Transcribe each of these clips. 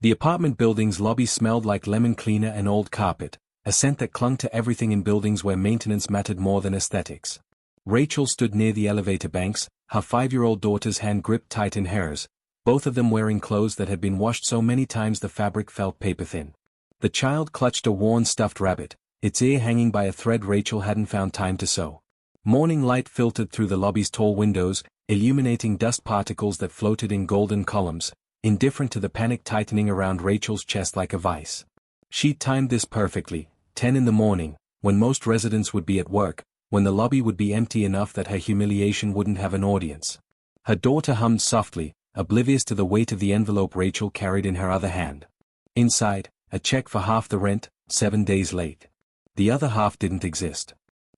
The apartment building's lobby smelled like lemon cleaner and old carpet, a scent that clung to everything in buildings where maintenance mattered more than aesthetics. Rachel stood near the elevator banks, her 5-year-old daughter's hand gripped tight in hers, both of them wearing clothes that had been washed so many times the fabric felt paper-thin. The child clutched a worn stuffed rabbit, its ear hanging by a thread Rachel hadn't found time to sew. Morning light filtered through the lobby's tall windows, illuminating dust particles that floated in golden columns, indifferent to the panic tightening around Rachel's chest like a vice. She'd timed this perfectly, 10 in the morning, when most residents would be at work, when the lobby would be empty enough that her humiliation wouldn't have an audience. Her daughter hummed softly, oblivious to the weight of the envelope Rachel carried in her other hand. Inside, a check for half the rent, 7 days late. The other half didn't exist.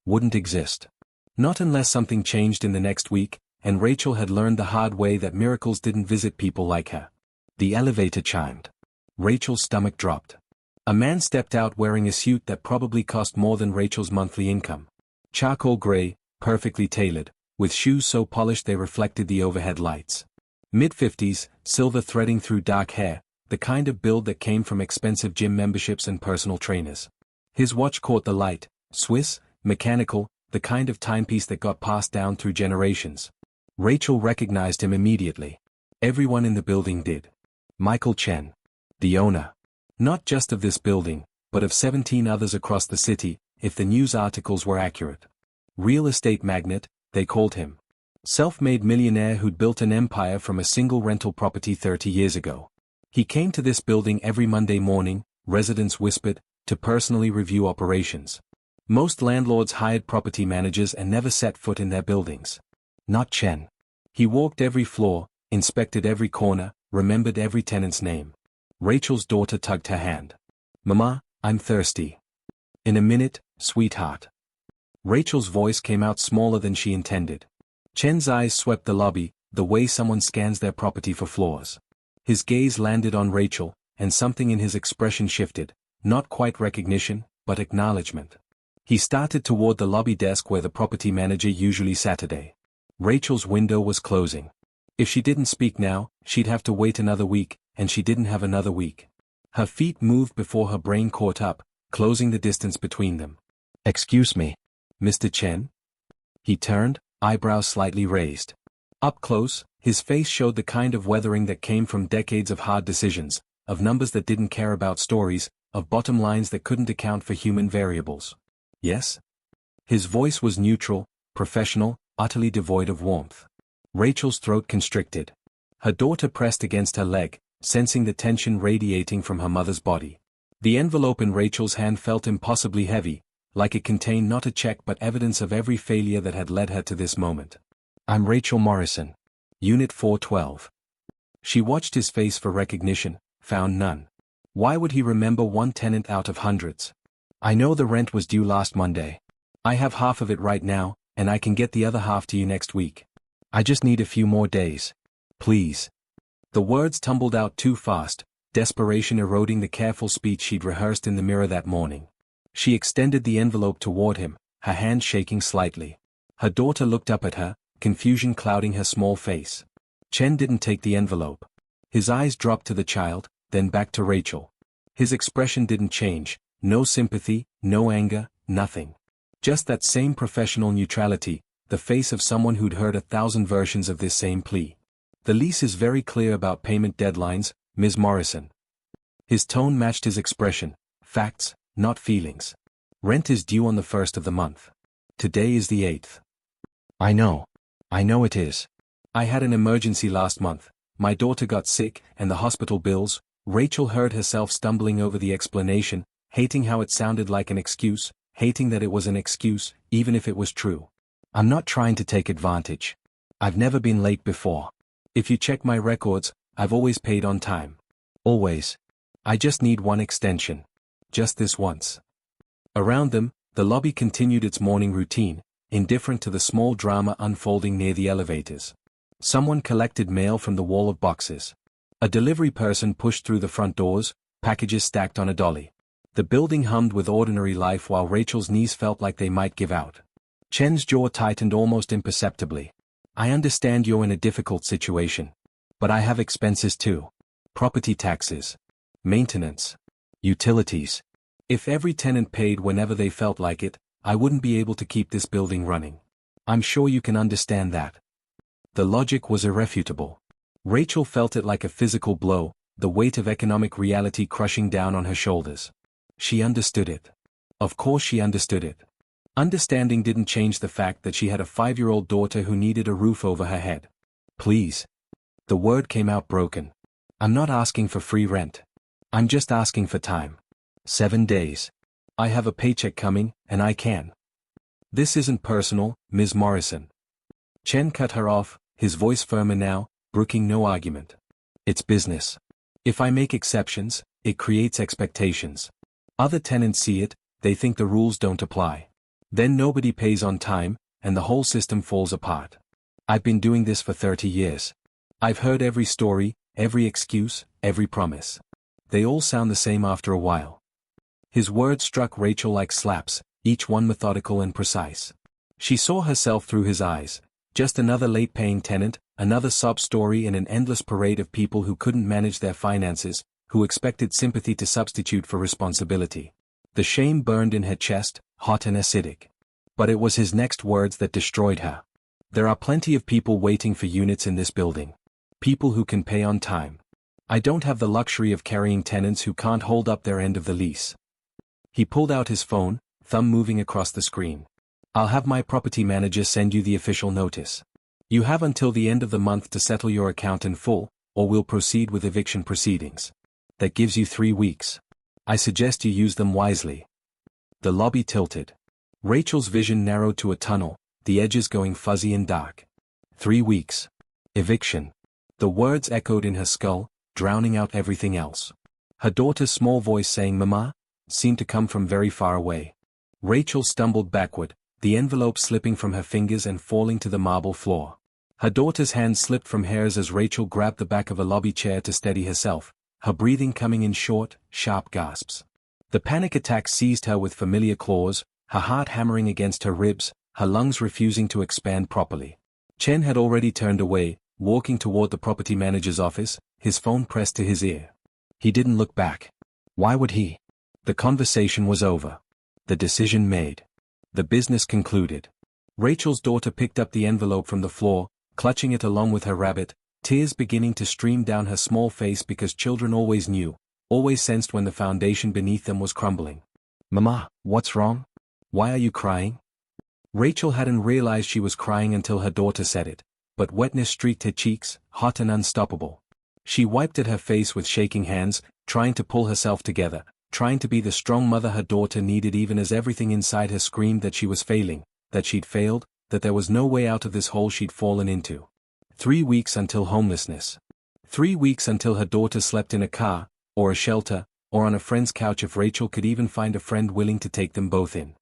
Wouldn't exist. Not unless something changed in the next week, and Rachel had learned the hard way that miracles didn't visit people like her. The elevator chimed. Rachel's stomach dropped. A man stepped out wearing a suit that probably cost more than Rachel's monthly income. Charcoal gray, perfectly tailored, with shoes so polished they reflected the overhead lights. Mid-50s, silver threading through dark hair, the kind of build that came from expensive gym memberships and personal trainers. His watch caught the light, Swiss, mechanical, the kind of timepiece that got passed down through generations. Rachel recognized him immediately. Everyone in the building did. Michael Chen. The owner. Not just of this building, but of 17 others across the city, if the news articles were accurate. Real estate magnate, they called him. Self-made millionaire who'd built an empire from a single rental property 30 years ago. He came to this building every Monday morning, residents whispered, to personally review operations. Most landlords hired property managers and never set foot in their buildings. Not Chen. He walked every floor, inspected every corner, remembered every tenant's name. Rachel's daughter tugged her hand. "Mama, I'm thirsty." "In a minute, sweetheart." Rachel's voice came out smaller than she intended. Chen's eyes swept the lobby, the way someone scans their property for flaws. His gaze landed on Rachel, and something in his expression shifted, not quite recognition, but acknowledgement. He started toward the lobby desk where the property manager usually sat. Rachel's window was closing. If she didn't speak now, she'd have to wait another week, and she didn't have another week. Her feet moved before her brain caught up, closing the distance between them. "Excuse me, Mr. Chen?" He turned, eyebrows slightly raised. Up close, his face showed the kind of weathering that came from decades of hard decisions, of numbers that didn't care about stories, of bottom lines that couldn't account for human variables. "Yes?" His voice was neutral, professional, utterly devoid of warmth. Rachel's throat constricted. Her daughter pressed against her leg, sensing the tension radiating from her mother's body. The envelope in Rachel's hand felt impossibly heavy, like it contained not a check but evidence of every failure that had led her to this moment. "I'm Rachel Morrison. Unit 412. She watched his face for recognition, found none. Why would he remember one tenant out of hundreds? "I know the rent was due last Monday. I have half of it right now, and I can get the other half to you next week. I just need a few more days. Please." The words tumbled out too fast, desperation eroding the careful speech she'd rehearsed in the mirror that morning. She extended the envelope toward him, her hand shaking slightly. Her daughter looked up at her, confusion clouding her small face. Chen didn't take the envelope. His eyes dropped to the child, then back to Rachel. His expression didn't change, no sympathy, no anger, nothing. Just that same professional neutrality, the face of someone who'd heard 1,000 versions of this same plea. "The lease is very clear about payment deadlines, Ms. Morrison." His tone matched his expression, facts, not feelings. "Rent is due on the 1st of the month. Today is the 8th. I know it is. I had an emergency last month, my daughter got sick, and the hospital bills." Rachel heard herself stumbling over the explanation, hating how it sounded like an excuse, hating that it was an excuse, even if it was true. "I'm not trying to take advantage. I've never been late before. If you check my records, I've always paid on time. Always. I just need one extension. Just this once." Around them, the lobby continued its morning routine, indifferent to the small drama unfolding near the elevators. Someone collected mail from the wall of boxes. A delivery person pushed through the front doors, packages stacked on a dolly. The building hummed with ordinary life while Rachel's knees felt like they might give out. Chen's jaw tightened almost imperceptibly. "I understand you're in a difficult situation. But I have expenses too. Property taxes. maintenance, utilities. If every tenant paid whenever they felt like it, I wouldn't be able to keep this building running. I'm sure you can understand that. The logic was irrefutable. Rachel felt it like a physical blow, the weight of economic reality crushing down on her shoulders. She understood it. Of course she understood it. Understanding didn't change the fact that she had a 5-year-old daughter who needed a roof over her head. Please. The word came out broken. I'm not asking for free rent. I'm just asking for time. 7 days. I have a paycheck coming, and I can. This isn't personal, Ms. Morrison. Chen cut her off, his voice firmer now, brooking no argument. It's business. If I make exceptions, it creates expectations. Other tenants see it, they think the rules don't apply. Then nobody pays on time, and the whole system falls apart. I've been doing this for 30 years. I've heard every story, every excuse, every promise. They all sound the same after a while. His words struck Rachel like slaps, each one methodical and precise. She saw herself through his eyes, just another late-paying tenant, another sob story in an endless parade of people who couldn't manage their finances, who expected sympathy to substitute for responsibility. The shame burned in her chest, hot and acidic. But it was his next words that destroyed her. There are plenty of people waiting for units in this building. People who can pay on time. I don't have the luxury of carrying tenants who can't hold up their end of the lease. He pulled out his phone, thumb moving across the screen. I'll have my property manager send you the official notice. You have until the end of the month to settle your account in full, or we'll proceed with eviction proceedings. That gives you 3 weeks. I suggest you use them wisely. The lobby tilted. Rachel's vision narrowed to a tunnel, the edges going fuzzy and dark. 3 weeks. Eviction. The words echoed in her skull, drowning out everything else. Her daughter's small voice saying "Mama" seemed to come from very far away. Rachel stumbled backward, the envelope slipping from her fingers and falling to the marble floor. Her daughter's hand slipped from hers as Rachel grabbed the back of a lobby chair to steady herself, her breathing coming in short, sharp gasps. The panic attack seized her with familiar claws, her heart hammering against her ribs, her lungs refusing to expand properly. Chen had already turned away, walking toward the property manager's office, his phone pressed to his ear. He didn't look back. Why would he? The conversation was over. The decision made. The business concluded. Rachel's daughter picked up the envelope from the floor, clutching it along with her rabbit, tears beginning to stream down her small face because children always knew, always sensed when the foundation beneath them was crumbling. Mama, what's wrong? Why are you crying? Rachel hadn't realized she was crying until her daughter said it, but wetness streaked her cheeks, hot and unstoppable. She wiped at her face with shaking hands, trying to pull herself together, trying to be the strong mother her daughter needed even as everything inside her screamed that she was failing, that she'd failed, that there was no way out of this hole she'd fallen into. 3 weeks until homelessness. 3 weeks until her daughter slept in a car, or a shelter, or on a friend's couch if Rachel could even find a friend willing to take them both in.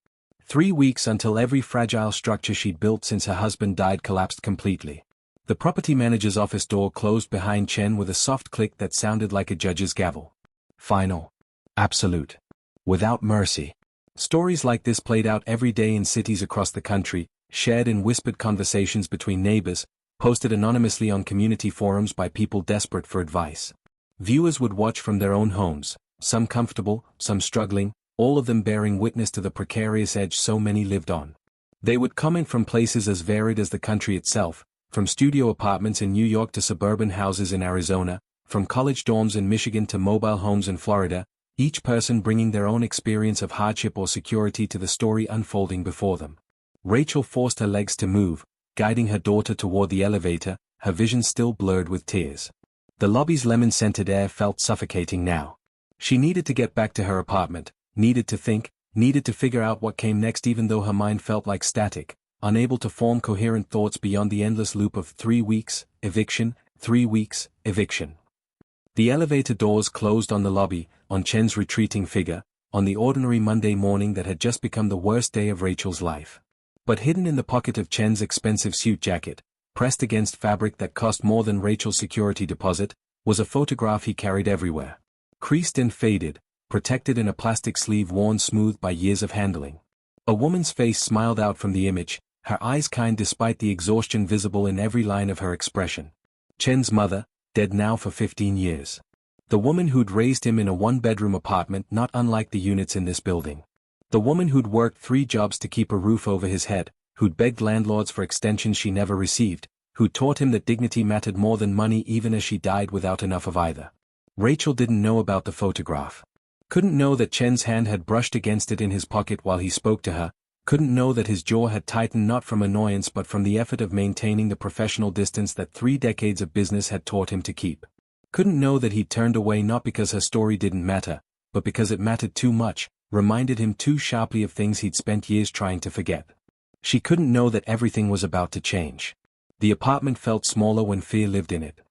3 weeks until every fragile structure she'd built since her husband died collapsed completely. The property manager's office door closed behind Chen with a soft click that sounded like a judge's gavel. Final. Absolute. Without mercy. Stories like this played out every day in cities across the country, shared in whispered conversations between neighbors, posted anonymously on community forums by people desperate for advice. Viewers would watch from their own homes, some comfortable, some struggling, all of them bearing witness to the precarious edge so many lived on. They would comment from places as varied as the country itself, from studio apartments in New York to suburban houses in Arizona, from college dorms in Michigan to mobile homes in Florida, each person bringing their own experience of hardship or security to the story unfolding before them. Rachel forced her legs to move, guiding her daughter toward the elevator, her vision still blurred with tears. The lobby's lemon-scented air felt suffocating now. She needed to get back to her apartment, needed to think, needed to figure out what came next even though her mind felt like static, unable to form coherent thoughts beyond the endless loop of 3 weeks, eviction, 3 weeks, eviction. The elevator doors closed on the lobby, on Chen's retreating figure, on the ordinary Monday morning that had just become the worst day of Rachel's life. But hidden in the pocket of Chen's expensive suit jacket, pressed against fabric that cost more than Rachel's security deposit, was a photograph he carried everywhere. Creased and faded, protected in a plastic sleeve worn smooth by years of handling. A woman's face smiled out from the image, her eyes kind despite the exhaustion visible in every line of her expression. Chen's mother, dead now for 15 years. The woman who'd raised him in a one-bedroom apartment not unlike the units in this building. The woman who'd worked 3 jobs to keep a roof over his head, who'd begged landlords for extensions she never received, who'd taught him that dignity mattered more than money even as she died without enough of either. Rachel didn't know about the photograph. Couldn't know that Chen's hand had brushed against it in his pocket while he spoke to her, couldn't know that his jaw had tightened not from annoyance but from the effort of maintaining the professional distance that 3 decades of business had taught him to keep. Couldn't know that he'd turned away not because her story didn't matter, but because it mattered too much, reminded him too sharply of things he'd spent years trying to forget. She couldn't know that everything was about to change. The apartment felt smaller when fear lived in it.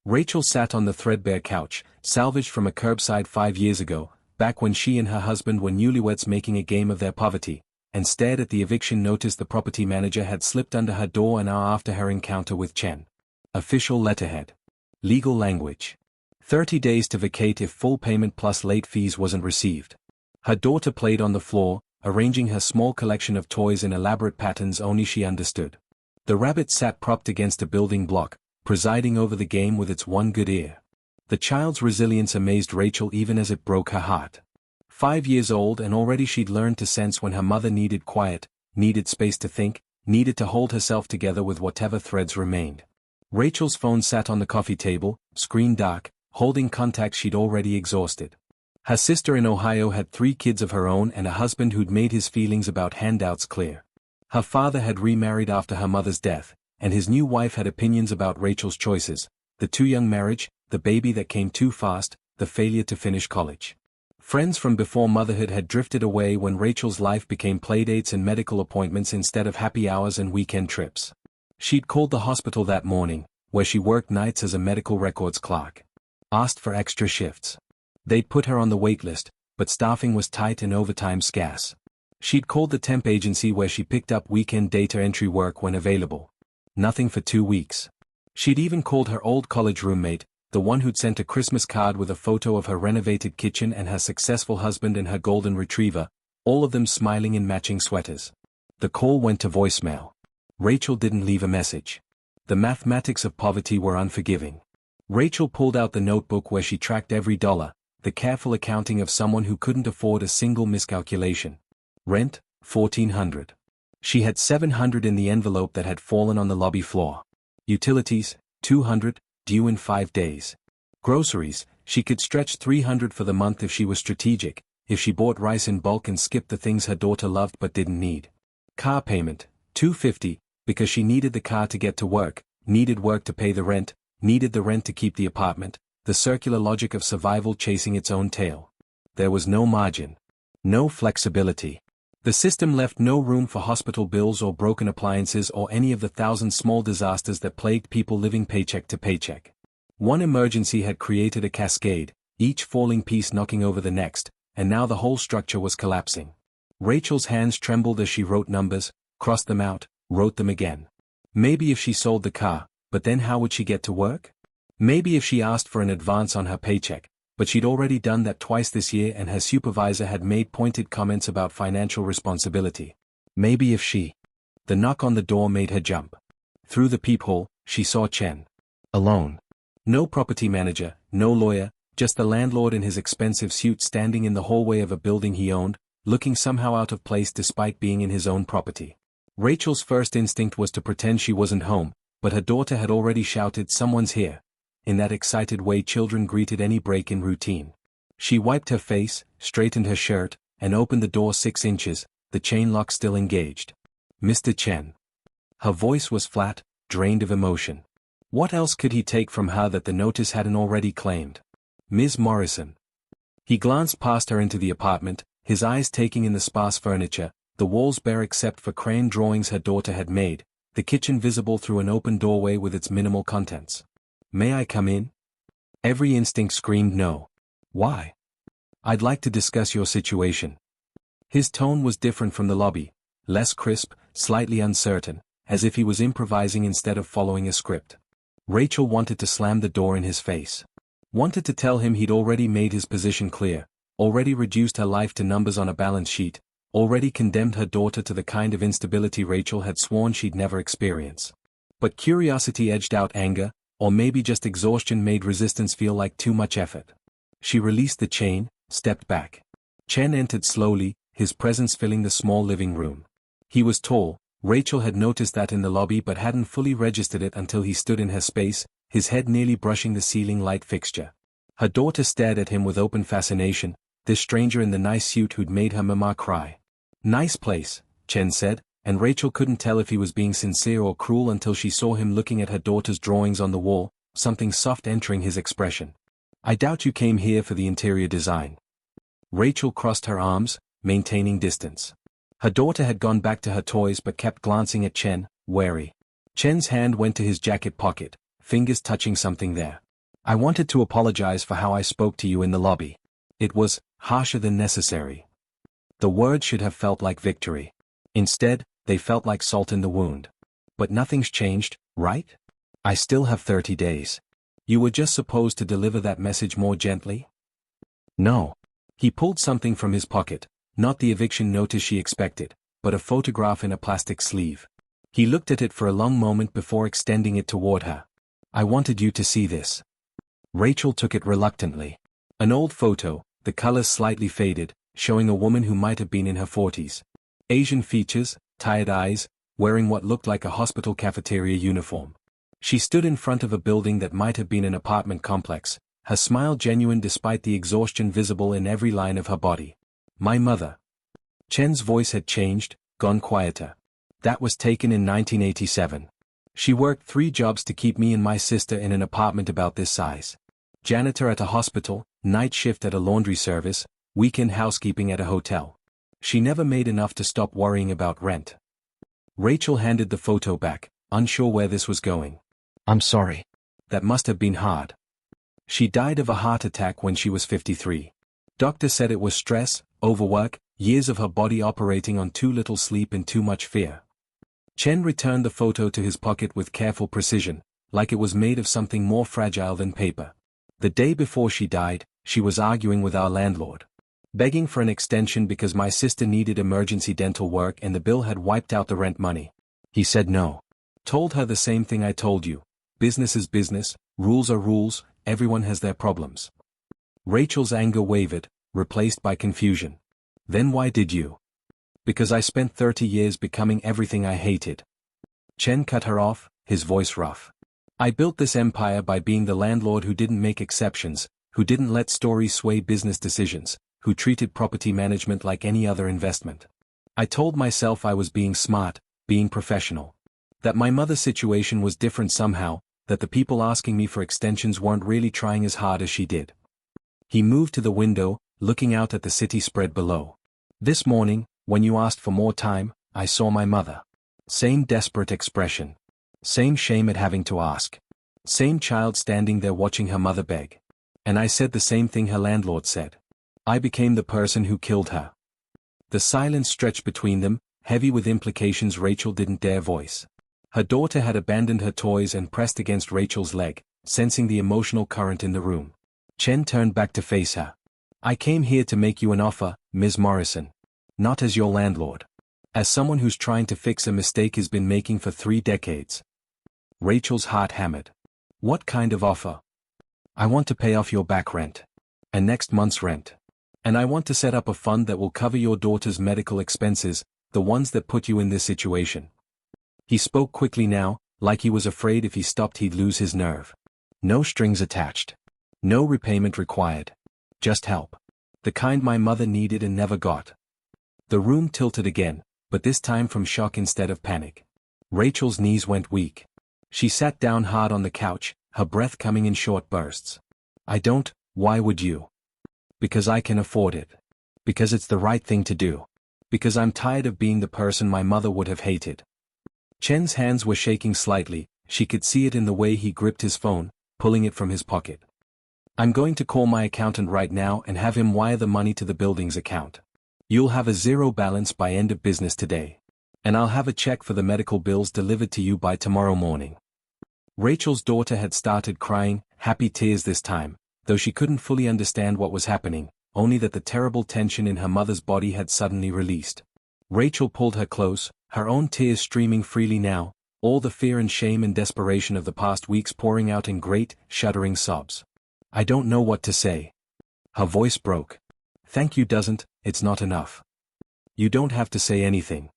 Rachel sat on the threadbare couch, salvaged from a curbside 5 years ago, back when she and her husband were newlyweds making a game of their poverty, and stared at the eviction notice the property manager had slipped under her door an hour after her encounter with Chen. Official letterhead. Legal language. 30 days to vacate if full payment plus late fees wasn't received. Her daughter played on the floor, arranging her small collection of toys in elaborate patterns only she understood. The rabbit sat propped against a building block, presiding over the game with its one good ear. The child's resilience amazed Rachel even as it broke her heart. 5 years old and already she'd learned to sense when her mother needed quiet, needed space to think, needed to hold herself together with whatever threads remained. Rachel's phone sat on the coffee table, screen dark, holding contacts she'd already exhausted. Her sister in Ohio had 3 kids of her own and a husband who'd made his feelings about handouts clear. Her father had remarried after her mother's death, and his new wife had opinions about Rachel's choices: the too young marriage, the baby that came too fast, the failure to finish college. Friends from before motherhood had drifted away when Rachel's life became playdates and medical appointments instead of happy hours and weekend trips. She'd called the hospital that morning, where she worked nights as a medical records clerk. Asked for extra shifts. They'd put her on the wait list, but staffing was tight and overtime scarce. She'd called the temp agency where she picked up weekend data entry work when available. Nothing for 2 weeks. She'd even called her old college roommate, the one who'd sent a Christmas card with a photo of her renovated kitchen and her successful husband and her golden retriever, all of them smiling in matching sweaters. The call went to voicemail. Rachel didn't leave a message. The mathematics of poverty were unforgiving. Rachel pulled out the notebook where she tracked every dollar, the careful accounting of someone who couldn't afford a single miscalculation. Rent, $1,400. She had $700 in the envelope that had fallen on the lobby floor. Utilities, $200, due in 5 days. Groceries, she could stretch $300 for the month if she was strategic, if she bought rice in bulk and skipped the things her daughter loved but didn't need. Car payment, $250, because she needed the car to get to work, needed work to pay the rent, needed the rent to keep the apartment, the circular logic of survival chasing its own tail. There was no margin. No flexibility. The system left no room for hospital bills or broken appliances or any of the 1,000 small disasters that plagued people living paycheck to paycheck. One emergency had created a cascade, each falling piece knocking over the next, and now the whole structure was collapsing. Rachel's hands trembled as she wrote numbers, crossed them out, wrote them again. Maybe if she sold the car, but then how would she get to work? Maybe if she asked for an advance on her paycheck, but she'd already done that twice this year and her supervisor had made pointed comments about financial responsibility. Maybe if she... The knock on the door made her jump. Through the peephole, she saw Chen. Alone. No property manager, no lawyer, just the landlord in his expensive suit standing in the hallway of a building he owned, looking somehow out of place despite being in his own property. Rachel's first instinct was to pretend she wasn't home, but her daughter had already shouted, "Someone's here," in that excited way children greeted any break in routine. She wiped her face, straightened her shirt, and opened the door 6 inches, the chain lock still engaged. "Mr. Chen." Her voice was flat, drained of emotion. What else could he take from her that the notice hadn't already claimed? "Ms. Morrison." He glanced past her into the apartment, his eyes taking in the sparse furniture, the walls bare except for crayon drawings her daughter had made, the kitchen visible through an open doorway with its minimal contents. "May I come in?" Every instinct screamed no. "Why?" "I'd like to discuss your situation." His tone was different from the lobby, less crisp, slightly uncertain, as if he was improvising instead of following a script. Rachel wanted to slam the door in his face. Wanted to tell him he'd already made his position clear, already reduced her life to numbers on a balance sheet, already condemned her daughter to the kind of instability Rachel had sworn she'd never experience. But curiosity edged out anger, or maybe just exhaustion made resistance feel like too much effort. She released the chain, stepped back. Chen entered slowly, his presence filling the small living room. He was tall. Rachel had noticed that in the lobby but hadn't fully registered it until he stood in her space, his head nearly brushing the ceiling light fixture. Her daughter stared at him with open fascination, this stranger in the nice suit who'd made her mama cry. "Nice place," Chen said, and Rachel couldn't tell if he was being sincere or cruel until she saw him looking at her daughter's drawings on the wall, something soft entering his expression. "I doubt you came here for the interior design." Rachel crossed her arms, maintaining distance. Her daughter had gone back to her toys but kept glancing at Chen, wary. Chen's hand went to his jacket pocket, fingers touching something there. "I wanted to apologize for how I spoke to you in the lobby. It was harsher than necessary." The words should have felt like victory. Instead, they felt like salt in the wound. "But nothing's changed, right? I still have 30 days. You were just supposed to deliver that message more gently?" "No." He pulled something from his pocket, not the eviction notice she expected, but a photograph in a plastic sleeve. He looked at it for a long moment before extending it toward her. "I wanted you to see this." Rachel took it reluctantly. An old photo, the colors slightly faded, showing a woman who might have been in her 40s. Asian features, tired eyes, wearing what looked like a hospital cafeteria uniform. She stood in front of a building that might have been an apartment complex, her smile genuine despite the exhaustion visible in every line of her body. "My mother." Chen's voice had changed, gone quieter. "That was taken in 1987. She worked 3 jobs to keep me and my sister in an apartment about this size. Janitor at a hospital, night shift at a laundry service, weekend housekeeping at a hotel. She never made enough to stop worrying about rent." Rachel handed the photo back, unsure where this was going. "I'm sorry. That must have been hard." "She died of a heart attack when she was 53. Doctor said it was stress, overwork, years of her body operating on too little sleep and too much fear." Chen returned the photo to his pocket with careful precision, like it was made of something more fragile than paper. "The day before she died, she was arguing with our landlord. Begging for an extension because my sister needed emergency dental work and the bill had wiped out the rent money. He said no. Told her the same thing I told you. Business is business, rules are rules, everyone has their problems." Rachel's anger wavered, replaced by confusion. "Then why did you?" "Because I spent 30 years becoming everything I hated." Chen cut her off, his voice rough. "I built this empire by being the landlord who didn't make exceptions, who didn't let stories sway business decisions, who treated property management like any other investment. I told myself I was being smart, being professional. That my mother's situation was different somehow, that the people asking me for extensions weren't really trying as hard as she did." He moved to the window, looking out at the city spread below. "This morning, when you asked for more time, I saw my mother. Same desperate expression. Same shame at having to ask. Same child standing there watching her mother beg. And I said the same thing her landlord said. I became the person who killed her." The silence stretched between them, heavy with implications Rachel didn't dare voice. Her daughter had abandoned her toys and pressed against Rachel's leg, sensing the emotional current in the room. Chen turned back to face her. "I came here to make you an offer, Ms. Morrison. Not as your landlord. As someone who's trying to fix a mistake he's been making for 3 decades. Rachel's heart hammered. "What kind of offer?" "I want to pay off your back rent. And next month's rent. And I want to set up a fund that will cover your daughter's medical expenses, the ones that put you in this situation." He spoke quickly now, like he was afraid if he stopped he'd lose his nerve. "No strings attached. No repayment required. Just help. The kind my mother needed and never got." The room tilted again, but this time from shock instead of panic. Rachel's knees went weak. She sat down hard on the couch, her breath coming in short bursts. "I don't, why would you?" "Because I can afford it. Because it's the right thing to do. Because I'm tired of being the person my mother would have hated." Chen's hands were shaking slightly, she could see it in the way he gripped his phone, pulling it from his pocket. "I'm going to call my accountant right now and have him wire the money to the building's account. You'll have a 0 balance by end of business today. And I'll have a check for the medical bills delivered to you by tomorrow morning." Rachel's daughter had started crying, happy tears this time, though she couldn't fully understand what was happening, only that the terrible tension in her mother's body had suddenly released. Rachel pulled her close, her own tears streaming freely now, all the fear and shame and desperation of the past weeks pouring out in great, shuddering sobs. "I don't know what to say." Her voice broke. Thank you it's not enough. You don't have to say anything.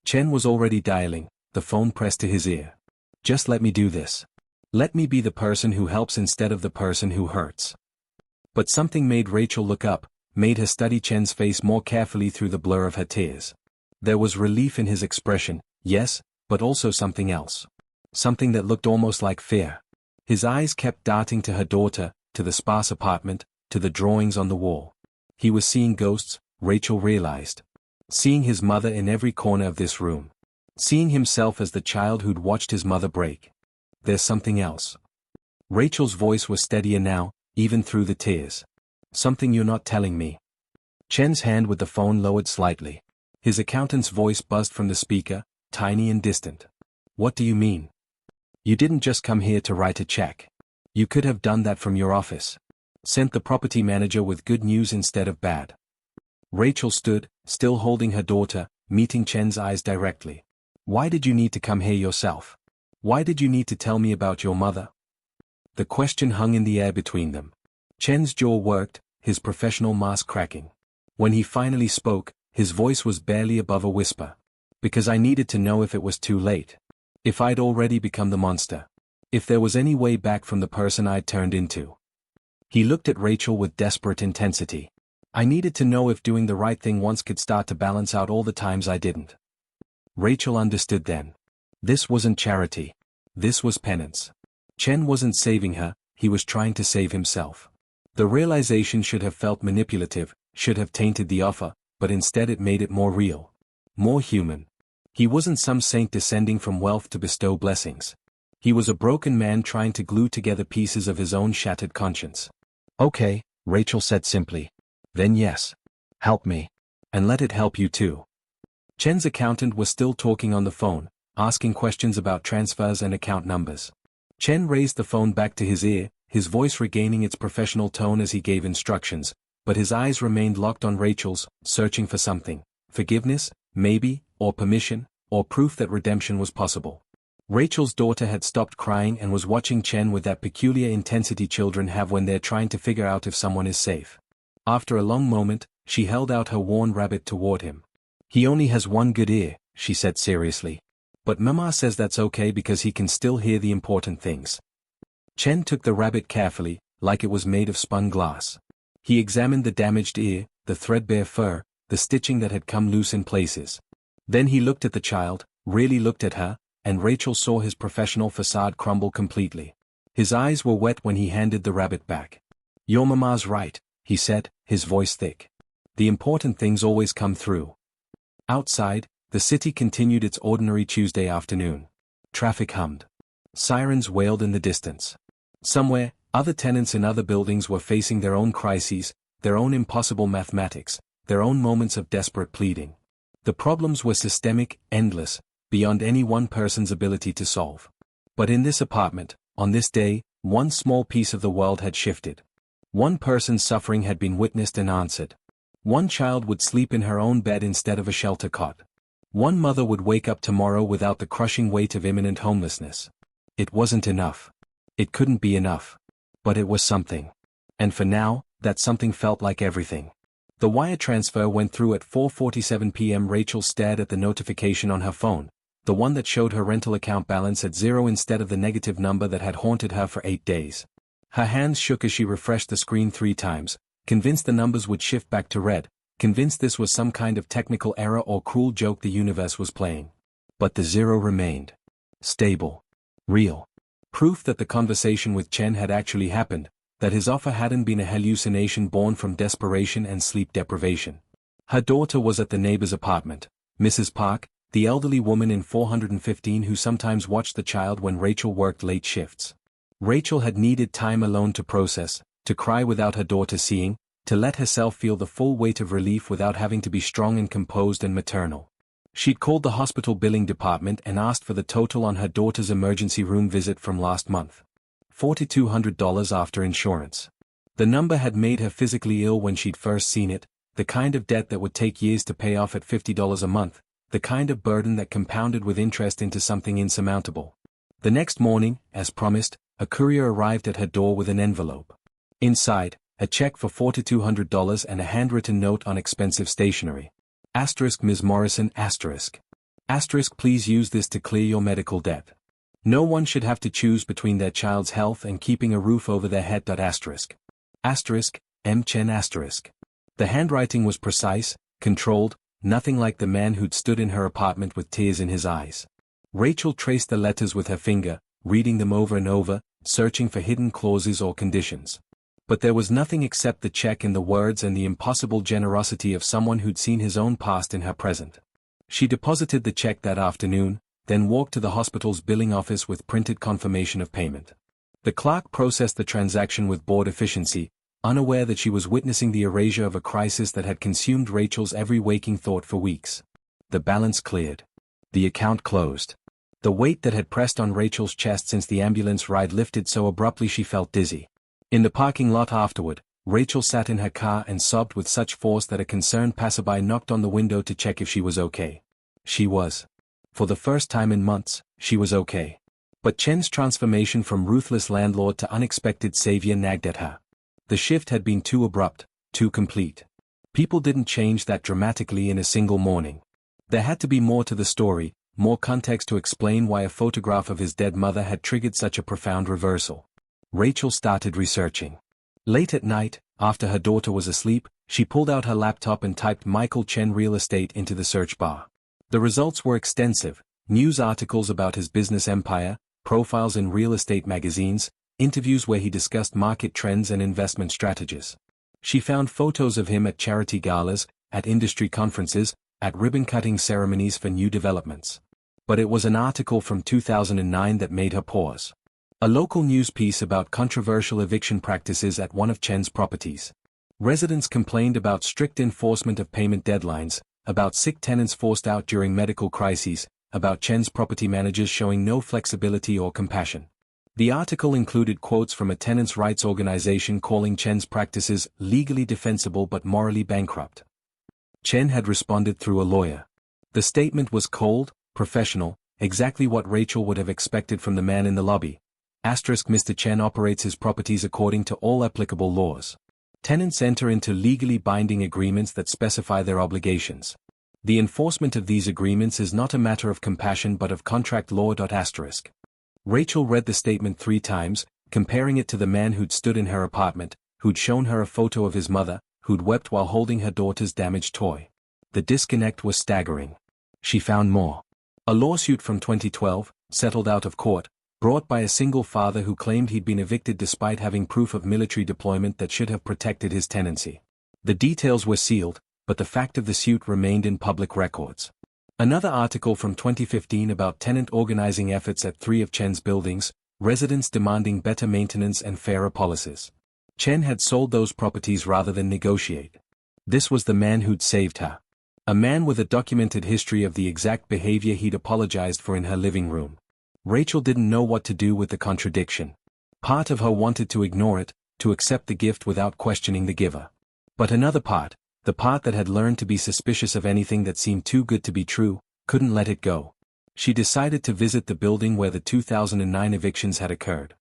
Chen was already dialing, the phone pressed to his ear. Just let me do this. Let me be the person who helps instead of the person who hurts. But something made Rachel look up, made her study Chen's face more carefully through the blur of her tears. There was relief in his expression, yes, but also something else. Something that looked almost like fear. His eyes kept darting to her daughter, to the sparse apartment, to the drawings on the wall. He was seeing ghosts, Rachel realized. Seeing his mother in every corner of this room. Seeing himself as the child who'd watched his mother break. There's something else. Rachel's voice was steadier now, even through the tears. Something you're not telling me. Chen's hand with the phone lowered slightly. His accountant's voice buzzed from the speaker, tiny and distant. What do you mean? You didn't just come here to write a check. You could have done that from your office. Sent the property manager with good news instead of bad. Rachel stood, still holding her daughter, meeting Chen's eyes directly. Why did you need to come here yourself? Why did you need to tell me about your mother? The question hung in the air between them. Chen's jaw worked, his professional mask cracking. When he finally spoke, his voice was barely above a whisper. Because I needed to know if it was too late. If I'd already become the monster. If there was any way back from the person I'd turned into. He looked at Rachel with desperate intensity. I needed to know if doing the right thing once could start to balance out all the times I didn't. Rachel understood then. This wasn't charity. This was penance. Chen wasn't saving her, he was trying to save himself. The realization should have felt manipulative, should have tainted the offer, but instead it made it more real. More human. He wasn't some saint descending from wealth to bestow blessings. He was a broken man trying to glue together pieces of his own shattered conscience. Okay, Rachel said simply. Then yes. Help me. And let it help you too. Chen's accountant was still talking on the phone, asking questions about transfers and account numbers. Chen raised the phone back to his ear, his voice regaining its professional tone as he gave instructions, but his eyes remained locked on Rachel's, searching for something. Forgiveness, maybe, or permission, or proof that redemption was possible. Rachel's daughter had stopped crying and was watching Chen with that peculiar intensity children have when they're trying to figure out if someone is safe. After a long moment, she held out her worn rabbit toward him. He only has one good ear, she said seriously. But Mama says that's okay because he can still hear the important things. Chen took the rabbit carefully, like it was made of spun glass. He examined the damaged ear, the threadbare fur, the stitching that had come loose in places. Then he looked at the child, really looked at her, and Rachel saw his professional facade crumble completely. His eyes were wet when he handed the rabbit back. Your mama's right, he said, his voice thick. The important things always come through. Outside, the city continued its ordinary Tuesday afternoon. Traffic hummed. Sirens wailed in the distance. Somewhere, other tenants in other buildings were facing their own crises, their own impossible mathematics, their own moments of desperate pleading. The problems were systemic, endless, beyond any one person's ability to solve. But in this apartment, on this day, one small piece of the world had shifted. One person's suffering had been witnessed and answered. One child would sleep in her own bed instead of a shelter cot. One mother would wake up tomorrow without the crushing weight of imminent homelessness. It wasn't enough. It couldn't be enough. But it was something. And for now, that something felt like everything. The wire transfer went through at 4:47 p.m. Rachel stared at the notification on her phone, the one that showed her rental account balance at 0 instead of the negative number that had haunted her for 8 days. Her hands shook as she refreshed the screen 3 times, convinced the numbers would shift back to red, convinced this was some kind of technical error or cruel joke the universe was playing. But the 0 remained. Stable. Real. Proof that the conversation with Chen had actually happened, that his offer hadn't been a hallucination born from desperation and sleep deprivation. Her daughter was at the neighbor's apartment, Mrs. Park, the elderly woman in 415 who sometimes watched the child when Rachel worked late shifts. Rachel had needed time alone to process, to cry without her daughter seeing, to let herself feel the full weight of relief without having to be strong and composed and maternal. She'd called the hospital billing department and asked for the total on her daughter's emergency room visit from last month. $4,200 after insurance. The number had made her physically ill when she'd first seen it, the kind of debt that would take years to pay off at $50 a month, the kind of burden that compounded with interest into something insurmountable. The next morning, as promised, a courier arrived at her door with an envelope. Inside, a check for $4,200 and a handwritten note on expensive stationery. Asterisk Ms. Morrison asterisk. Asterisk please use this to clear your medical debt. No one should have to choose between their child's health and keeping a roof over their head. Asterisk. Asterisk, M. Chen asterisk. The handwriting was precise, controlled, nothing like the man who'd stood in her apartment with tears in his eyes. Rachel traced the letters with her finger, reading them over and over, searching for hidden clauses or conditions. But there was nothing except the check and the words and the impossible generosity of someone who'd seen his own past in her present. She deposited the check that afternoon, then walked to the hospital's billing office with printed confirmation of payment. The clerk processed the transaction with bored efficiency, unaware that she was witnessing the erasure of a crisis that had consumed Rachel's every waking thought for weeks. The balance cleared. The account closed. The weight that had pressed on Rachel's chest since the ambulance ride lifted so abruptly she felt dizzy. In the parking lot afterward, Rachel sat in her car and sobbed with such force that a concerned passerby knocked on the window to check if she was okay. She was. For the first time in months, she was okay. But Chen's transformation from ruthless landlord to unexpected savior nagged at her. The shift had been too abrupt, too complete. People didn't change that dramatically in a single morning. There had to be more to the story, more context to explain why a photograph of his dead mother had triggered such a profound reversal. Rachel started researching. Late at night, after her daughter was asleep, she pulled out her laptop and typed Michael Chen real estate into the search bar. The results were extensive: news articles about his business empire, profiles in real estate magazines, interviews where he discussed market trends and investment strategies. She found photos of him at charity galas, at industry conferences, at ribbon-cutting ceremonies for new developments. But it was an article from 2009 that made her pause. A local news piece about controversial eviction practices at one of Chen's properties. Residents complained about strict enforcement of payment deadlines, about sick tenants forced out during medical crises, about Chen's property managers showing no flexibility or compassion. The article included quotes from a tenants' rights organization calling Chen's practices legally defensible but morally bankrupt. Chen had responded through a lawyer. The statement was cold, professional, exactly what Rachel would have expected from the man in the lobby. Mr. Chen operates his properties according to all applicable laws. Tenants enter into legally binding agreements that specify their obligations. The enforcement of these agreements is not a matter of compassion but of contract law. Rachel read the statement 3 times, comparing it to the man who'd stood in her apartment, who'd shown her a photo of his mother, who'd wept while holding her daughter's damaged toy. The disconnect was staggering. She found more. A lawsuit from 2012, settled out of court, brought by a single father who claimed he'd been evicted despite having proof of military deployment that should have protected his tenancy. The details were sealed, but the fact of the suit remained in public records. Another article from 2015 about tenant organizing efforts at 3 of Chen's buildings, residents demanding better maintenance and fairer policies. Chen had sold those properties rather than negotiate. This was the man who'd saved her. A man with a documented history of the exact behavior he'd apologized for in her living room. Rachel didn't know what to do with the contradiction. Part of her wanted to ignore it, to accept the gift without questioning the giver. But another part, the part that had learned to be suspicious of anything that seemed too good to be true, couldn't let it go. She decided to visit the building where the 2009 evictions had occurred.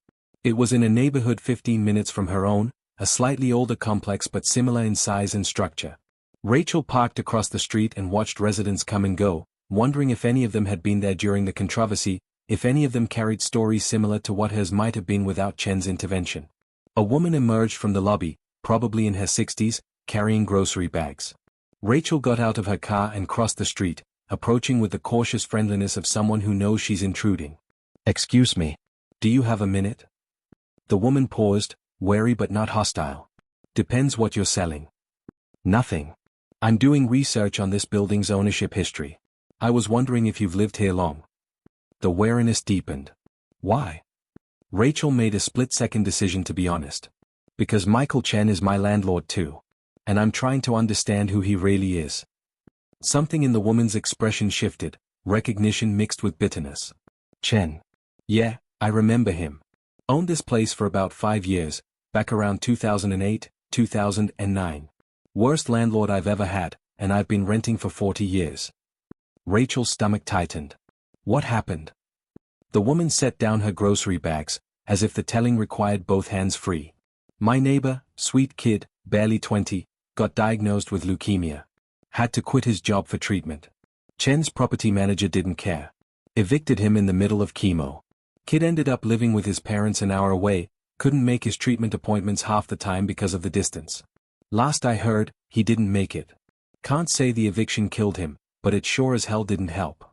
It was in a neighborhood 15 minutes from her own, a slightly older complex but similar in size and structure. Rachel parked across the street and watched residents come and go, wondering if any of them had been there during the controversy, if any of them carried stories similar to what hers might have been without Chen's intervention. A woman emerged from the lobby, probably in her 60s, carrying grocery bags. Rachel got out of her car and crossed the street, approaching with the cautious friendliness of someone who knows she's intruding. "Excuse me. Do you have a minute?" The woman paused, wary but not hostile. "Depends what you're selling." "Nothing. I'm doing research on this building's ownership history. I was wondering if you've lived here long." The wariness deepened. "Why?" Rachel made a split-second decision to be honest. "Because Michael Chen is my landlord too. And I'm trying to understand who he really is." Something in the woman's expression shifted, recognition mixed with bitterness. "Chen. Yeah, I remember him. Owned this place for about 5 years, back around 2008, 2009. Worst landlord I've ever had, and I've been renting for 40 years. Rachel's stomach tightened. What happened? The woman set down her grocery bags, as if the telling required both hands free. My neighbor, sweet kid, barely 20, got diagnosed with leukemia. Had to quit his job for treatment. Chen's property manager didn't care. Evicted him in the middle of chemo. Kid ended up living with his parents an hour away, couldn't make his treatment appointments half the time because of the distance. Last I heard, he didn't make it. Can't say the eviction killed him, but it sure as hell didn't help.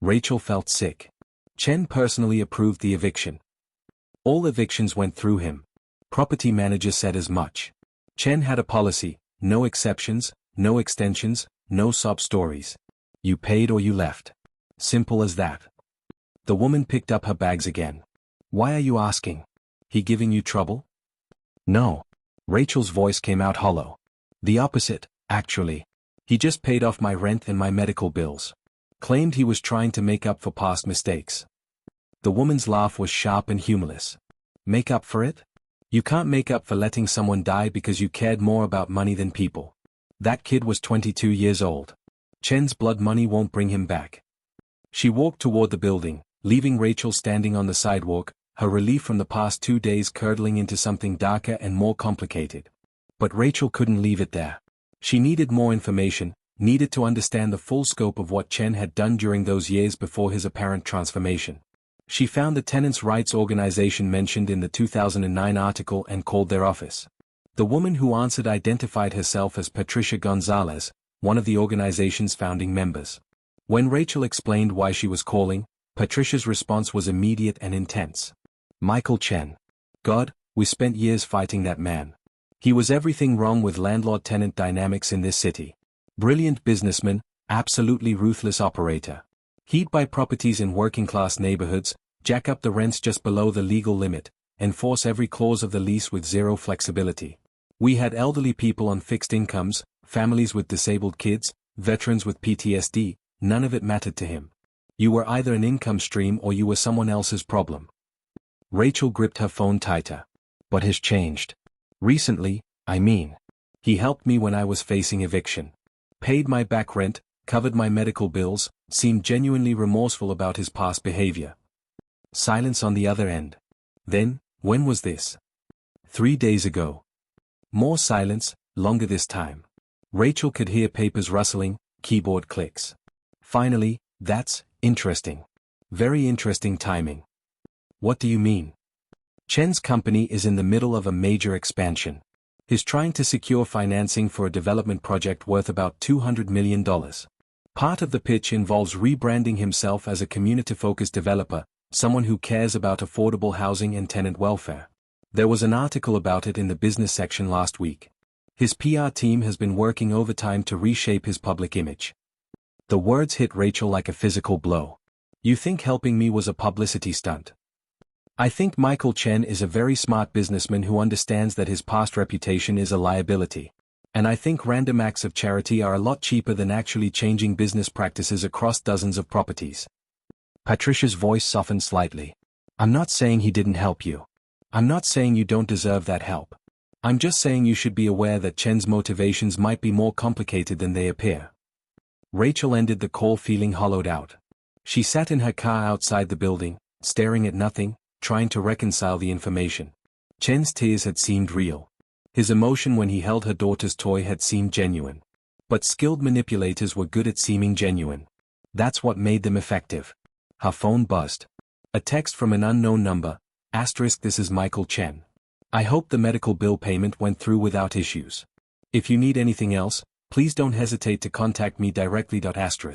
Rachel felt sick. Chen personally approved the eviction. All evictions went through him. Property manager said as much. Chen had a policy, no exceptions, no extensions, no sob stories. You paid or you left. Simple as that. The woman picked up her bags again. Why are you asking? He giving you trouble? No. Rachel's voice came out hollow. The opposite, actually. He just paid off my rent and my medical bills. Claimed he was trying to make up for past mistakes. The woman's laugh was sharp and humorless. Make up for it? You can't make up for letting someone die because you cared more about money than people. That kid was 22 years old. Chen's blood money won't bring him back. She walked toward the building, leaving Rachel standing on the sidewalk, her relief from the past 2 days curdling into something darker and more complicated. But Rachel couldn't leave it there. She needed more information, needed to understand the full scope of what Chen had done during those years before his apparent transformation. She found the tenants' rights organization mentioned in the 2009 article and called their office. The woman who answered identified herself as Patricia Gonzalez, one of the organization's founding members. When Rachel explained why she was calling, Patricia's response was immediate and intense. Michael Chen. God, we spent years fighting that man. He was everything wrong with landlord-tenant dynamics in this city. Brilliant businessman, absolutely ruthless operator. He'd buy properties in working-class neighborhoods, jack up the rents just below the legal limit, enforce every clause of the lease with zero flexibility. We had elderly people on fixed incomes, families with disabled kids, veterans with PTSD, none of it mattered to him. You were either an income stream or you were someone else's problem. Rachel gripped her phone tighter. But has changed. Recently, I mean. He helped me when I was facing eviction. Paid my back rent, covered my medical bills, seemed genuinely remorseful about his past behavior. Silence on the other end. Then, when was this? 3 days ago. More silence, longer this time. Rachel could hear papers rustling, keyboard clicks. Finally, that's interesting. Very interesting timing. What do you mean? Chen's company is in the middle of a major expansion. He's trying to secure financing for a development project worth about $200 million. Part of the pitch involves rebranding himself as a community-focused developer, someone who cares about affordable housing and tenant welfare. There was an article about it in the business section last week. His PR team has been working overtime to reshape his public image. The words hit Rachel like a physical blow. You think helping me was a publicity stunt? I think Michael Chen is a very smart businessman who understands that his past reputation is a liability. And I think random acts of charity are a lot cheaper than actually changing business practices across dozens of properties. Patricia's voice softened slightly. I'm not saying he didn't help you. I'm not saying you don't deserve that help. I'm just saying you should be aware that Chen's motivations might be more complicated than they appear. Rachel ended the call feeling hollowed out. She sat in her car outside the building, staring at nothing, trying to reconcile the information. Chen's tears had seemed real. His emotion when he held her daughter's toy had seemed genuine. But skilled manipulators were good at seeming genuine. That's what made them effective. Her phone buzzed. A text from an unknown number, *, this is Michael Chen. I hope the medical bill payment went through without issues. If you need anything else, please don't hesitate to contact me directly.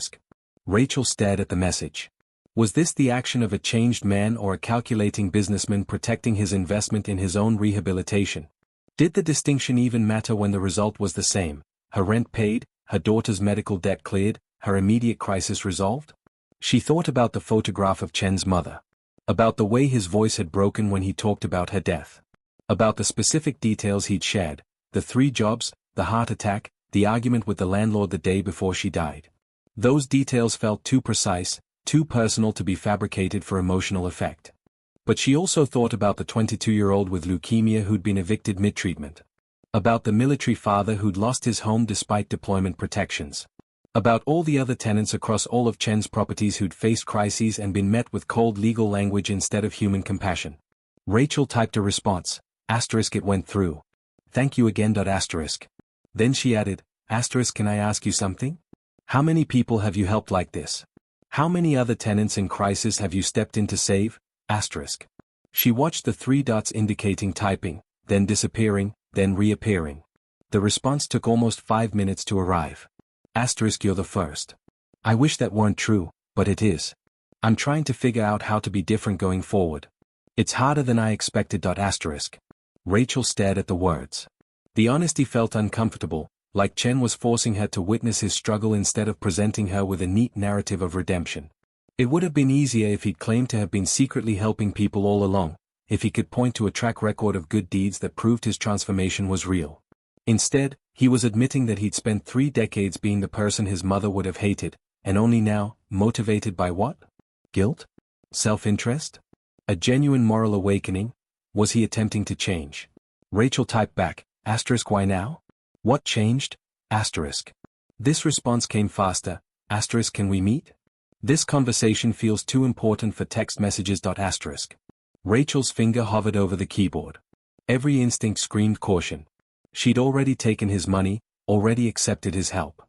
*. Rachel stared at the message. Was this the action of a changed man or a calculating businessman protecting his investment in his own rehabilitation? Did the distinction even matter when the result was the same? Her rent paid, her daughter's medical debt cleared, her immediate crisis resolved? She thought about the photograph of Chen's mother. About the way his voice had broken when he talked about her death. About the specific details he'd shared, the 3 jobs, the heart attack, the argument with the landlord the day before she died. Those details felt too precise, too personal to be fabricated for emotional effect. But she also thought about the 22-year-old with leukemia who'd been evicted mid-treatment. About the military father who'd lost his home despite deployment protections. About all the other tenants across all of Chen's properties who'd faced crises and been met with cold legal language instead of human compassion. Rachel typed a response, *, Asterisk it went through. Thank you again. Asterisk. Then she added, asterisk can I ask you something? How many people have you helped like this? How many other tenants in crisis have you stepped in to save? Asterisk. She watched the 3 dots indicating typing, then disappearing, then reappearing. The response took almost 5 minutes to arrive. Asterisk you're the first. I wish that weren't true, but it is. I'm trying to figure out how to be different going forward. It's harder than I expected. Asterisk. Rachel stared at the words. The honesty felt uncomfortable, like Chen was forcing her to witness his struggle instead of presenting her with a neat narrative of redemption. It would have been easier if he'd claimed to have been secretly helping people all along, if he could point to a track record of good deeds that proved his transformation was real. Instead, he was admitting that he'd spent 3 decades being the person his mother would have hated, and only now, motivated by what? Guilt? Self-interest? A genuine moral awakening? Was he attempting to change? Rachel typed back, asterisk why now? What changed? Asterisk. This response came faster, asterisk can we meet? This conversation feels too important for text messages. Asterisk. Rachel's finger hovered over the keyboard. Every instinct screamed caution. She'd already taken his money, already accepted his help.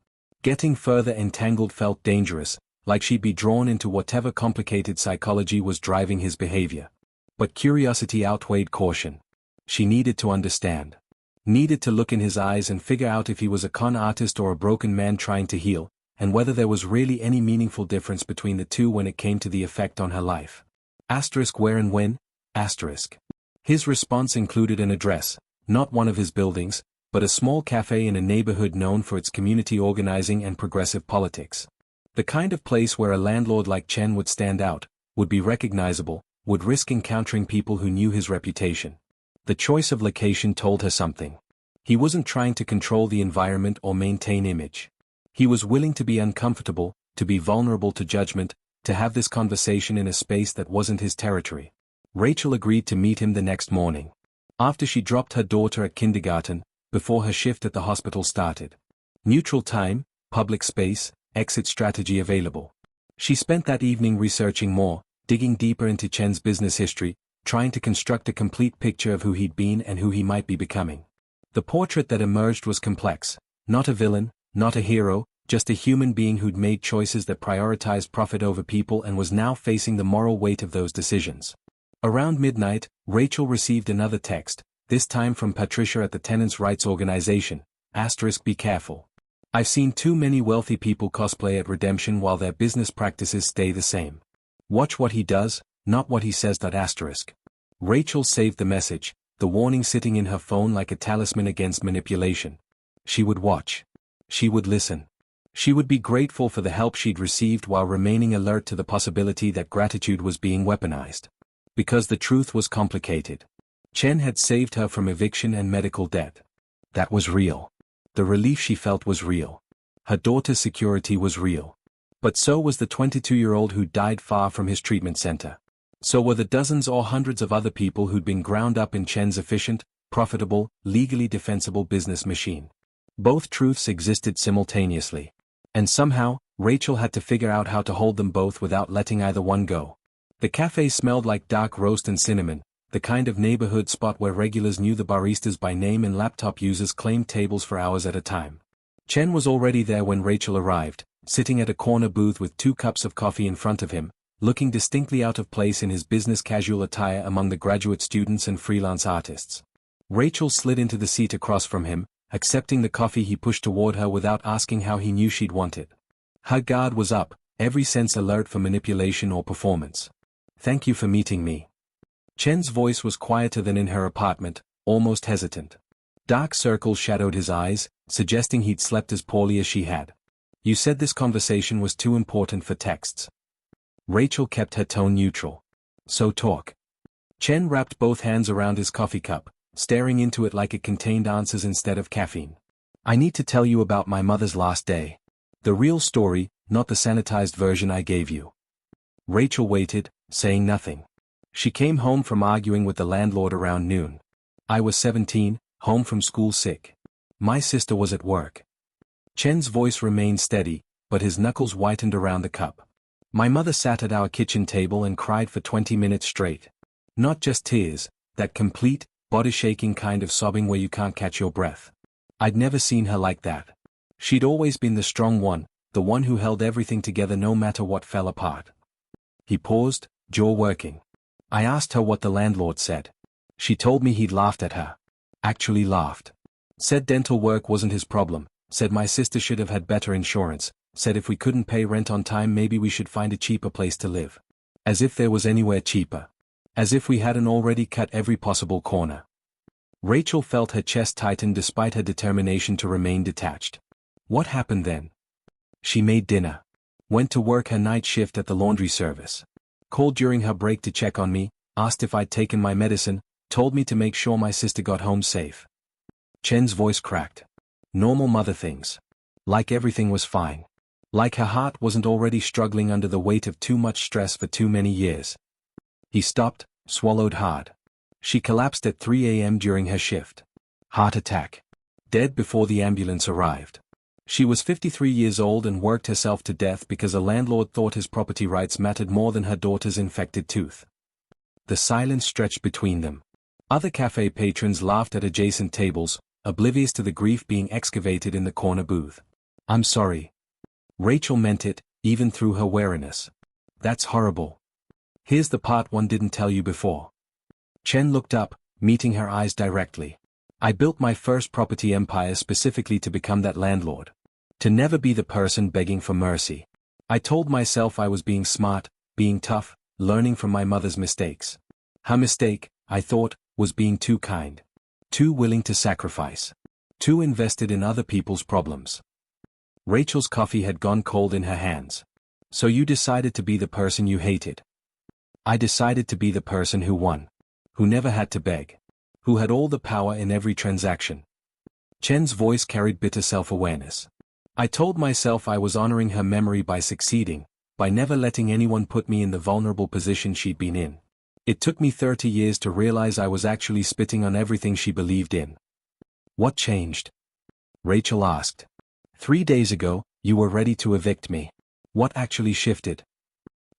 Getting further entangled felt dangerous, like she'd be drawn into whatever complicated psychology was driving his behavior. But curiosity outweighed caution. She needed to understand. Needed to look in his eyes and figure out if he was a con artist or a broken man trying to heal, and whether there was really any meaningful difference between the two when it came to the effect on her life. Asterisk where and when? Asterisk. His response included an address, not one of his buildings, but a small cafe in a neighborhood known for its community organizing and progressive politics. The kind of place where a landlord like Chen would stand out, would be recognizable, would risk encountering people who knew his reputation. The choice of location told her something. He wasn't trying to control the environment or maintain image. He was willing to be uncomfortable, to be vulnerable to judgment, to have this conversation in a space that wasn't his territory. Rachel agreed to meet him the next morning. After she dropped her daughter at kindergarten, before her shift at the hospital started. Neutral time, public space, exit strategy available. She spent that evening researching more, digging deeper into Chen's business history, trying to construct a complete picture of who he'd been and who he might be becoming. The portrait that emerged was complex, not a villain, not a hero, just a human being who'd made choices that prioritized profit over people and was now facing the moral weight of those decisions. Around midnight, Rachel received another text, this time from Patricia at the Tenants' Rights Organization, asterisk be careful. I've seen too many wealthy people cosplay at redemption while their business practices stay the same. Watch what he does, not what he says. Asterisk. Rachel saved the message, the warning sitting in her phone like a talisman against manipulation. She would watch. She would listen. She would be grateful for the help she'd received while remaining alert to the possibility that gratitude was being weaponized. Because the truth was complicated. Chen had saved her from eviction and medical debt. That was real. The relief she felt was real. Her daughter's security was real. But so was the 22-year-old who died far from his treatment center. So were the dozens or hundreds of other people who'd been ground up in Chen's efficient, profitable, legally defensible business machine. Both truths existed simultaneously. And somehow, Rachel had to figure out how to hold them both without letting either one go. The cafe smelled like dark roast and cinnamon, the kind of neighborhood spot where regulars knew the baristas by name and laptop users claimed tables for hours at a time. Chen was already there when Rachel arrived, sitting at a corner booth with 2 cups of coffee in front of him, looking distinctly out of place in his business casual attire among the graduate students and freelance artists. Rachel slid into the seat across from him, accepting the coffee he pushed toward her without asking how he knew she'd want it. Her guard was up, every sense alert for manipulation or performance. Thank you for meeting me. Chen's voice was quieter than in her apartment, almost hesitant. Dark circles shadowed his eyes, suggesting he'd slept as poorly as she had. You said this conversation was too important for texts. Rachel kept her tone neutral. So talk. Chen wrapped both hands around his coffee cup, staring into it like it contained answers instead of caffeine. I need to tell you about my mother's last day. The real story, not the sanitized version I gave you. Rachel waited, saying nothing. She came home from arguing with the landlord around noon. I was 17, home from school sick. My sister was at work. Chen's voice remained steady, but his knuckles whitened around the cup. My mother sat at our kitchen table and cried for 20 minutes straight. Not just tears, that complete, body shaking kind of sobbing where you can't catch your breath. I'd never seen her like that. She'd always been the strong one, the one who held everything together no matter what fell apart. He paused, jaw working. I asked her what the landlord said. She told me he'd laughed at her. Actually laughed. Said dental work wasn't his problem, said my sister should have had better insurance, said if we couldn't pay rent on time maybe we should find a cheaper place to live. As if there was anywhere cheaper. As if we hadn't already cut every possible corner. Rachel felt her chest tighten despite her determination to remain detached. What happened then? She made dinner. Went to work her night shift at the laundry service. Called during her break to check on me, asked if I'd taken my medicine, told me to make sure my sister got home safe. Chen's voice cracked. Normal mother things. Like everything was fine. Like her heart wasn't already struggling under the weight of too much stress for too many years. He stopped, swallowed hard. She collapsed at 3 a.m. during her shift. Heart attack. Dead before the ambulance arrived. She was 53 years old and worked herself to death because a landlord thought his property rights mattered more than her daughter's infected tooth. The silence stretched between them. Other cafe patrons laughed at adjacent tables, oblivious to the grief being excavated in the corner booth. I'm sorry. Rachel meant it, even through her wariness. That's horrible. Here's the part one didn't tell you before. Chen looked up, meeting her eyes directly. I built my first property empire specifically to become that landlord. To never be the person begging for mercy. I told myself I was being smart, being tough, learning from my mother's mistakes. Her mistake, I thought, was being too kind. Too willing to sacrifice. Too invested in other people's problems. Rachel's coffee had gone cold in her hands. So you decided to be the person you hated. I decided to be the person who won. Who never had to beg. Who had all the power in every transaction. Chen's voice carried bitter self-awareness. I told myself I was honoring her memory by succeeding, by never letting anyone put me in the vulnerable position she'd been in. It took me 30 years to realize I was actually spitting on everything she believed in. What changed? Rachel asked. 3 days ago, you were ready to evict me. What actually shifted?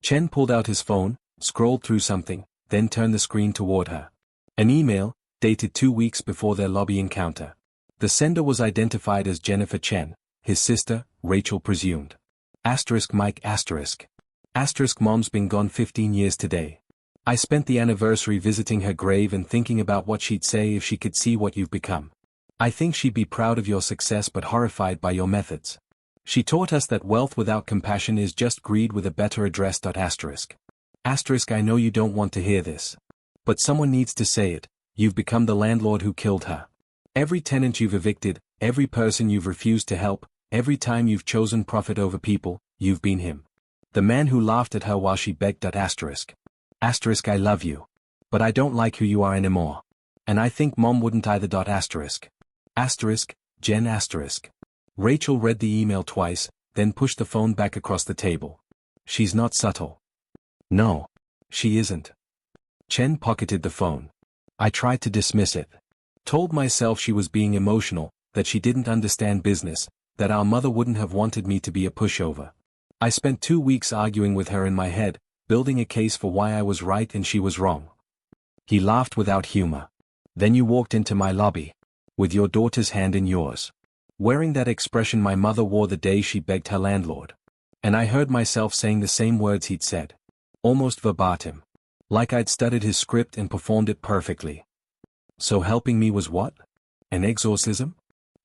Chen pulled out his phone, scrolled through something, then turned the screen toward her. An email, dated 2 weeks before their lobby encounter. The sender was identified as Jennifer Chen, his sister, Rachel presumed. Mike Mom's been gone 15 years today. I spent the anniversary visiting her grave and thinking about what she'd say if she could see what you've become. I think she'd be proud of your success but horrified by your methods. She taught us that wealth without compassion is just greed with a better address. I know you don't want to hear this. But someone needs to say it, you've become the landlord who killed her. Every tenant you've evicted, every person you've refused to help, every time you've chosen profit over people, you've been him. The man who laughed at her while she begged. I love you. But I don't like who you are anymore. And I think Mom wouldn't either. Jen. Rachel read the email twice, then pushed the phone back across the table. She's not subtle. No. She isn't. Chen pocketed the phone. I tried to dismiss it. Told myself she was being emotional, that she didn't understand business, that our mother wouldn't have wanted me to be a pushover. I spent 2 weeks arguing with her in my head, building a case for why I was right and she was wrong. He laughed without humor. Then you walked into my lobby. With your daughter's hand in yours. Wearing that expression my mother wore the day she begged her landlord. And I heard myself saying the same words he'd said. Almost verbatim. Like I'd studied his script and performed it perfectly. So helping me was what? An exorcism?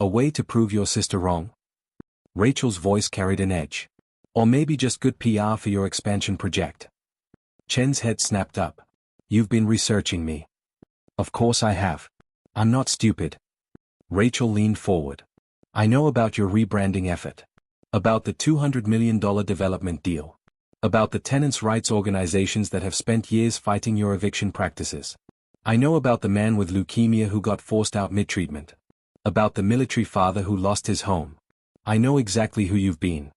A way to prove your sister wrong? Rachel's voice carried an edge. Or maybe just good PR for your expansion project. Chen's head snapped up. You've been researching me. Of course I have. I'm not stupid. Rachel leaned forward. I know about your rebranding effort. About the $200 million development deal. About the tenants' rights organizations that have spent years fighting your eviction practices. I know about the man with leukemia who got forced out mid-treatment. About the military father who lost his home. I know exactly who you've been.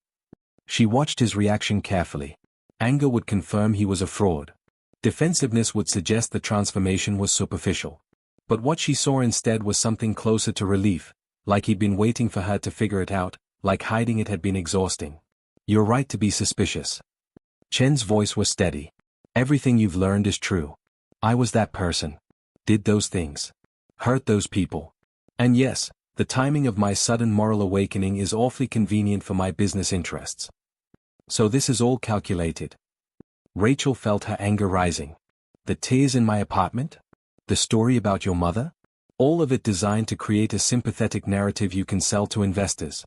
She watched his reaction carefully. Anger would confirm he was a fraud. Defensiveness would suggest the transformation was superficial. But what she saw instead was something closer to relief, like he'd been waiting for her to figure it out, like hiding it had been exhausting. You're right to be suspicious. Chen's voice was steady. Everything you've learned is true. I was that person. Did those things. hurt those people. And yes, the timing of my sudden moral awakening is awfully convenient for my business interests. So this is all calculated. Rachel felt her anger rising. The tears in my apartment? The story about your mother? All of it designed to create a sympathetic narrative you can sell to investors.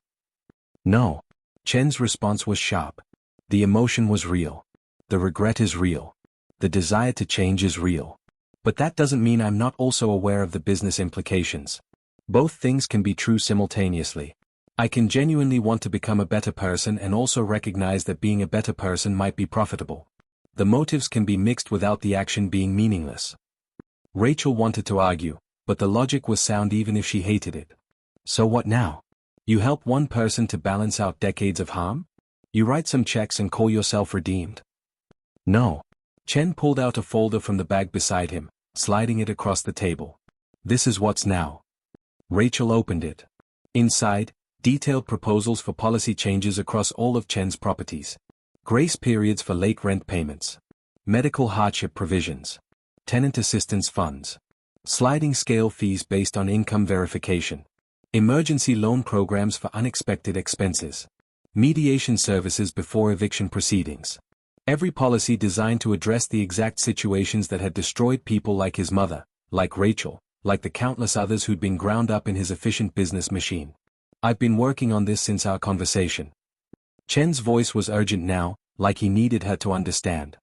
No. Chen's response was sharp. The emotion was real. The regret is real. The desire to change is real. But that doesn't mean I'm not also aware of the business implications. Both things can be true simultaneously. I can genuinely want to become a better person and also recognize that being a better person might be profitable. The motives can be mixed without the action being meaningless. Rachel wanted to argue, but the logic was sound even if she hated it. So what now? You help one person to balance out decades of harm? You write some checks and call yourself redeemed? No. Chen pulled out a folder from the bag beside him, sliding it across the table. This is what's now. Rachel opened it. Inside, detailed proposals for policy changes across all of Chen's properties. Grace periods for late rent payments. Medical hardship provisions. Tenant assistance funds. Sliding scale fees based on income verification. Emergency loan programs for unexpected expenses. Mediation services before eviction proceedings. Every policy designed to address the exact situations that had destroyed people like his mother, like Rachel, like the countless others who'd been ground up in his efficient business machine. I've been working on this since our conversation. Chen's voice was urgent now, like he needed her to understand.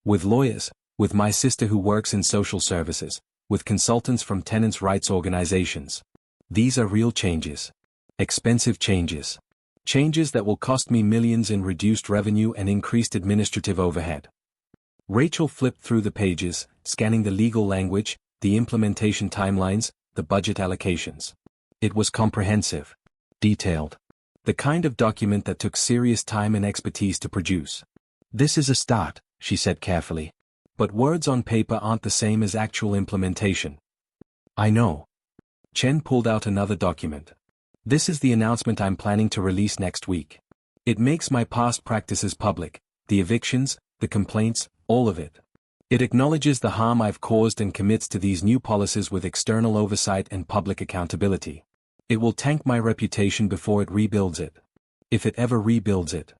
With lawyers, with my sister who works in social services, with consultants from tenants' rights organizations. These are real changes. Expensive changes. Changes that will cost me millions in reduced revenue and increased administrative overhead. Rachel flipped through the pages, scanning the legal language, the implementation timelines, the budget allocations. It was comprehensive. Detailed. The kind of document that took serious time and expertise to produce. This is a start, she said carefully. But words on paper aren't the same as actual implementation. I know. Chen pulled out another document. This is the announcement I'm planning to release next week. It makes my past practices public, the evictions, the complaints, all of it. It acknowledges the harm I've caused and commits to these new policies with external oversight and public accountability. It will tank my reputation before it rebuilds it. If it ever rebuilds it.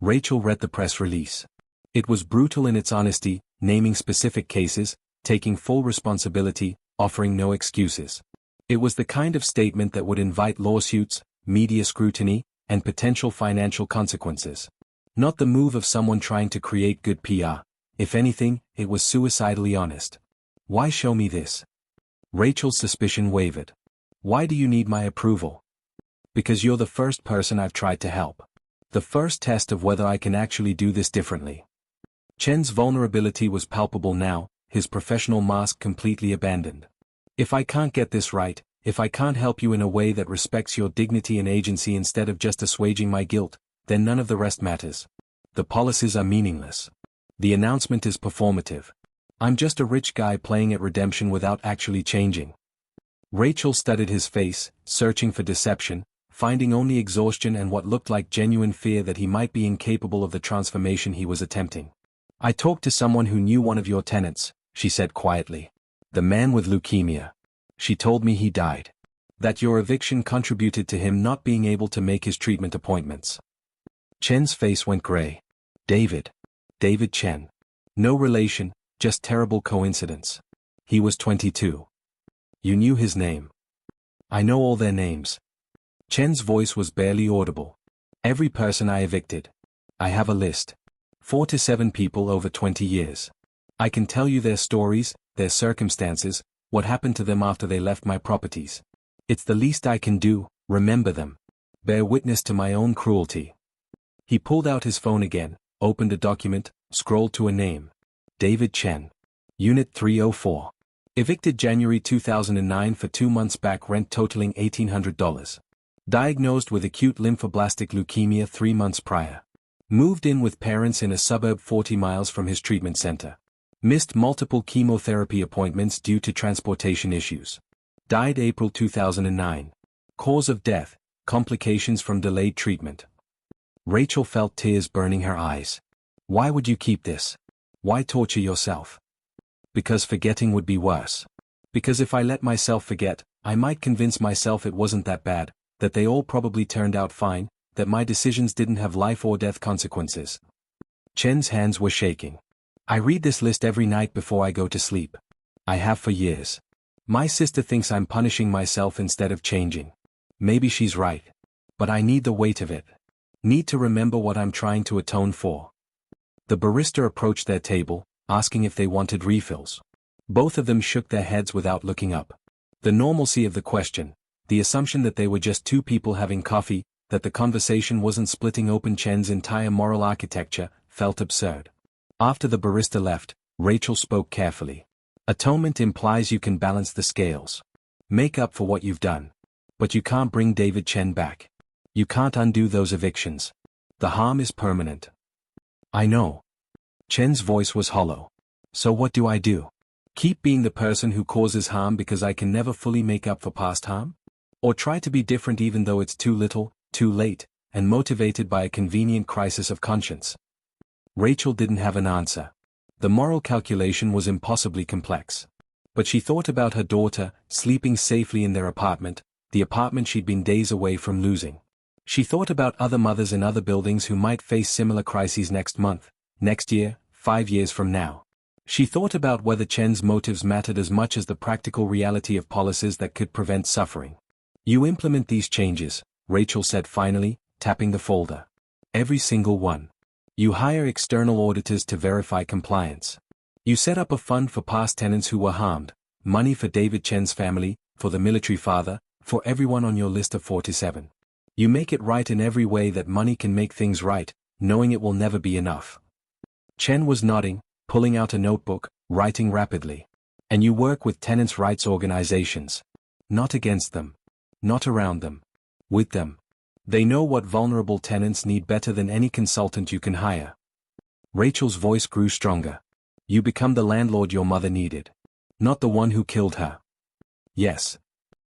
Rachel read the press release. It was brutal in its honesty, naming specific cases, taking full responsibility, offering no excuses. It was the kind of statement that would invite lawsuits, media scrutiny, and potential financial consequences. Not the move of someone trying to create good PR. If anything, it was suicidally honest. Why show me this? Rachel's suspicion wavered. Why do you need my approval? Because you're the first person I've tried to help. The first test of whether I can actually do this differently. Chen's vulnerability was palpable now, his professional mask completely abandoned. If I can't get this right, if I can't help you in a way that respects your dignity and agency instead of just assuaging my guilt, then none of the rest matters. The policies are meaningless. The announcement is performative. I'm just a rich guy playing at redemption without actually changing. Rachel studied his face, searching for deception, finding only exhaustion and what looked like genuine fear that he might be incapable of the transformation he was attempting. I talked to someone who knew one of your tenants, she said quietly. The man with leukemia. She told me he died. That your eviction contributed to him not being able to make his treatment appointments. Chen's face went gray. David Chen. No relation, just terrible coincidence. He was 22. You knew his name. I know all their names. Chen's voice was barely audible. Every person I evicted. I have a list. 4 to 7 people over 20 years. I can tell you their stories, their circumstances, what happened to them after they left my properties. It's the least I can do, remember them. Bear witness to my own cruelty. He pulled out his phone again, opened a document, scrolled to a name. David Chen. Unit 304. Evicted January 2009 for 2 months back, rent totaling $1,800. Diagnosed with acute lymphoblastic leukemia 3 months prior. Moved in with parents in a suburb 40 miles from his treatment center. Missed multiple chemotherapy appointments due to transportation issues. Died April 2009. Cause of death, complications from delayed treatment. Rachel felt tears burning her eyes. Why would you keep this? Why torture yourself? Because forgetting would be worse. Because if I let myself forget, I might convince myself it wasn't that bad, that they all probably turned out fine, that my decisions didn't have life or death consequences. Chen's hands were shaking. I read this list every night before I go to sleep. I have for years. My sister thinks I'm punishing myself instead of changing. Maybe she's right. But I need the weight of it. Need to remember what I'm trying to atone for. The barista approached their table, asking if they wanted refills. Both of them shook their heads without looking up. The normalcy of the question, the assumption that they were just two people having coffee, that the conversation wasn't splitting open Chen's entire moral architecture, felt absurd. After the barista left, Rachel spoke carefully. Atonement implies you can balance the scales. Make up for what you've done. But you can't bring David Chen back. You can't undo those evictions. The harm is permanent. I know. Chen's voice was hollow. So what do I do? Keep being the person who causes harm because I can never fully make up for past harm? Or try to be different even though it's too little, too late, and motivated by a convenient crisis of conscience? Rachel didn't have an answer. The moral calculation was impossibly complex. But she thought about her daughter, sleeping safely in their apartment, the apartment she'd been days away from losing. She thought about other mothers in other buildings who might face similar crises next month, next year, 5 years from now. She thought about whether Chen's motives mattered as much as the practical reality of policies that could prevent suffering. You implement these changes, Rachel said finally, tapping the folder. Every single one. You hire external auditors to verify compliance. You set up a fund for past tenants who were harmed, money for David Chen's family, for the military father, for everyone on your list of 47. You make it right in every way that money can make things right, knowing it will never be enough. Chen was nodding, pulling out a notebook, writing rapidly. And you work with tenants' rights organizations. Not against them. Not around them. With them. They know what vulnerable tenants need better than any consultant you can hire. Rachel's voice grew stronger. You become the landlord your mother needed. Not the one who killed her. Yes.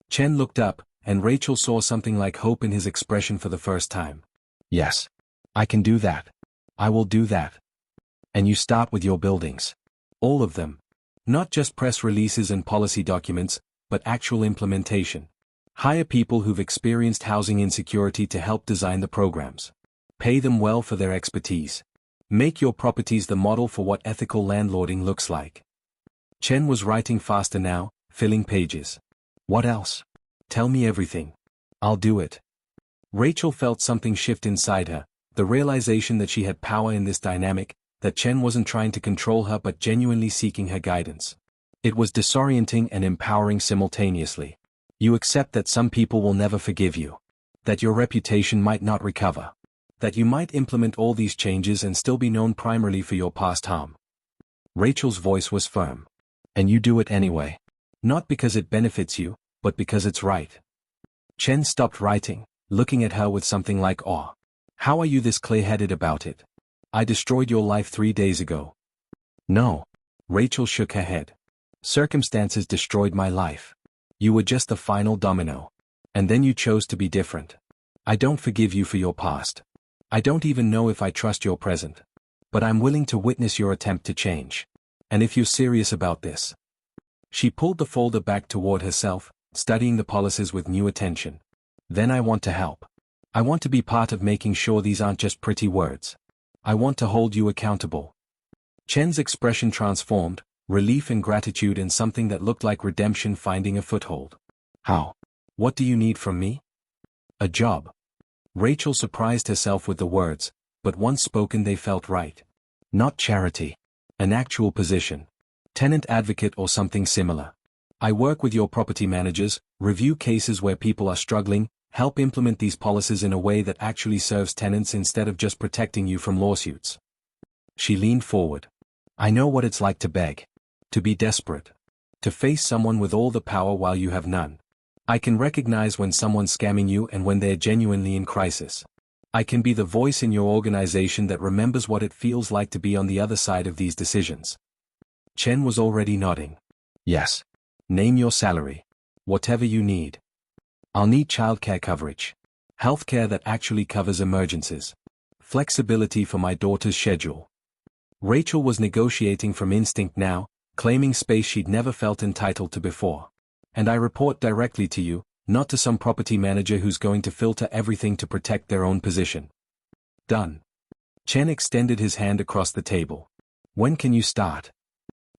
Chen looked up, and Rachel saw something like hope in his expression for the first time. Yes. I can do that. I will do that. And you start with your buildings. All of them. Not just press releases and policy documents, but actual implementation. Hire people who've experienced housing insecurity to help design the programs. Pay them well for their expertise. Make your properties the model for what ethical landlording looks like. Chen was writing faster now, filling pages. What else? Tell me everything. I'll do it. Rachel felt something shift inside her, the realization that she had power in this dynamic, that Chen wasn't trying to control her but genuinely seeking her guidance. It was disorienting and empowering simultaneously. You accept that some people will never forgive you. That your reputation might not recover. That you might implement all these changes and still be known primarily for your past harm. Rachel's voice was firm. And you do it anyway. Not because it benefits you, but because it's right. Chen stopped writing, looking at her with something like awe. How are you this clear-headed about it? I destroyed your life 3 days ago. No. Rachel shook her head. Circumstances destroyed my life. You were just the final domino. And then you chose to be different. I don't forgive you for your past. I don't even know if I trust your present. But I'm willing to witness your attempt to change. And if you're serious about this. She pulled the folder back toward herself, studying the policies with new attention. Then I want to help. I want to be part of making sure these aren't just pretty words. I want to hold you accountable. Chen's expression transformed, relief and gratitude in something that looked like redemption finding a foothold. How? What do you need from me? A job. Rachel surprised herself with the words, but once spoken they felt right. Not charity. An actual position. Tenant advocate or something similar. I work with your property managers, review cases where people are struggling, help implement these policies in a way that actually serves tenants instead of just protecting you from lawsuits. She leaned forward. I know what it's like to beg. To be desperate. To face someone with all the power while you have none. I can recognize when someone's scamming you and when they're genuinely in crisis. I can be the voice in your organization that remembers what it feels like to be on the other side of these decisions. Chen was already nodding. Yes. Name your salary. Whatever you need. I'll need childcare coverage. Healthcare that actually covers emergencies. Flexibility for my daughter's schedule. Rachel was negotiating from instinct now, claiming space she'd never felt entitled to before. And I report directly to you, not to some property manager who's going to filter everything to protect their own position. Done. Chen extended his hand across the table. When can you start?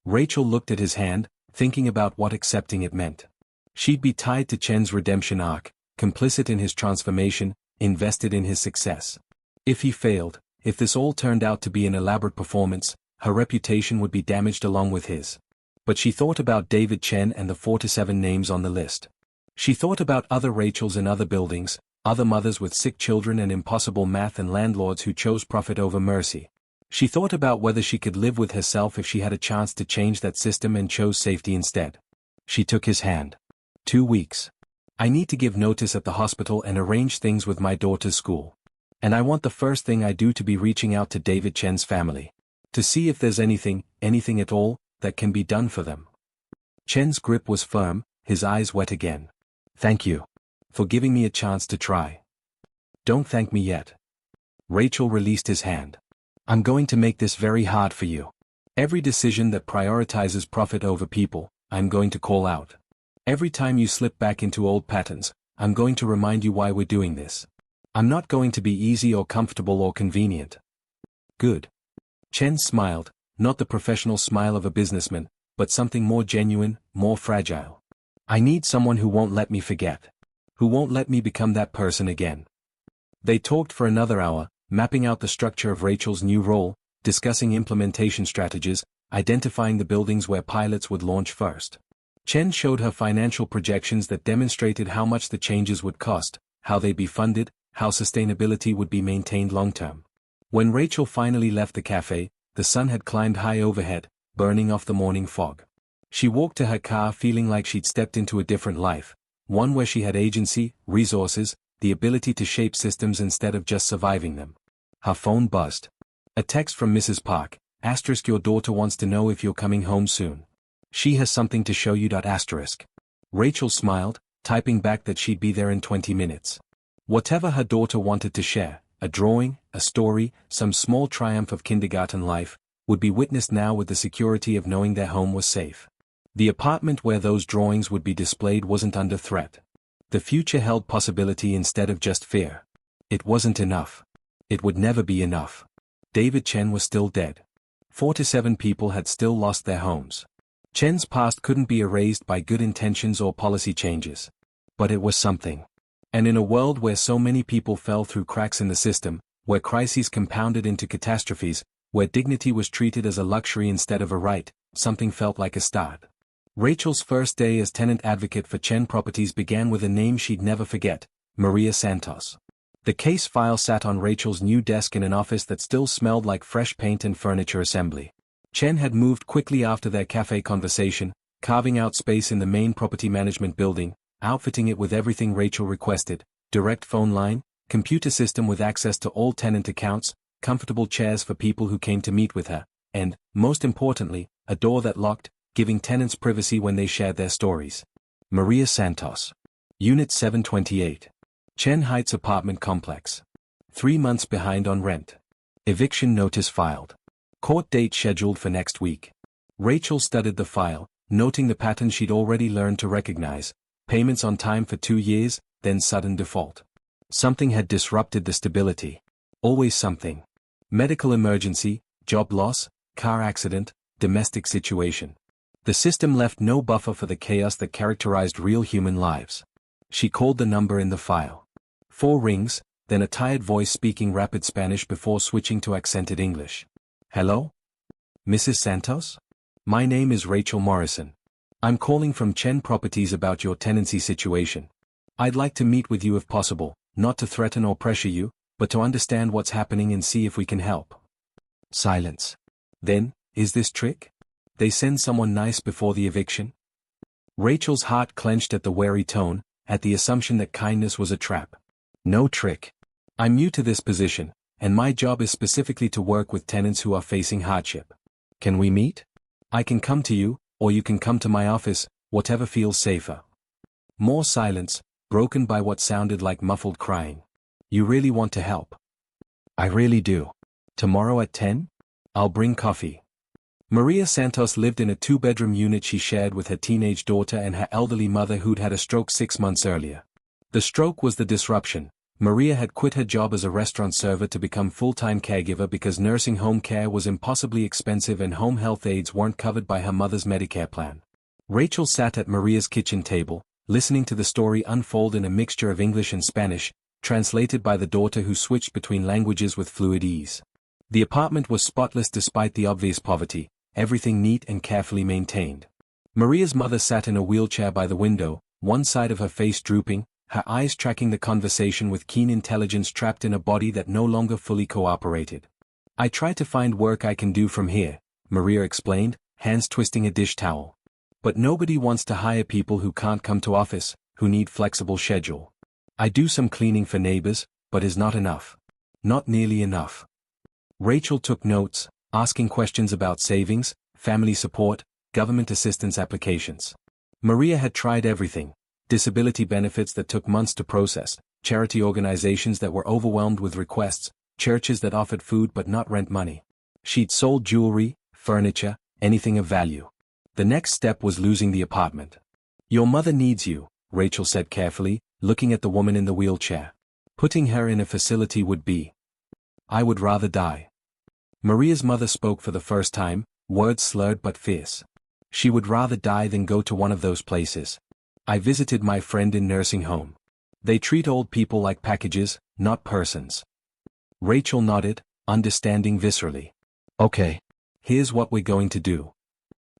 Rachel looked at his hand, thinking about what accepting it meant. She'd be tied to Chen's redemption arc, complicit in his transformation, invested in his success. If he failed, if this all turned out to be an elaborate performance, her reputation would be damaged along with his. But she thought about David Chen and the 47 names on the list. She thought about other Rachels in other buildings, other mothers with sick children and impossible math and landlords who chose profit over mercy. She thought about whether she could live with herself if she had a chance to change that system and chose safety instead. She took his hand. 2 weeks. I need to give notice at the hospital and arrange things with my daughter's school. And I want the first thing I do to be reaching out to David Chen's family. To see if there's anything at all, that can be done for them. Chen's grip was firm, his eyes wet again. Thank you. For giving me a chance to try. Don't thank me yet. Rachel released his hand. I'm going to make this very hard for you. Every decision that prioritizes profit over people, I'm going to call out. Every time you slip back into old patterns, I'm going to remind you why we're doing this. I'm not going to be easy or comfortable or convenient. Good. Chen smiled, not the professional smile of a businessman, but something more genuine, more fragile. I need someone who won't let me forget. Who won't let me become that person again. They talked for another hour, mapping out the structure of Rachel's new role, discussing implementation strategies, identifying the buildings where pilots would launch first. Chen showed her financial projections that demonstrated how much the changes would cost, how they'd be funded, how sustainability would be maintained long-term. When Rachel finally left the cafe, the sun had climbed high overhead, burning off the morning fog. She walked to her car feeling like she'd stepped into a different life, one where she had agency, resources, the ability to shape systems instead of just surviving them. Her phone buzzed. A text from Mrs. Park, * your daughter wants to know if you're coming home soon. She has something to show you. *. Rachel smiled, typing back that she'd be there in 20 minutes. Whatever her daughter wanted to share, a drawing, a story, some small triumph of kindergarten life, would be witnessed now with the security of knowing their home was safe. The apartment where those drawings would be displayed wasn't under threat. The future held possibility instead of just fear. It wasn't enough. It would never be enough. David Chen was still dead. 47 people had still lost their homes. Chen's past couldn't be erased by good intentions or policy changes. But it was something. And in a world where so many people fell through cracks in the system, where crises compounded into catastrophes, where dignity was treated as a luxury instead of a right, something felt like a start. Rachel's first day as tenant advocate for Chen Properties began with a name she'd never forget, Maria Santos. The case file sat on Rachel's new desk in an office that still smelled like fresh paint and furniture assembly. Chen had moved quickly after their cafe conversation, carving out space in the main property management building, outfitting it with everything Rachel requested: direct phone line, computer system with access to all tenant accounts, comfortable chairs for people who came to meet with her, and, most importantly, a door that locked, giving tenants privacy when they shared their stories. Maria Santos. Unit 728. Chen Heights Apartment Complex. 3 months behind on rent. Eviction notice filed. Court date scheduled for next week. Rachel studied the file, noting the pattern she'd already learned to recognize: payments on time for 2 years, then sudden default. Something had disrupted the stability. Always something. Medical emergency, job loss, car accident, domestic situation. The system left no buffer for the chaos that characterized real human lives. She called the number in the file. 4 rings, then a tired voice speaking rapid Spanish before switching to accented English. Hello? Mrs. Santos? My name is Rachel Morrison. I'm calling from Chen Properties about your tenancy situation. I'd like to meet with you if possible, not to threaten or pressure you, but to understand what's happening and see if we can help. Silence. Then, is this trick? They send someone nice before the eviction? Rachel's heart clenched at the wary tone, at the assumption that kindness was a trap. No trick. I'm new to this position, and my job is specifically to work with tenants who are facing hardship. Can we meet? I can come to you, or you can come to my office, whatever feels safer. More silence, broken by what sounded like muffled crying. You really want to help? I really do. Tomorrow at 10? I'll bring coffee. Maria Santos lived in a two-bedroom unit she shared with her teenage daughter and her elderly mother who'd had a stroke 6 months earlier. The stroke was the disruption. Maria had quit her job as a restaurant server to become full-time caregiver because nursing home care was impossibly expensive and home health aides weren't covered by her mother's Medicare plan. Rachel sat at Maria's kitchen table, listening to the story unfold in a mixture of English and Spanish, translated by the daughter who switched between languages with fluid ease. The apartment was spotless despite the obvious poverty, everything neat and carefully maintained. Maria's mother sat in a wheelchair by the window, one side of her face drooping, her eyes tracking the conversation with keen intelligence trapped in a body that no longer fully cooperated. "I try to find work I can do from here," Maria explained, hands twisting a dish towel. "But nobody wants to hire people who can't come to office, who need flexible schedule. I do some cleaning for neighbors, but is not enough. Not nearly enough." Rachel took notes, asking questions about savings, family support, government assistance applications. Maria had tried everything: disability benefits that took months to process, charity organizations that were overwhelmed with requests, churches that offered food but not rent money. She'd sold jewelry, furniture, anything of value. The next step was losing the apartment. "Your mother needs you," Rachel said carefully, looking at the woman in the wheelchair. "Putting her in a facility would be. I would rather die." Maria's mother spoke for the first time, words slurred but fierce. "She would rather die than go to one of those places. I visited my friend in nursing home. They treat old people like packages, not persons." Rachel nodded, understanding viscerally. "Okay. Here's what we're going to do."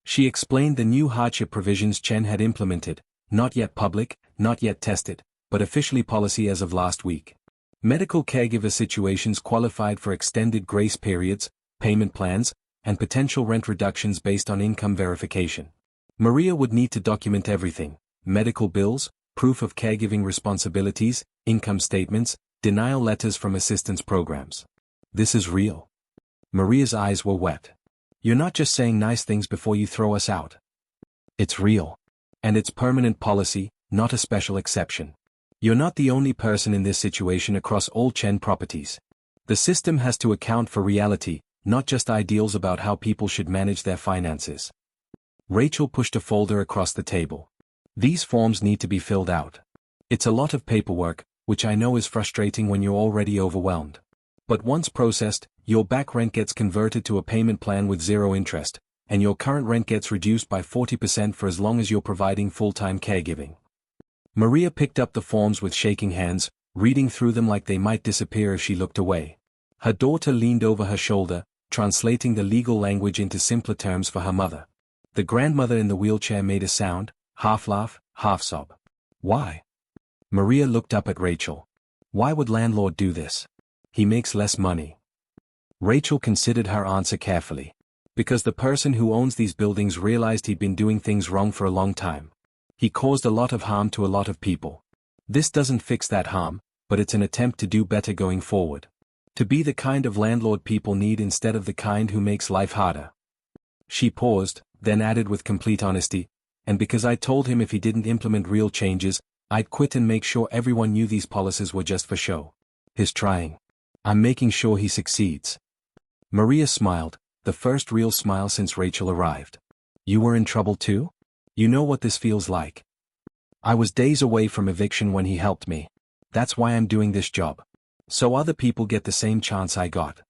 She explained the new hardship provisions Chen had implemented, not yet public, not yet tested, but officially policy as of last week. Medical caregiver situations qualified for extended grace periods, payment plans, and potential rent reductions based on income verification. Maria would need to document everything: medical bills, proof of caregiving responsibilities, income statements, denial letters from assistance programs. "This is real." Maria's eyes were wet. "You're not just saying nice things before you throw us out. It's real. And it's permanent policy, not a special exception. You're not the only person in this situation across all Chen properties. The system has to account for reality, not just ideals about how people should manage their finances." Rachel pushed a folder across the table. "These forms need to be filled out. It's a lot of paperwork, which I know is frustrating when you're already overwhelmed. But once processed, your back rent gets converted to a payment plan with zero interest, and your current rent gets reduced by 40% for as long as you're providing full-time caregiving." Maria picked up the forms with shaking hands, reading through them like they might disappear if she looked away. Her daughter leaned over her shoulder, translating the legal language into simpler terms for her mother. The grandmother in the wheelchair made a sound, half laugh, half sob. "Why?" Maria looked up at Rachel. "Why would landlord do this? He makes less money." Rachel considered her answer carefully. "Because the person who owns these buildings realized he'd been doing things wrong for a long time. He caused a lot of harm to a lot of people. This doesn't fix that harm, but it's an attempt to do better going forward. To be the kind of landlord people need instead of the kind who makes life harder." She paused, then added with complete honesty, "And because I told him if he didn't implement real changes, I'd quit and make sure everyone knew these policies were just for show. He's trying. I'm making sure he succeeds." Maria smiled, the first real smile since Rachel arrived. "You were in trouble too? You know what this feels like. I was days away from eviction when he helped me. That's why I'm doing this job. So other people get the same chance I got."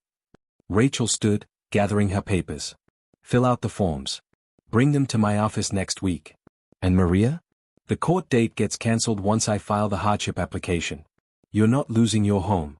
Rachel stood, gathering her papers. "Fill out the forms. Bring them to my office next week." "And Maria?" "The court date gets cancelled once I file the hardship application. You're not losing your home."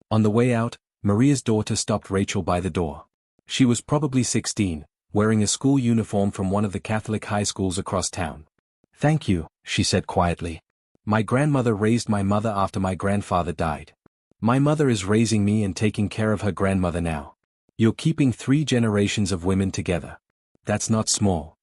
On the way out, Maria's daughter stopped Rachel by the door. She was probably 16, wearing a school uniform from one of the Catholic high schools across town. "Thank you," she said quietly. "My grandmother raised my mother after my grandfather died. My mother is raising me and taking care of her grandmother now. You're keeping 3 generations of women together. That's not small."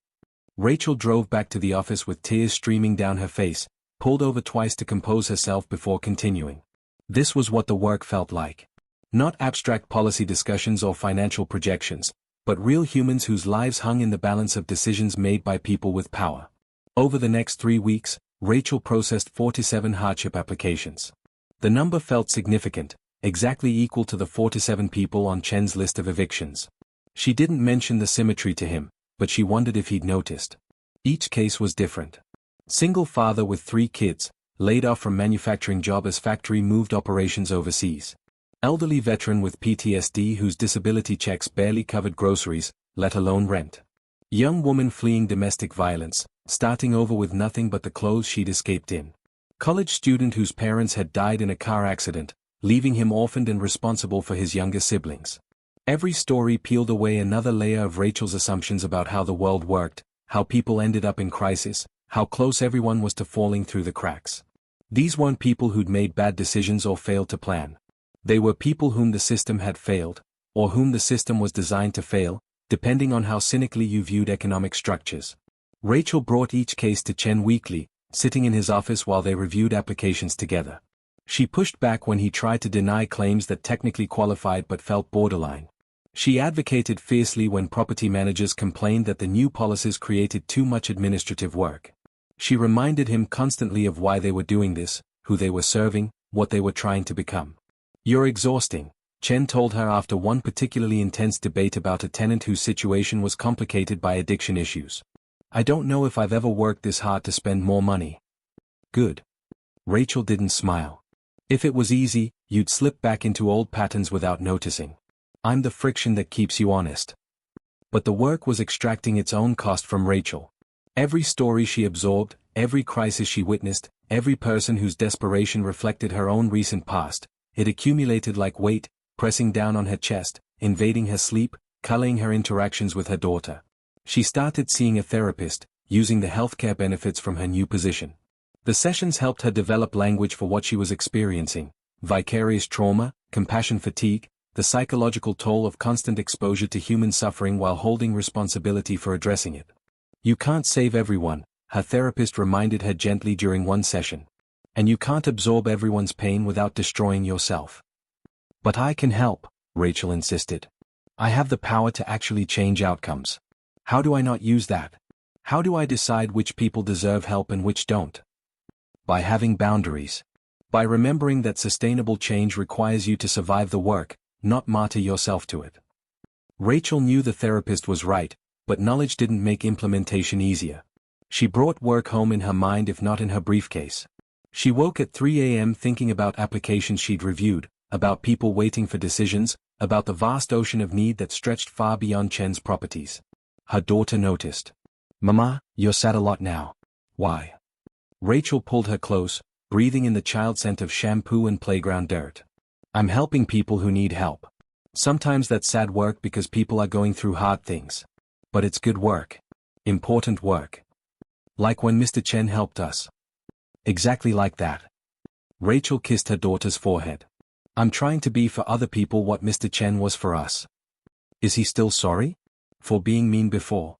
Rachel drove back to the office with tears streaming down her face, pulled over twice to compose herself before continuing. This was what the work felt like. Not abstract policy discussions or financial projections, but real humans whose lives hung in the balance of decisions made by people with power. Over the next 3 weeks, Rachel processed 47 hardship applications. The number felt significant, exactly equal to the 47 people on Chen's list of evictions. She didn't mention the symmetry to him, but she wondered if he'd noticed. Each case was different. Single father with 3 kids, laid off from manufacturing job as factory moved operations overseas. Elderly veteran with PTSD whose disability checks barely covered groceries, let alone rent. Young woman fleeing domestic violence, starting over with nothing but the clothes she'd escaped in. College student whose parents had died in a car accident, leaving him orphaned and responsible for his younger siblings. Every story peeled away another layer of Rachel's assumptions about how the world worked, how people ended up in crisis, how close everyone was to falling through the cracks. These weren't people who'd made bad decisions or failed to plan. They were people whom the system had failed, or whom the system was designed to fail, depending on how cynically you viewed economic structures. Rachel brought each case to Chen weekly, sitting in his office while they reviewed applications together. She pushed back when he tried to deny claims that technically qualified but felt borderline. She advocated fiercely when property managers complained that the new policies created too much administrative work. She reminded him constantly of why they were doing this, who they were serving, what they were trying to become. "You're exhausting," Chen told her after one particularly intense debate about a tenant whose situation was complicated by addiction issues. "I don't know if I've ever worked this hard to spend more money." "Good." Rachel didn't smile. "If it was easy, you'd slip back into old patterns without noticing. I'm the friction that keeps you honest." But the work was extracting its own cost from Rachel. Every story she absorbed, every crisis she witnessed, every person whose desperation reflected her own recent past, it accumulated like weight, pressing down on her chest, invading her sleep, culling her interactions with her daughter. She started seeing a therapist, using the healthcare benefits from her new position. The sessions helped her develop language for what she was experiencing: vicarious trauma, compassion fatigue, the psychological toll of constant exposure to human suffering while holding responsibility for addressing it. "You can't save everyone," her therapist reminded her gently during one session. "And you can't absorb everyone's pain without destroying yourself." "But I can help," Rachel insisted. "I have the power to actually change outcomes. How do I not use that? How do I decide which people deserve help and which don't?" "By having boundaries. By remembering that sustainable change requires you to survive the work, not martyr yourself to it." Rachel knew the therapist was right, but knowledge didn't make implementation easier. She brought work home in her mind if not in her briefcase. She woke at 3 a.m. thinking about applications she'd reviewed, about people waiting for decisions, about the vast ocean of need that stretched far beyond Chen's properties. Her daughter noticed. "Mama, you're sad a lot now." "Why?" Rachel pulled her close, breathing in the child scent of shampoo and playground dirt. "I'm helping people who need help. Sometimes that's sad work because people are going through hard things. But it's good work. Important work. Like when Mr. Chen helped us." "Exactly like that." Rachel kissed her daughter's forehead. "I'm trying to be for other people what Mr. Chen was for us." "Is he still sorry? For being mean before?"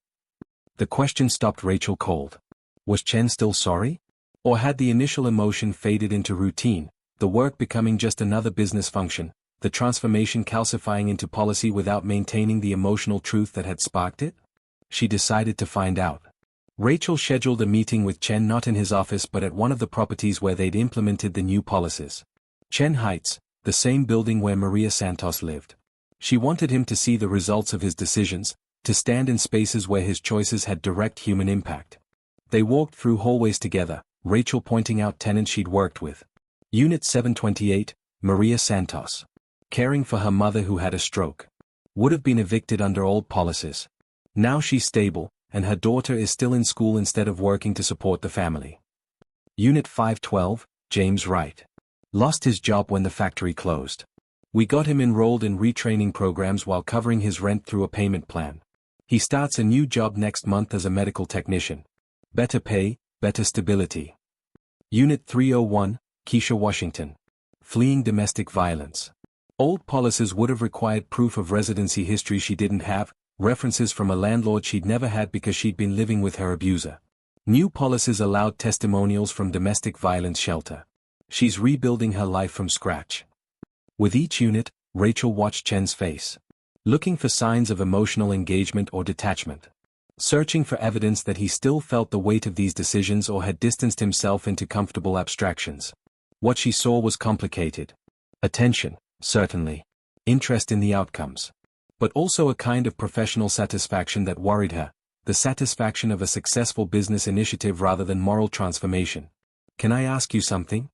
The question stopped Rachel cold. Was Chen still sorry? Or had the initial emotion faded into routine, the work becoming just another business function, the transformation calcifying into policy without maintaining the emotional truth that had sparked it? She decided to find out. Rachel scheduled a meeting with Chen not in his office but at one of the properties where they'd implemented the new policies. Chen Heights, the same building where Maria Santos lived. She wanted him to see the results of his decisions, to stand in spaces where his choices had direct human impact. They walked through hallways together, Rachel pointing out tenants she'd worked with. Unit 728, Maria Santos. Caring for her mother who had a stroke. Would have been evicted under old policies. Now she's stable, and her daughter is still in school instead of working to support the family. Unit 512, James Wright. Lost his job when the factory closed. We got him enrolled in retraining programs while covering his rent through a payment plan. He starts a new job next month as a medical technician. Better pay, better stability. Unit 301, Keisha Washington. Fleeing domestic violence. Old policies would have required proof of residency history she didn't have, references from a landlord she'd never had because she'd been living with her abuser. New policies allowed testimonials from domestic violence shelter. She's rebuilding her life from scratch. With each unit, Rachel watched Chen's face. Looking for signs of emotional engagement or detachment. Searching for evidence that he still felt the weight of these decisions or had distanced himself into comfortable abstractions. What she saw was complicated. Attention, certainly. Interest in the outcomes. but also a kind of professional satisfaction that worried her, the satisfaction of a successful business initiative rather than moral transformation. "Can I ask you something?"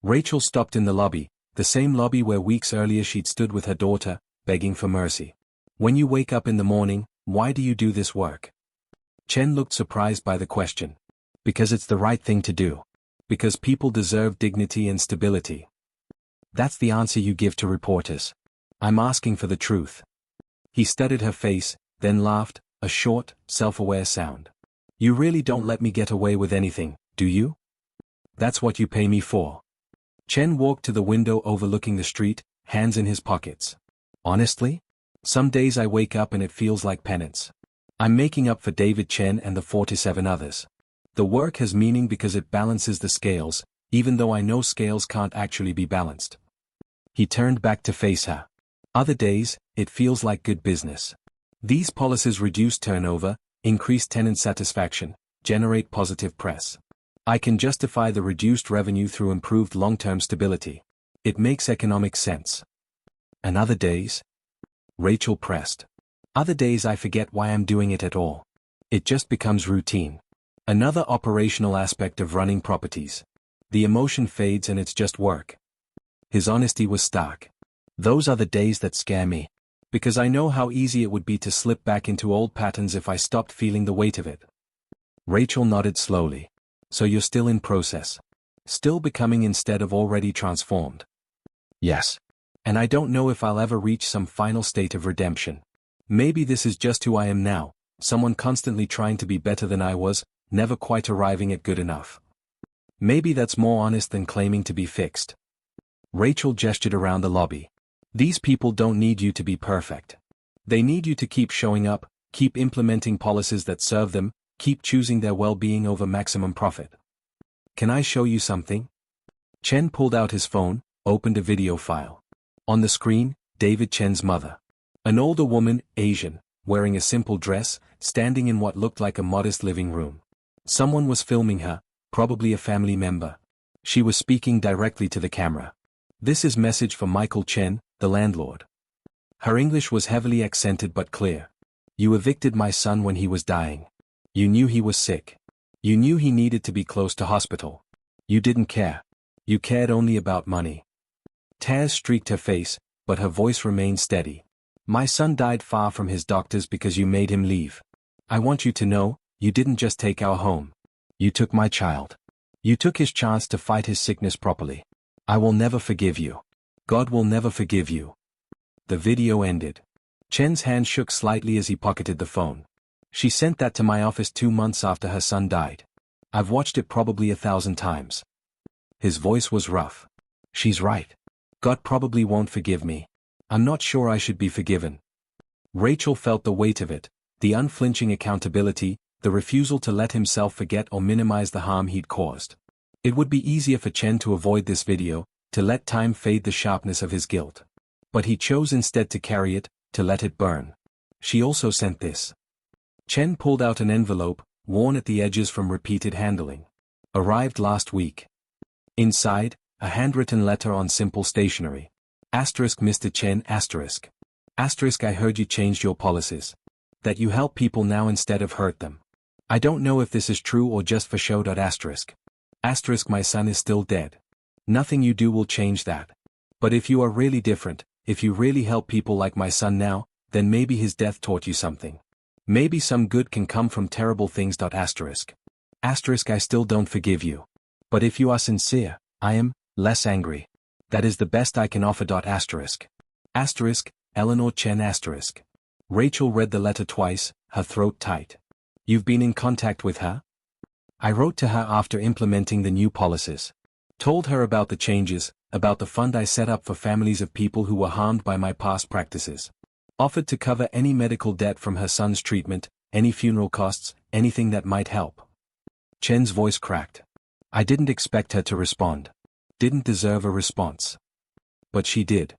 Rachel stopped in the lobby, the same lobby where weeks earlier she'd stood with her daughter, begging for mercy. "When you wake up in the morning, why do you do this work?" Chen looked surprised by the question. "Because it's the right thing to do. Because people deserve dignity and stability." "That's the answer you give to reporters." "I'm asking for the truth." He studied her face, then laughed, a short, self-aware sound. "You really don't let me get away with anything, do you? That's what you pay me for." Chen walked to the window overlooking the street, hands in his pockets. "Honestly? Some days I wake up and it feels like penance. I'm making up for David Chen and the 47 others. The work has meaning because it balances the scales, even though I know scales can't actually be balanced." He turned back to face her. "Other days, it feels like good business. These policies reduce turnover, increase tenant satisfaction, generate positive press. I can justify the reduced revenue through improved long-term stability. It makes economic sense." "And other days?" Rachel pressed. "Other days I forget why I'm doing it at all. It just becomes routine. Another operational aspect of running properties. The emotion fades and it's just work." His honesty was stark. "Those are the days that scare me. Because I know how easy it would be to slip back into old patterns if I stopped feeling the weight of it." Rachel nodded slowly. "So you're still in process? Still becoming instead of already transformed?" "Yes. And I don't know if I'll ever reach some final state of redemption. Maybe this is just who I am now, someone constantly trying to be better than I was, never quite arriving at good enough. Maybe that's more honest than claiming to be fixed." Rachel gestured around the lobby. "These people don't need you to be perfect. They need you to keep showing up, keep implementing policies that serve them, keep choosing their well-being over maximum profit. Can I show you something?" Chen pulled out his phone, opened a video file. On the screen, David Chen's mother. An older woman, Asian, wearing a simple dress, standing in what looked like a modest living room. Someone was filming her, probably a family member. She was speaking directly to the camera. "This is message for Michael Chen, the landlord." Her English was heavily accented but clear. "You evicted my son when he was dying. You knew he was sick. You knew he needed to be close to hospital. You didn't care. You cared only about money." Tears streaked her face, but her voice remained steady. "My son died far from his doctors because you made him leave. I want you to know, you didn't just take our home. You took my child. You took his chance to fight his sickness properly. I will never forgive you. God will never forgive you." The video ended. Chen's hand shook slightly as he pocketed the phone. "She sent that to my office 2 months after her son died. I've watched it probably 1,000 times." His voice was rough. "She's right. God probably won't forgive me. I'm not sure I should be forgiven." Rachel felt the weight of it, the unflinching accountability, the refusal to let himself forget or minimize the harm he'd caused. It would be easier for Chen to avoid this video, to let time fade the sharpness of his guilt. But he chose instead to carry it, to let it burn. "She also sent this." Chen pulled out an envelope, worn at the edges from repeated handling. "Arrived last week." Inside, a handwritten letter on simple stationery. Mr. Chen I heard you changed your policies. That you help people now instead of hurt them. I don't know if this is true or just for show. My son is still dead. Nothing you do will change that. But if you are really different, if you really help people like my son now, then maybe his death taught you something. Maybe some good can come from terrible things. I still don't forgive you. But if you are sincere, I am less angry. That is the best I can offer. Eleanor Chen. Rachel read the letter twice, her throat tight. "You've been in contact with her?" "I wrote to her after implementing the new policies. Told her about the changes, about the fund I set up for families of people who were harmed by my past practices. Offered to cover any medical debt from her son's treatment, any funeral costs, anything that might help." Chen's voice cracked. "I didn't expect her to respond. Didn't deserve a response. But she did.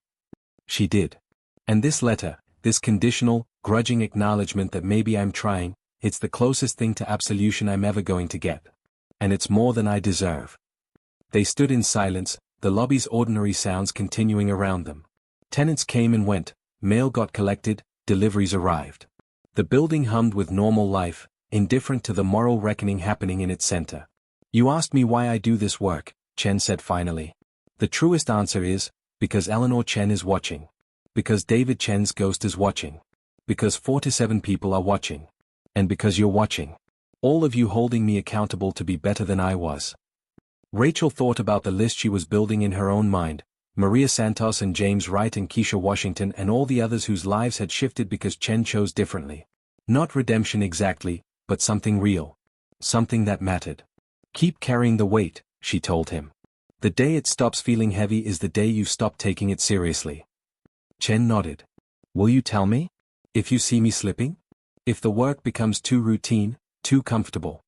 She did. And this letter, this conditional, grudging acknowledgement that maybe I'm trying, it's the closest thing to absolution I'm ever going to get. And it's more than I deserve." They stood in silence, the lobby's ordinary sounds continuing around them. Tenants came and went, mail got collected, deliveries arrived. The building hummed with normal life, indifferent to the moral reckoning happening in its center. "You asked me why I do this work," Chen said finally. "The truest answer is, because Eleanor Chen is watching. Because David Chen's ghost is watching. Because 47 people are watching. And because you're watching. All of you holding me accountable to be better than I was." Rachel thought about the list she was building in her own mind: Maria Santos and James Wright and Keisha Washington and all the others whose lives had shifted because Chen chose differently. Not redemption exactly, but something real. Something that mattered. "Keep carrying the weight," she told him. "The day it stops feeling heavy is the day you stop taking it seriously." Chen nodded. "Will you tell me? If you see me slipping? If the work becomes too routine, too comfortable?"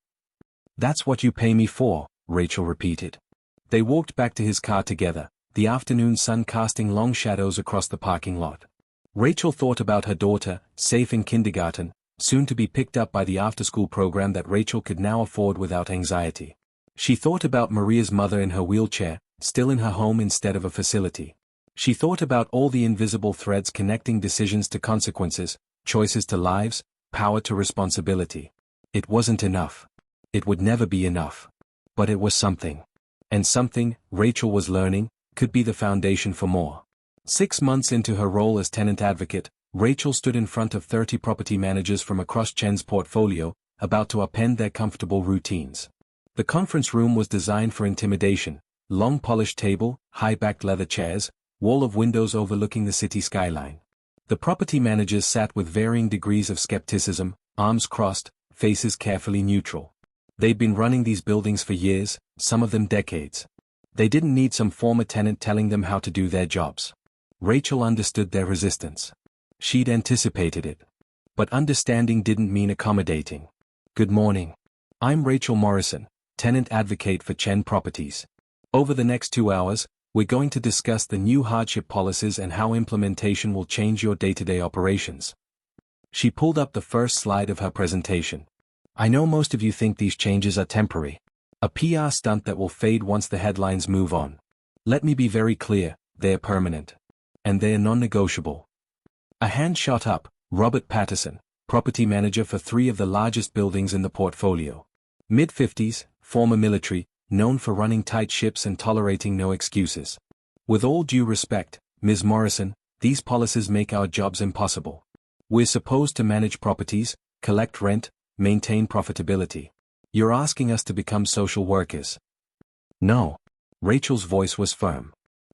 "That's what you pay me for," Rachel repeated. They walked back to his car together, the afternoon sun casting long shadows across the parking lot. Rachel thought about her daughter, safe in kindergarten, soon to be picked up by the after-school program that Rachel could now afford without anxiety. She thought about Maria's mother in her wheelchair, still in her home instead of a facility. She thought about all the invisible threads connecting decisions to consequences, choices to lives, power to responsibility. It wasn't enough. It would never be enough. But it was something. And something, Rachel was learning, could be the foundation for more. 6 months into her role as tenant advocate, Rachel stood in front of 30 property managers from across Chen's portfolio, about to upend their comfortable routines. The conference room was designed for intimidation: long polished table, high-backed leather chairs, wall of windows overlooking the city skyline. The property managers sat with varying degrees of skepticism, arms crossed, faces carefully neutral. They'd been running these buildings for years, some of them decades. They didn't need some former tenant telling them how to do their jobs. Rachel understood their resistance. She'd anticipated it. But understanding didn't mean accommodating. "Good morning. I'm Rachel Morrison, tenant advocate for Chen Properties. Over the next 2 hours, we're going to discuss the new hardship policies and how implementation will change your day-to-day operations." She pulled up the first slide of her presentation. "I know most of you think these changes are temporary. A PR stunt that will fade once the headlines move on. Let me be very clear, they're permanent. And they're non-negotiable." A hand shot up: Robert Patterson, property manager for 3 of the largest buildings in the portfolio. Mid-50s, former military, known for running tight ships and tolerating no excuses. "With all due respect, Ms. Morrison, these policies make our jobs impossible. We're supposed to manage properties, collect rent, maintain profitability. You're asking us to become social workers." "No." Rachel's voice was firm.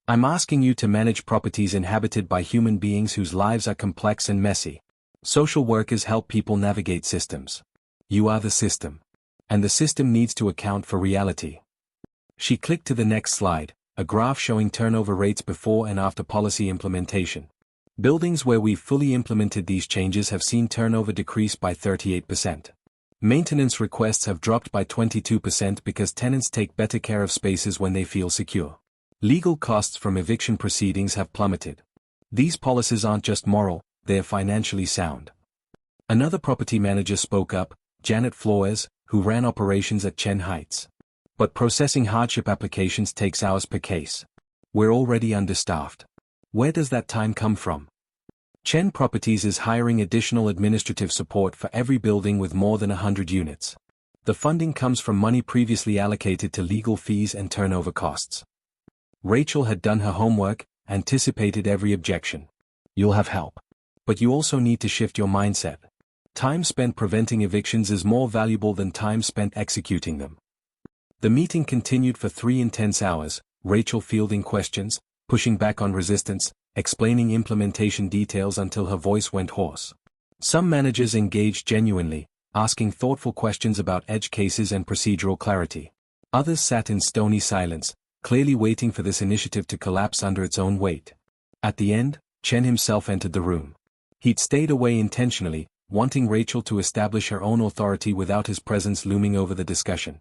"I'm asking you to manage properties inhabited by human beings whose lives are complex and messy. Social workers help people navigate systems. You are the system. And the system needs to account for reality." She clicked to the next slide, a graph showing turnover rates before and after policy implementation. Buildings where we've fully implemented these changes have seen turnover decrease by 38%. Maintenance requests have dropped by 22% because tenants take better care of spaces when they feel secure. Legal costs from eviction proceedings have plummeted. These policies aren't just moral, they're financially sound. Another property manager spoke up, Janet Flores, who ran operations at Chen Heights. "But processing hardship applications takes hours per case. We're already understaffed. Where does that time come from?" Chen Properties is hiring additional administrative support for every building with more than 100 units. The funding comes from money previously allocated to legal fees and turnover costs. Rachel had done her homework, anticipated every objection. "You'll have help. But you also need to shift your mindset. Time spent preventing evictions is more valuable than time spent executing them." The meeting continued for 3 intense hours, Rachel fielding questions, pushing back on resistance, explaining implementation details until her voice went hoarse. Some managers engaged genuinely, asking thoughtful questions about edge cases and procedural clarity. Others sat in stony silence, clearly waiting for this initiative to collapse under its own weight. At the end, Chen himself entered the room. He'd stayed away intentionally, wanting Rachel to establish her own authority without his presence looming over the discussion.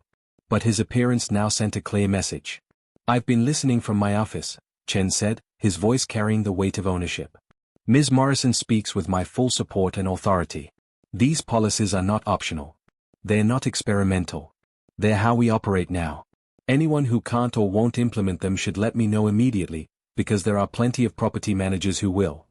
But his appearance now sent a clear message. "I've been listening from my office," Chen said, his voice carrying the weight of ownership. "Ms. Morrison speaks with my full support and authority. These policies are not optional. They're not experimental. They're how we operate now. Anyone who can't or won't implement them should let me know immediately, because there are plenty of property managers who will."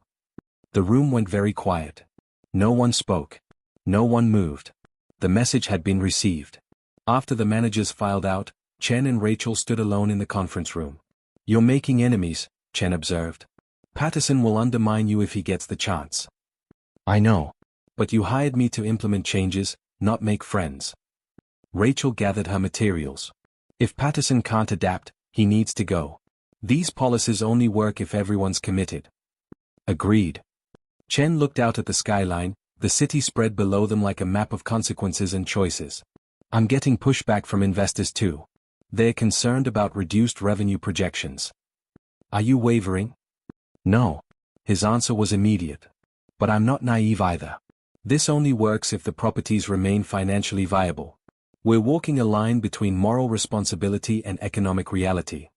The room went very quiet. No one spoke. No one moved. The message had been received. After the managers filed out, Chen and Rachel stood alone in the conference room. "You're making enemies," Chen observed. "Patterson will undermine you if he gets the chance." "I know. But you hired me to implement changes, not make friends." Rachel gathered her materials. "If Patterson can't adapt, he needs to go. These policies only work if everyone's committed." "Agreed." Chen looked out at the skyline, the city spread below them like a map of consequences and choices. "I'm getting pushback from investors too. They're concerned about reduced revenue projections." "Are you wavering?" "No." His answer was immediate. "But I'm not naive either. This only works if the properties remain financially viable. We're walking a line between moral responsibility and economic reality."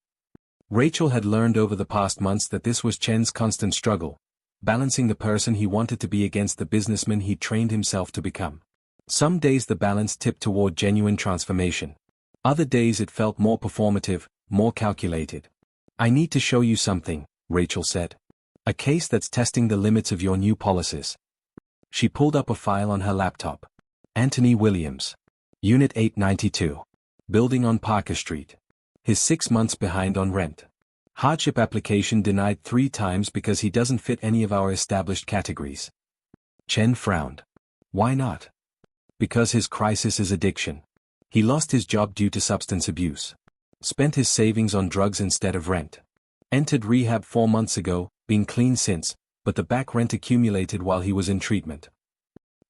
Rachel had learned over the past months that this was Chen's constant struggle, balancing the person he wanted to be against the businessman he trained himself to become. Some days the balance tipped toward genuine transformation. Other days it felt more performative, more calculated. "I need to show you something," Rachel said. "A case that's testing the limits of your new policies." She pulled up a file on her laptop. Anthony Williams. Unit 892. Building on Parker Street. He's 6 months behind on rent. Hardship application denied 3 times because he doesn't fit any of our established categories. Chen frowned. "Why not?" "Because his crisis is addiction. He lost his job due to substance abuse. Spent his savings on drugs instead of rent. Entered rehab 4 months ago, been clean since, but the back rent accumulated while he was in treatment."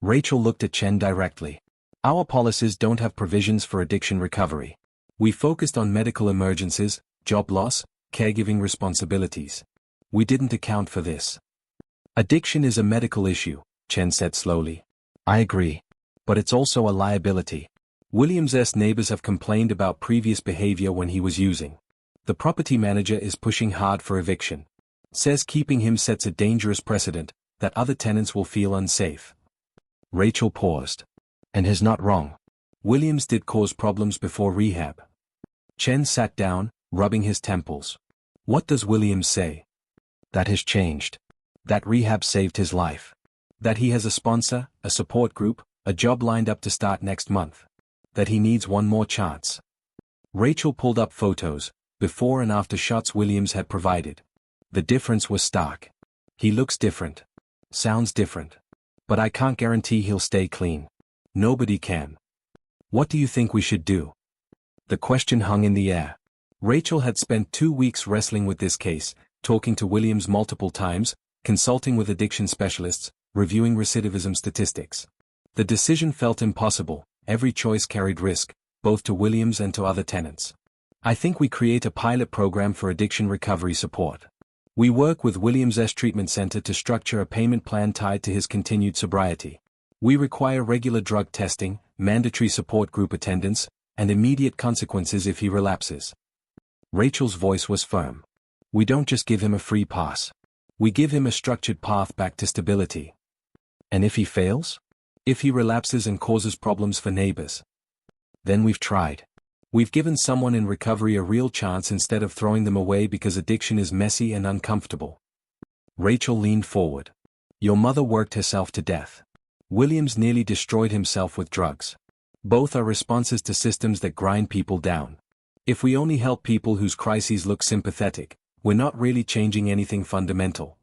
Rachel looked at Chen directly. "Our policies don't have provisions for addiction recovery. We focused on medical emergencies, job loss, caregiving responsibilities. We didn't account for this." "Addiction is a medical issue," Chen said slowly. "I agree. But it's also a liability. Williams' neighbors have complained about previous behavior when he was using. The property manager is pushing hard for eviction. Says keeping him sets a dangerous precedent, that other tenants will feel unsafe." Rachel paused. "And he's not wrong. Williams did cause problems before rehab." Chen sat down, rubbing his temples. "What does Williams say?" "That has changed. That rehab saved his life. That he has a sponsor, a support group, a job lined up to start next month. That he needs one more chance." Rachel pulled up photos, before and after shots Williams had provided. The difference was stark. "He looks different. Sounds different. But I can't guarantee he'll stay clean. Nobody can." "What do you think we should do?" The question hung in the air. Rachel had spent 2 weeks wrestling with this case, talking to Williams multiple times, consulting with addiction specialists, reviewing recidivism statistics. The decision felt impossible. Every choice carried risk, both to Williams and to other tenants. "I think we create a pilot program for addiction recovery support. We work with Williams' treatment center to structure a payment plan tied to his continued sobriety. We require regular drug testing, mandatory support group attendance, and immediate consequences if he relapses." Rachel's voice was firm. "We don't just give him a free pass. We give him a structured path back to stability." "And if he fails? If he relapses and causes problems for neighbors?" "Then we've tried. We've given someone in recovery a real chance instead of throwing them away because addiction is messy and uncomfortable." Rachel leaned forward. "Your mother worked herself to death. Williams nearly destroyed himself with drugs. Both are responses to systems that grind people down. If we only help people whose crises look sympathetic, we're not really changing anything fundamental."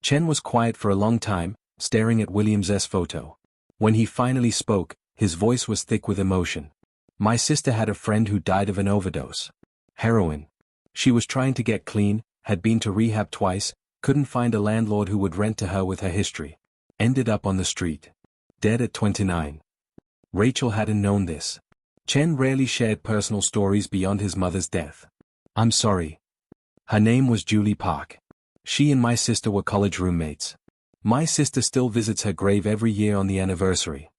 Chen was quiet for a long time, staring at Williams' photo. When he finally spoke, his voice was thick with emotion. "My sister had a friend who died of an overdose. Heroin. She was trying to get clean, had been to rehab twice, couldn't find a landlord who would rent to her with her history. Ended up on the street. Dead at 29. Rachel hadn't known this. Chen rarely shared personal stories beyond his mother's death. "I'm sorry." Her name was Julie Park. She and my sister were college roommates. My sister still visits her grave every year on the anniversary.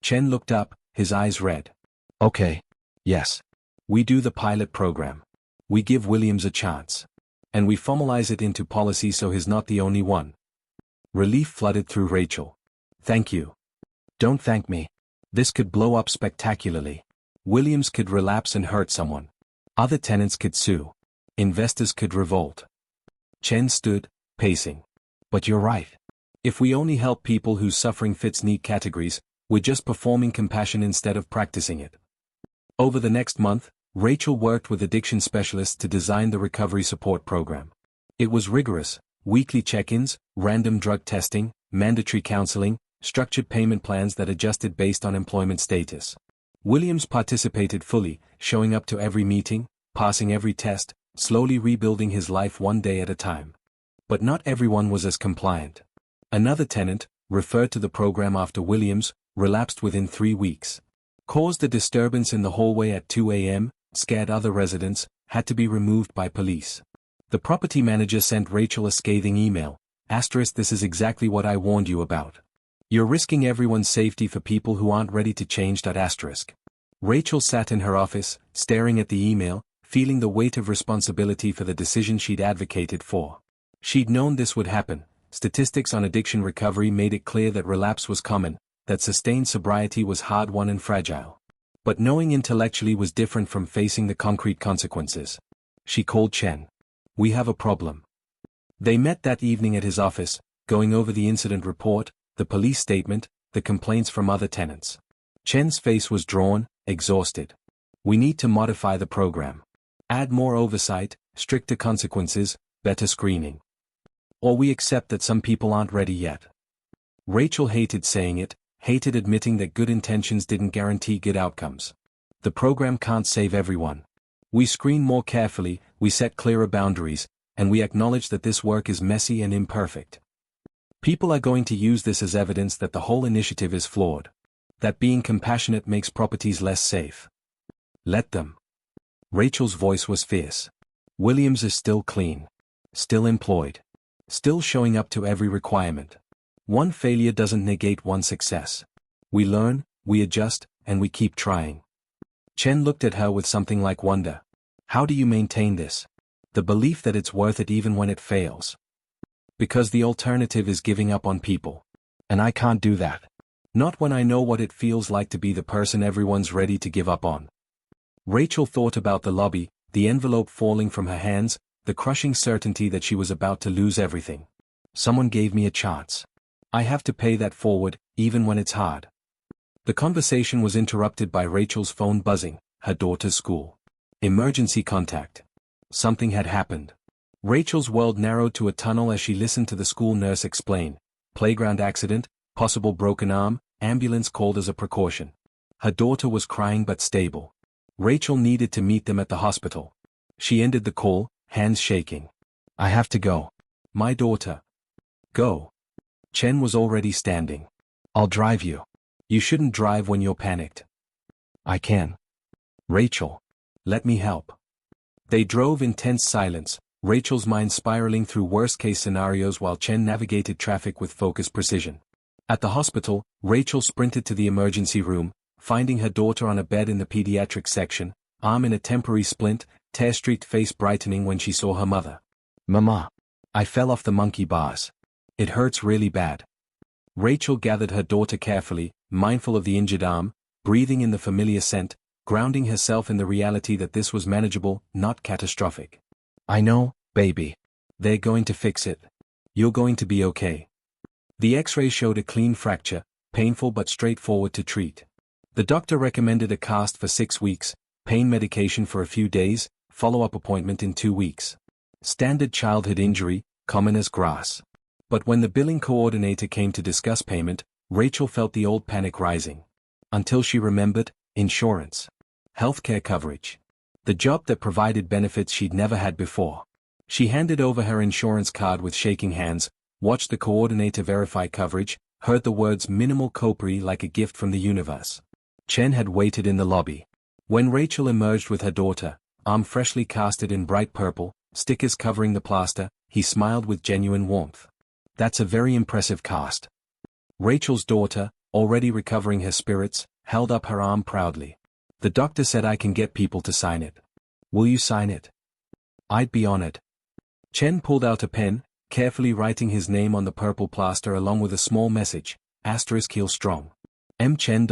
Chen looked up, his eyes red. "Okay. Yes. We do the pilot program. We give Williams a chance. And we formalize it into policy so he's not the only one." Relief flooded through Rachel. "Thank you." "Don't thank me. This could blow up spectacularly. Williams could relapse and hurt someone. Other tenants could sue. Investors could revolt." Chen stood, pacing. But you're right. If we only help people whose suffering fits neat categories, we're just performing compassion instead of practicing it. Over the next month, Rachel worked with addiction specialists to design the recovery support program. It was rigorous: weekly check-ins, random drug testing, mandatory counseling, structured payment plans that adjusted based on employment status. Williams participated fully, showing up to every meeting, passing every test, slowly rebuilding his life one day at a time. But not everyone was as compliant. Another tenant, referred to the program after Williams, relapsed within 3 weeks. Caused a disturbance in the hallway at 2 a.m., scared other residents, had to be removed by police. The property manager sent Rachel a scathing email: "This is exactly what I warned you about. You're risking everyone's safety for people who aren't ready to change." Rachel sat in her office, staring at the email, feeling the weight of responsibility for the decision she'd advocated for. She'd known this would happen. Statistics on addiction recovery made it clear that relapse was common, that sustained sobriety was hard-won and fragile. But knowing intellectually was different from facing the concrete consequences. She called Chen. "We have a problem." They met that evening at his office, going over the incident report, the police statement, the complaints from other tenants. Chen's face was drawn, exhausted. "We need to modify the program. Add more oversight, stricter consequences, better screening. Or we accept that some people aren't ready yet." Rachel hated saying it, hated admitting that good intentions didn't guarantee good outcomes. The program can't save everyone. We screen more carefully, we set clearer boundaries, and we acknowledge that this work is messy and imperfect. People are going to use this as evidence that the whole initiative is flawed. That being compassionate makes properties less safe. Let them. Rachel's voice was fierce. Williams is still clean. Still employed. Still showing up to every requirement. One failure doesn't negate one success. We learn, we adjust, and we keep trying. Chen looked at her with something like wonder. "How do you maintain this? The belief that it's worth it even when it fails." "Because the alternative is giving up on people. And I can't do that. Not when I know what it feels like to be the person everyone's ready to give up on." Rachel thought about the lobby, the envelope falling from her hands, the crushing certainty that she was about to lose everything. "Someone gave me a chance. I have to pay that forward, even when it's hard." The conversation was interrupted by Rachel's phone buzzing, her daughter's school. Emergency contact. Something had happened. Rachel's world narrowed to a tunnel as she listened to the school nurse explain: "Playground accident, possible broken arm, ambulance called as a precaution." Her daughter was crying but stable. Rachel needed to meet them at the hospital. She ended the call, hands shaking. "I have to go." "My daughter." "Go." Chen was already standing. "I'll drive you." "You shouldn't drive when you're panicked." "I can." "Rachel. Let me help." They drove in tense silence, Rachel's mind spiraling through worst-case scenarios while Chen navigated traffic with focused precision. At the hospital, Rachel sprinted to the emergency room, finding her daughter on a bed in the pediatric section, arm in a temporary splint, tear-streaked face brightening when she saw her mother. "Mama. I fell off the monkey bars. It hurts really bad." Rachel gathered her daughter carefully, mindful of the injured arm, breathing in the familiar scent, grounding herself in the reality that this was manageable, not catastrophic. "I know, baby. They're going to fix it. You're going to be okay." The X-ray showed a clean fracture, painful but straightforward to treat. The doctor recommended a cast for 6 weeks, pain medication for a few days, follow-up appointment in 2 weeks. Standard childhood injury, common as grass. But when the billing coordinator came to discuss payment, Rachel felt the old panic rising. Until she remembered, insurance. Healthcare coverage. The job that provided benefits she'd never had before. She handed over her insurance card with shaking hands, watched the coordinator verify coverage, heard the words minimal copay like a gift from the universe. Chen had waited in the lobby. When Rachel emerged with her daughter, arm freshly casted in bright purple, stickers covering the plaster, he smiled with genuine warmth. "That's a very impressive cast." Rachel's daughter, already recovering her spirits, held up her arm proudly. "The doctor said I can get people to sign it. Will you sign it?" "I'd be honored." Chen pulled out a pen, carefully writing his name on the purple plaster along with a small message, *Heal strong. M. Chen.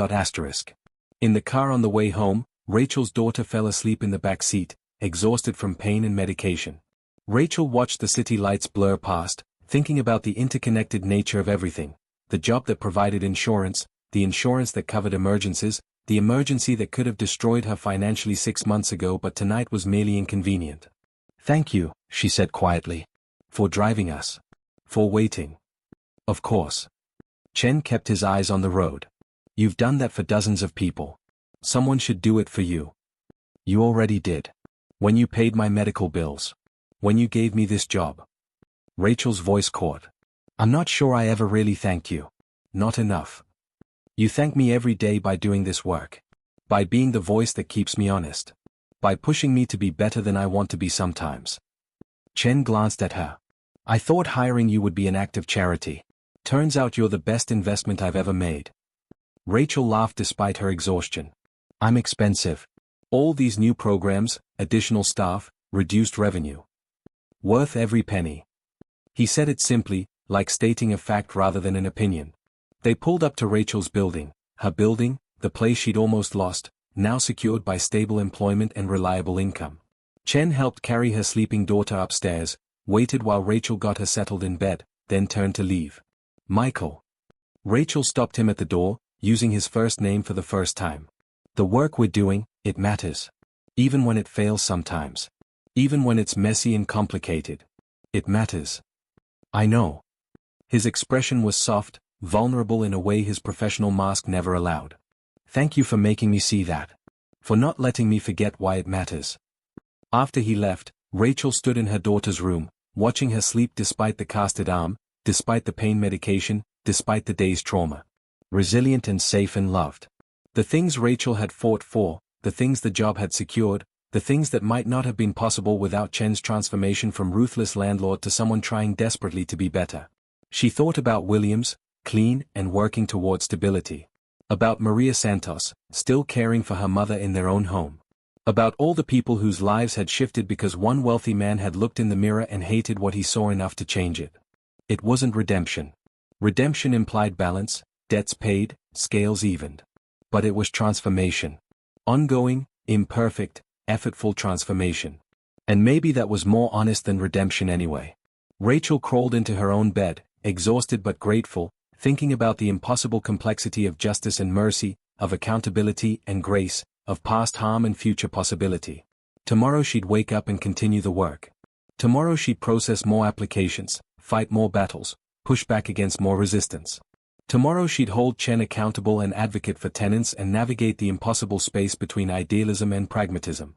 In the car on the way home, Rachel's daughter fell asleep in the back seat, exhausted from pain and medication. Rachel watched the city lights blur past, thinking about the interconnected nature of everything, the job that provided insurance, the insurance that covered emergencies, the emergency that could have destroyed her financially 6 months ago but tonight was merely inconvenient. "Thank you," she said quietly. "For driving us. For waiting." "Of course." Chen kept his eyes on the road. "You've done that for dozens of people. Someone should do it for you. You already did. When you paid my medical bills. When you gave me this job." Rachel's voice caught. "I'm not sure I ever really thanked you. Not enough. You thank me every day by doing this work. By being the voice that keeps me honest. By pushing me to be better than I want to be sometimes." Chen glanced at her. "I thought hiring you would be an act of charity. Turns out you're the best investment I've ever made." Rachel laughed despite her exhaustion. "I'm expensive. All these new programs, additional staff, reduced revenue. Worth every penny." He said it simply, like stating a fact rather than an opinion. They pulled up to Rachel's building, her building, the place she'd almost lost, now secured by stable employment and reliable income. Chen helped carry her sleeping daughter upstairs, waited while Rachel got her settled in bed, then turned to leave. "Michael." Rachel stopped him at the door, using his first name for the first time. "The work we're doing, it matters. Even when it fails sometimes. Even when it's messy and complicated. It matters." "I know." His expression was soft, vulnerable in a way his professional mask never allowed. "Thank you for making me see that. For not letting me forget why it matters." After he left, Rachel stood in her daughter's room, watching her sleep despite the casted arm, despite the pain medication, despite the day's trauma. Resilient and safe and loved. The things Rachel had fought for, the things the job had secured, the things that might not have been possible without Chen's transformation from ruthless landlord to someone trying desperately to be better. She thought about Williams, clean and working toward stability. About Maria Santos, still caring for her mother in their own home. About all the people whose lives had shifted because one wealthy man had looked in the mirror and hated what he saw enough to change it. It wasn't redemption. Redemption implied balance, debts paid, scales evened. But it was transformation. Ongoing, imperfect, effortful transformation. And maybe that was more honest than redemption anyway. Rachel crawled into her own bed, exhausted but grateful, thinking about the impossible complexity of justice and mercy, of accountability and grace, of past harm and future possibility. Tomorrow she'd wake up and continue the work. Tomorrow she'd process more applications, fight more battles, push back against more resistance. Tomorrow she'd hold Chen accountable and advocate for tenants and navigate the impossible space between idealism and pragmatism.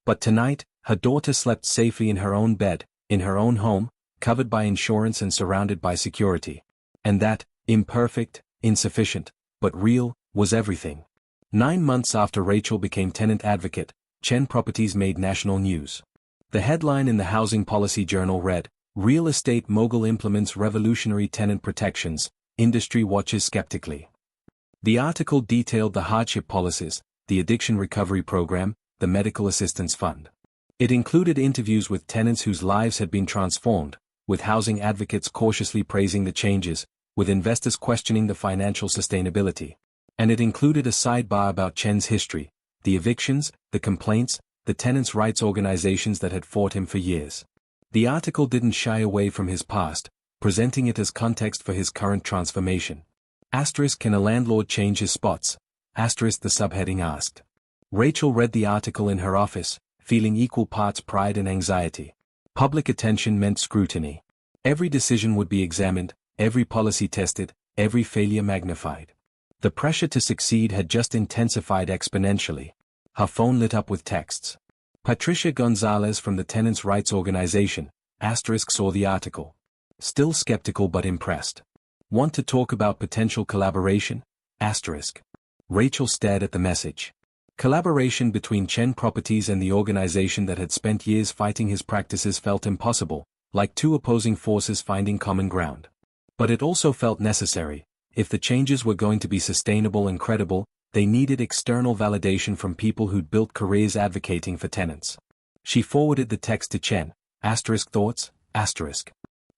But tonight, her daughter slept safely in her own bed, in her own home, covered by insurance and surrounded by security. And that, imperfect, insufficient, but real, was everything. 9 months after Rachel became tenant advocate, Chen Properties made national news. The headline in the Housing Policy Journal read, "Real Estate Mogul Implements Revolutionary Tenant Protections, Industry Watches Skeptically." The article detailed the hardship policies, the addiction recovery program, the medical assistance fund. It included interviews with tenants whose lives had been transformed, with housing advocates cautiously praising the changes, with investors questioning the financial sustainability. And it included a sidebar about Chen's history, the evictions, the complaints, the tenants' rights organizations that had fought him for years. The article didn't shy away from his past, presenting it as context for his current transformation. Can a landlord change his spots? The subheading asked. Rachel read the article in her office, feeling equal parts pride and anxiety. Public attention meant scrutiny. Every decision would be examined, every policy tested, every failure magnified. The pressure to succeed had just intensified exponentially. Her phone lit up with texts. Patricia Gonzalez from the Tenants' Rights Organization, saw the article. Still skeptical but impressed. Want to talk about potential collaboration? Rachel stared at the message. Collaboration between Chen Properties and the organization that had spent years fighting his practices felt impossible, like two opposing forces finding common ground. But it also felt necessary. If the changes were going to be sustainable and credible, they needed external validation from people who'd built careers advocating for tenants. She forwarded the text to Chen. Thoughts?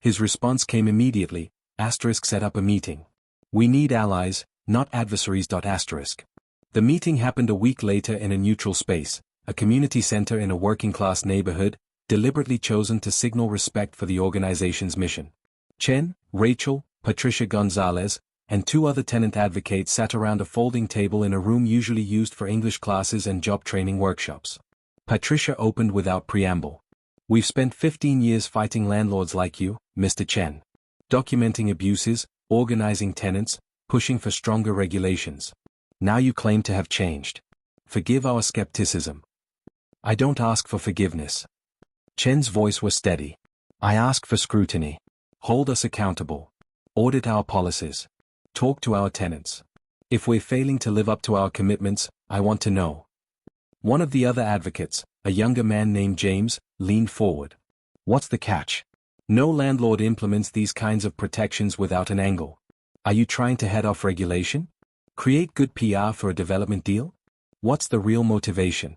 His response came immediately. Set up a meeting. We need allies, not adversaries. The meeting happened a week later in a neutral space, a community center in a working-class neighborhood, deliberately chosen to signal respect for the organization's mission. Chen, Rachel, Patricia Gonzalez, and two other tenant advocates sat around a folding table in a room usually used for English classes and job training workshops. Patricia opened without preamble. "We've spent 15 years fighting landlords like you, Mr. Chen. Documenting abuses, organizing tenants, pushing for stronger regulations. Now you claim to have changed. Forgive our skepticism." "I don't ask for forgiveness." Chen's voice was steady. "I ask for scrutiny. Hold us accountable. Audit our policies. Talk to our tenants. If we're failing to live up to our commitments, I want to know." One of the other advocates, a younger man named James, leaned forward. "What's the catch? No landlord implements these kinds of protections without an angle. Are you trying to head off regulation? Create good PR for a development deal? What's the real motivation?"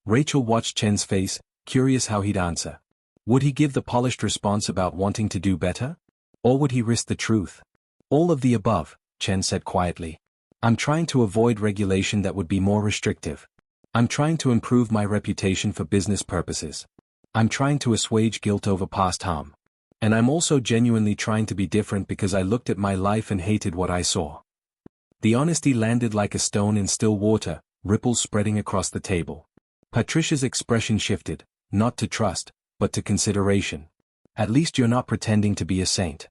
Rachel watched Chen's face, curious how he'd answer. Would he give the polished response about wanting to do better? Or would he risk the truth? "All of the above," Chen said quietly. "I'm trying to avoid regulation that would be more restrictive. I'm trying to improve my reputation for business purposes. I'm trying to assuage guilt over past harm. And I'm also genuinely trying to be different because I looked at my life and hated what I saw." The honesty landed like a stone in still water, ripples spreading across the table. Patricia's expression shifted, not to trust, but to consideration. "At least you're not pretending to be a saint."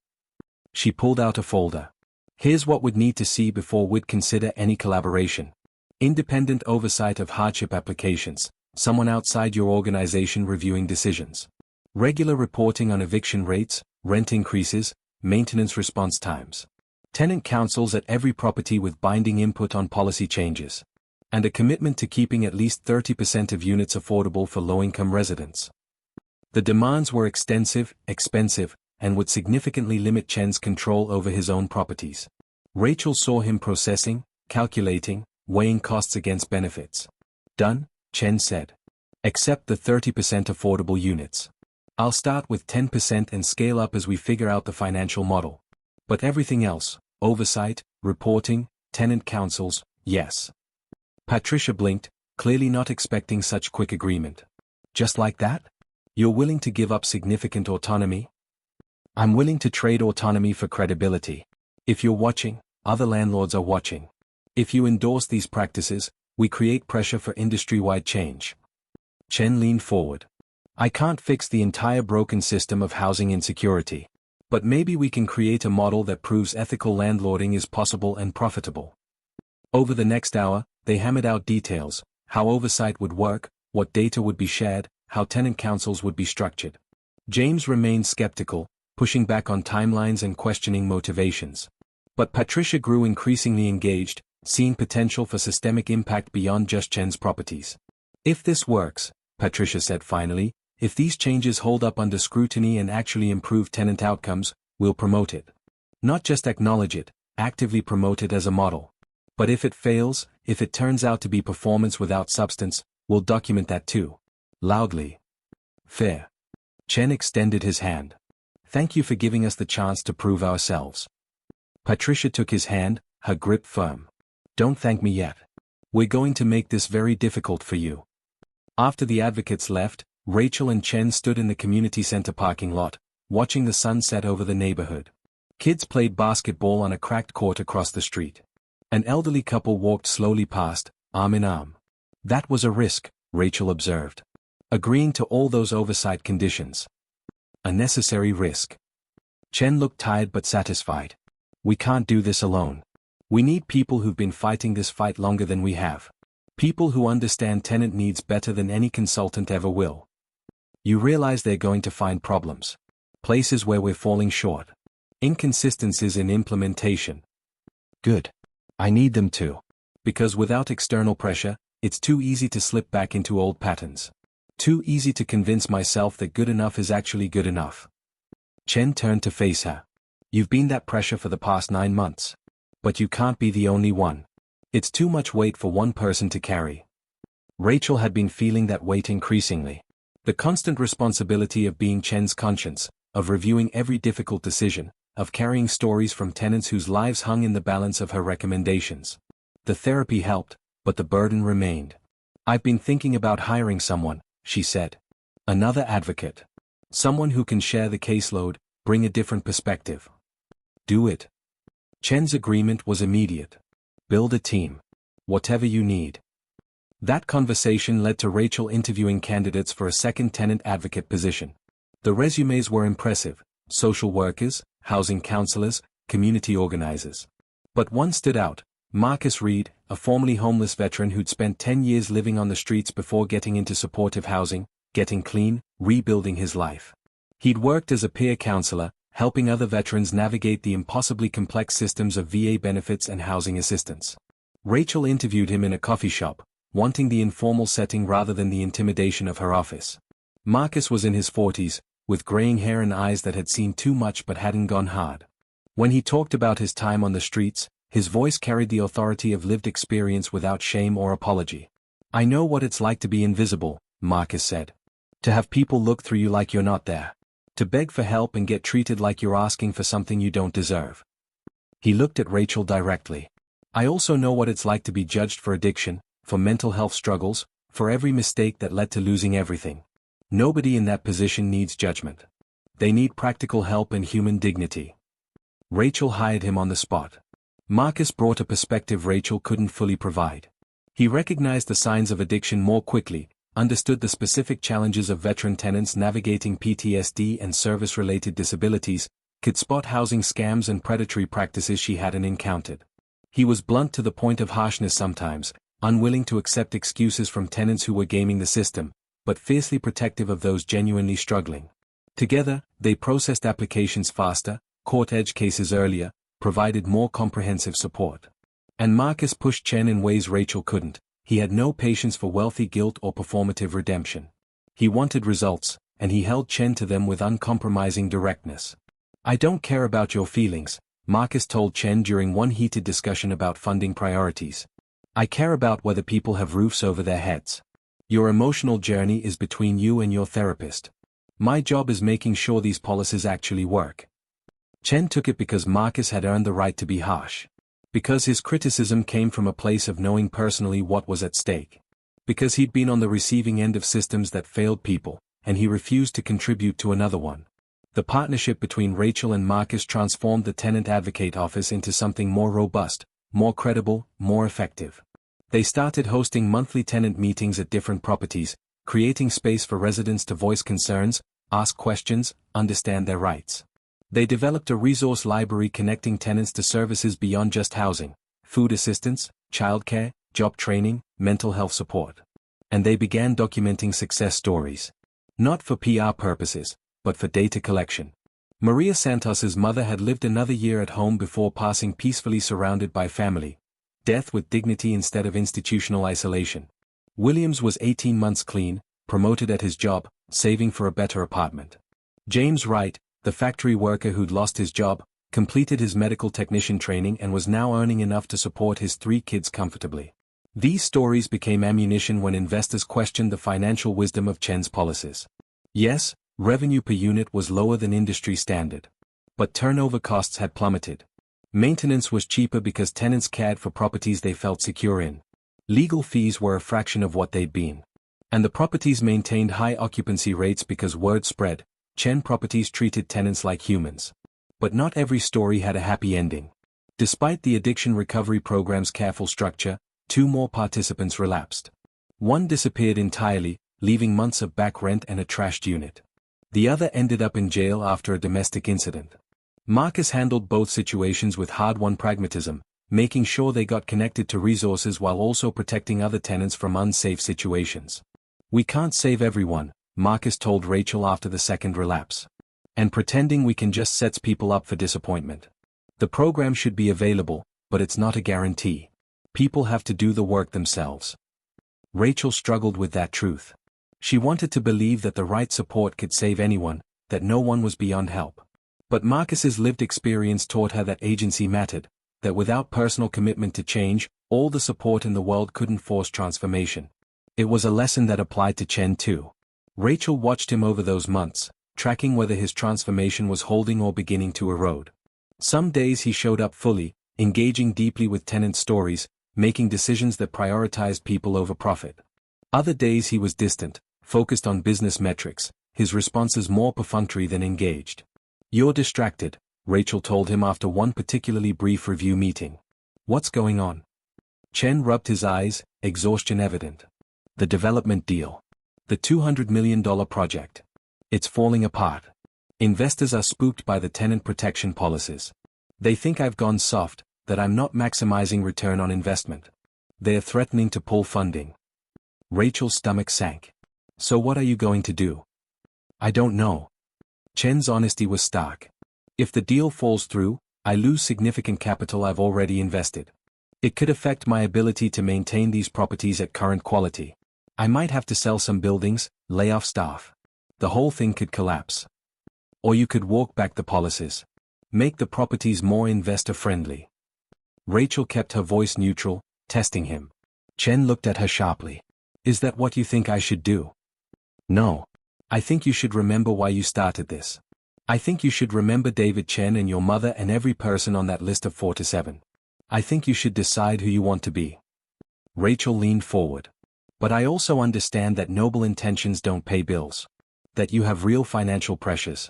She pulled out a folder. "Here's what we'd need to see before we'd consider any collaboration. Independent oversight of hardship applications, someone outside your organization reviewing decisions. Regular reporting on eviction rates, rent increases, maintenance response times. Tenant councils at every property with binding input on policy changes. And a commitment to keeping at least 30% of units affordable for low-income residents." The demands were extensive, expensive, and would significantly limit Chen's control over his own properties. Rachel saw him processing, calculating, weighing costs against benefits. "Done," Chen said. "Except the 30% affordable units. I'll start with 10% and scale up as we figure out the financial model. But everything else, oversight, reporting, tenant councils, yes." Patricia blinked, clearly not expecting such quick agreement. "Just like that? You're willing to give up significant autonomy?" "I'm willing to trade autonomy for credibility. If you're watching, other landlords are watching. If you endorse these practices, we create pressure for industry-wide change." Chen leaned forward. "I can't fix the entire broken system of housing insecurity. But maybe we can create a model that proves ethical landlording is possible and profitable." Over the next hour, they hammered out details, how oversight would work, what data would be shared, how tenant councils would be structured. James remained skeptical, pushing back on timelines and questioning motivations. But Patricia grew increasingly engaged, seeing potential for systemic impact beyond just Chen's properties. "If this works," Patricia said finally, "if these changes hold up under scrutiny and actually improve tenant outcomes, we'll promote it. Not just acknowledge it, actively promote it as a model. But if it fails, if it turns out to be performance without substance, we'll document that too." Loudly. "Fair." Chen extended his hand. "Thank you for giving us the chance to prove ourselves." Patricia took his hand, her grip firm. "Don't thank me yet. We're going to make this very difficult for you." After the advocates left, Rachel and Chen stood in the community center parking lot, watching the sun set over the neighborhood. Kids played basketball on a cracked court across the street. An elderly couple walked slowly past, arm in arm. "That was a risk," Rachel observed. "Agreeing to all those oversight conditions. A necessary risk." Chen looked tired but satisfied. "We can't do this alone. We need people who've been fighting this fight longer than we have. People who understand tenant needs better than any consultant ever will. You realize they're going to find problems. Places where we're falling short. Inconsistencies in implementation." "Good. I need them to. Because without external pressure, it's too easy to slip back into old patterns. Too easy to convince myself that good enough is actually good enough." Chen turned to face her. "You've been that pressure for the past 9 months. But you can't be the only one. It's too much weight for one person to carry." Rachel had been feeling that weight increasingly. The constant responsibility of being Chen's conscience, of reviewing every difficult decision, of carrying stories from tenants whose lives hung in the balance of her recommendations. The therapy helped, but the burden remained. "I've been thinking about hiring someone," she said. "Another advocate. Someone who can share the caseload, bring a different perspective. Do it. Chen's agreement was immediate. Build a team. Whatever you need. That conversation led to Rachel interviewing candidates for a second tenant advocate position. The resumes were impressive: social workers, housing counselors, community organizers. But one stood out: Marcus Reed, a formerly homeless veteran who'd spent 10 years living on the streets before getting into supportive housing, getting clean, rebuilding his life. He'd worked as a peer counselor, helping other veterans navigate the impossibly complex systems of VA benefits and housing assistance. Rachel interviewed him in a coffee shop, wanting the informal setting rather than the intimidation of her office. Marcus was in his 40s, with graying hair and eyes that had seen too much but hadn't gone hard. When he talked about his time on the streets, his voice carried the authority of lived experience without shame or apology. "I know what it's like to be invisible," Marcus said. "To have people look through you like you're not there. To beg for help and get treated like you're asking for something you don't deserve." He looked at Rachel directly. "I also know what it's like to be judged for addiction, for mental health struggles, for every mistake that led to losing everything. Nobody in that position needs judgment. They need practical help and human dignity." Rachel hired him on the spot. Marcus brought a perspective Rachel couldn't fully provide. He recognized the signs of addiction more quickly, understood the specific challenges of veteran tenants navigating PTSD and service-related disabilities, could spot housing scams and predatory practices she hadn't encountered. He was blunt to the point of harshness sometimes, unwilling to accept excuses from tenants who were gaming the system, but fiercely protective of those genuinely struggling. Together, they processed applications faster, caught edge cases earlier, provided more comprehensive support. And Marcus pushed Chen in ways Rachel couldn't. He had no patience for wealthy guilt or performative redemption. He wanted results, and he held Chen to them with uncompromising directness. "I don't care about your feelings," Marcus told Chen during one heated discussion about funding priorities. "I care about whether people have roofs over their heads. Your emotional journey is between you and your therapist. My job is making sure these policies actually work." Chen took it because Marcus had earned the right to be harsh. Because his criticism came from a place of knowing personally what was at stake. Because he'd been on the receiving end of systems that failed people, and he refused to contribute to another one. The partnership between Rachel and Marcus transformed the tenant advocate office into something more robust, more credible, more effective. They started hosting monthly tenant meetings at different properties, creating space for residents to voice concerns, ask questions, understand their rights. They developed a resource library connecting tenants to services beyond just housing: food assistance, childcare, job training, mental health support. And they began documenting success stories. Not for PR purposes, but for data collection. Maria Santos's mother had lived another year at home before passing peacefully surrounded by family. Death with dignity instead of institutional isolation. Williams was 18 months clean, promoted at his job, saving for a better apartment. James Wright, the factory worker who'd lost his job, completed his medical technician training and was now earning enough to support his 3 kids comfortably. These stories became ammunition when investors questioned the financial wisdom of Chen's policies. Yes, revenue per unit was lower than industry standard. But turnover costs had plummeted. Maintenance was cheaper because tenants cared for properties they felt secure in. Legal fees were a fraction of what they'd been. And the properties maintained high occupancy rates because word spread. Chen Properties treated tenants like humans. But not every story had a happy ending. Despite the addiction recovery program's careful structure, 2 more participants relapsed. One disappeared entirely, leaving months of back rent and a trashed unit. The other ended up in jail after a domestic incident. Marcus handled both situations with hard-won pragmatism, making sure they got connected to resources while also protecting other tenants from unsafe situations. "We can't save everyone," Marcus told Rachel after the second relapse. "And pretending we can just sets people up for disappointment. The program should be available, but it's not a guarantee. People have to do the work themselves." Rachel struggled with that truth. She wanted to believe that the right support could save anyone, that no one was beyond help. But Marcus's lived experience taught her that agency mattered, that without personal commitment to change, all the support in the world couldn't force transformation. It was a lesson that applied to Chen too. Rachel watched him over those months, tracking whether his transformation was holding or beginning to erode. Some days he showed up fully, engaging deeply with tenant stories, making decisions that prioritized people over profit. Other days he was distant, focused on business metrics, his responses more perfunctory than engaged. You're distracted, Rachel told him after one particularly brief review meeting. What's going on? Chen rubbed his eyes, exhaustion evident. The development deal. The $200 million project. It's falling apart. Investors are spooked by the tenant protection policies. They think I've gone soft, that I'm not maximizing return on investment. They're threatening to pull funding. Rachel's stomach sank. So what are you going to do? I don't know. Chen's honesty was stark. If the deal falls through, I lose significant capital I've already invested. It could affect my ability to maintain these properties at current quality. I might have to sell some buildings, lay off staff. The whole thing could collapse. Or you could walk back the policies. Make the properties more investor-friendly. Rachel kept her voice neutral, testing him. Chen looked at her sharply. Is that what you think I should do? No. I think you should remember why you started this. I think you should remember David Chen and your mother and every person on that list of 4 to 7. I think you should decide who you want to be. Rachel leaned forward. But I also understand that noble intentions don't pay bills. That you have real financial pressures.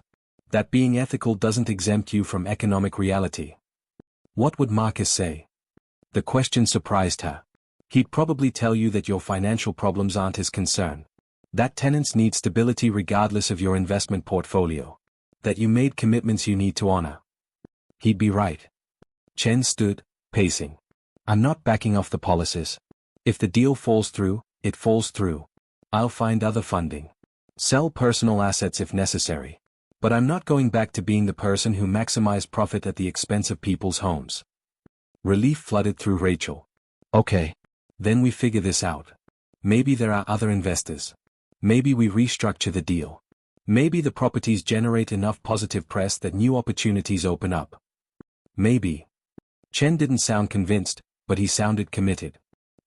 That being ethical doesn't exempt you from economic reality. What would Marcus say? The question surprised her. He'd probably tell you that your financial problems aren't his concern. That tenants need stability regardless of your investment portfolio. That you made commitments you need to honor. He'd be right. Chen stood, pacing. I'm not backing off the policies. If the deal falls through, it falls through. I'll find other funding. Sell personal assets if necessary. But I'm not going back to being the person who maximized profit at the expense of people's homes. Relief flooded through Rachel. Okay. Then we figure this out. Maybe there are other investors. Maybe we restructure the deal. Maybe the properties generate enough positive press that new opportunities open up. Maybe. Chen didn't sound convinced, but he sounded committed.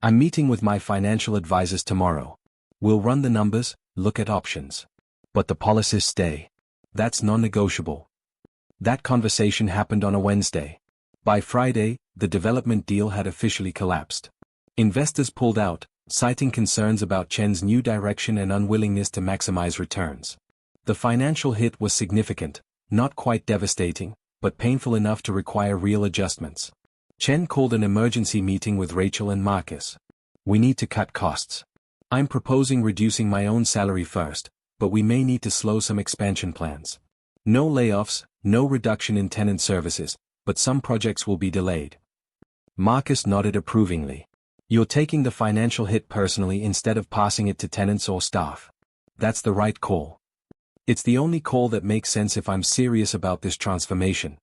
I'm meeting with my financial advisors tomorrow. We'll run the numbers, look at options. But the policies stay. That's non-negotiable. That conversation happened on a Wednesday. By Friday, the development deal had officially collapsed. Investors pulled out, citing concerns about Chen's new direction and unwillingness to maximize returns. The financial hit was significant, not quite devastating, but painful enough to require real adjustments. Chen called an emergency meeting with Rachel and Marcus. We need to cut costs. I'm proposing reducing my own salary first, but we may need to slow some expansion plans. No layoffs, no reduction in tenant services, but some projects will be delayed. Marcus nodded approvingly. You're taking the financial hit personally instead of passing it to tenants or staff. That's the right call. It's the only call that makes sense if I'm serious about this transformation.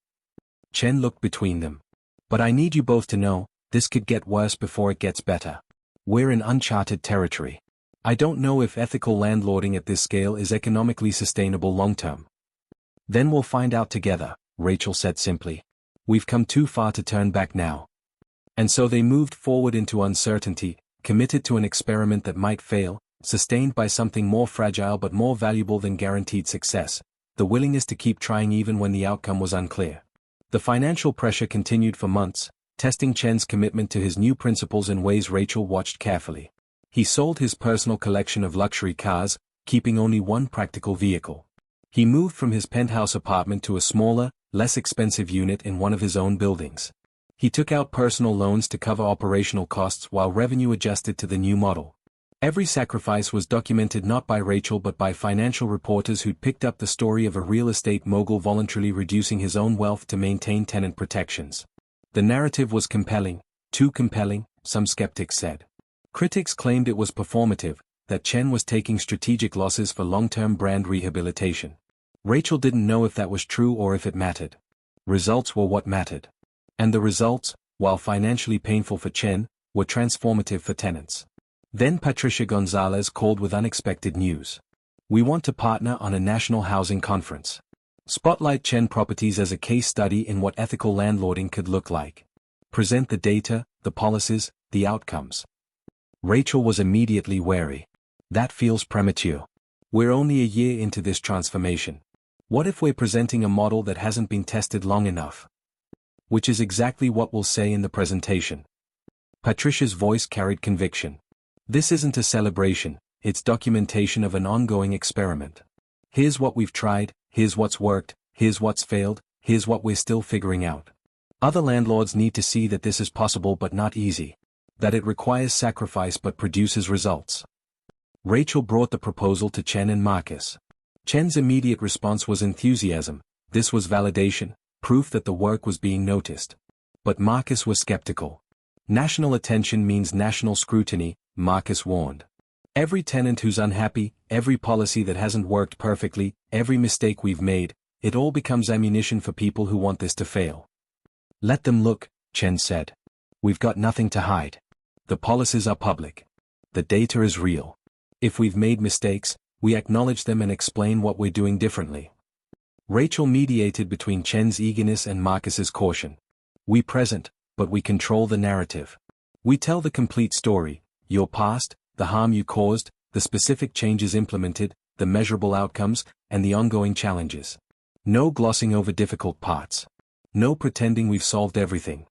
Chen looked between them. But I need you both to know, this could get worse before it gets better. We're in uncharted territory. I don't know if ethical landlording at this scale is economically sustainable long-term. Then we'll find out together, Rachel said simply. We've come too far to turn back now. And so they moved forward into uncertainty, committed to an experiment that might fail, sustained by something more fragile but more valuable than guaranteed success, the willingness to keep trying even when the outcome was unclear. The financial pressure continued for months, testing Chen's commitment to his new principles in ways Rachel watched carefully. He sold his personal collection of luxury cars, keeping only one practical vehicle. He moved from his penthouse apartment to a smaller, less expensive unit in one of his own buildings. He took out personal loans to cover operational costs while revenue adjusted to the new model. Every sacrifice was documented not by Rachel but by financial reporters who'd picked up the story of a real estate mogul voluntarily reducing his own wealth to maintain tenant protections. The narrative was compelling, too compelling, some skeptics said. Critics claimed it was performative, that Chen was taking strategic losses for long-term brand rehabilitation. Rachel didn't know if that was true or if it mattered. Results were what mattered. And the results, while financially painful for Chen, were transformative for tenants. Then Patricia Gonzalez called with unexpected news. We want to partner on a national housing conference. Spotlight Chen Properties as a case study in what ethical landlording could look like. Present the data, the policies, the outcomes. Rachel was immediately wary. That feels premature. We're only a year into this transformation. What if we're presenting a model that hasn't been tested long enough? Which is exactly what we'll say in the presentation. Patricia's voice carried conviction. This isn't a celebration, it's documentation of an ongoing experiment. Here's what we've tried, here's what's worked, here's what's failed, here's what we're still figuring out. Other landlords need to see that this is possible but not easy. That it requires sacrifice but produces results. Rachel brought the proposal to Chen and Marcus. Chen's immediate response was enthusiasm. This was validation, proof that the work was being noticed. But Marcus was skeptical. National attention means national scrutiny, Marcus warned. Every tenant who's unhappy, every policy that hasn't worked perfectly, every mistake we've made, it all becomes ammunition for people who want this to fail. Let them look, Chen said. We've got nothing to hide. The policies are public. The data is real. If we've made mistakes, we acknowledge them and explain what we're doing differently. Rachel mediated between Chen's eagerness and Marcus's caution. We present, but we control the narrative. We tell the complete story, your past, the harm you caused, the specific changes implemented, the measurable outcomes, and the ongoing challenges. No glossing over difficult parts. No pretending we've solved everything.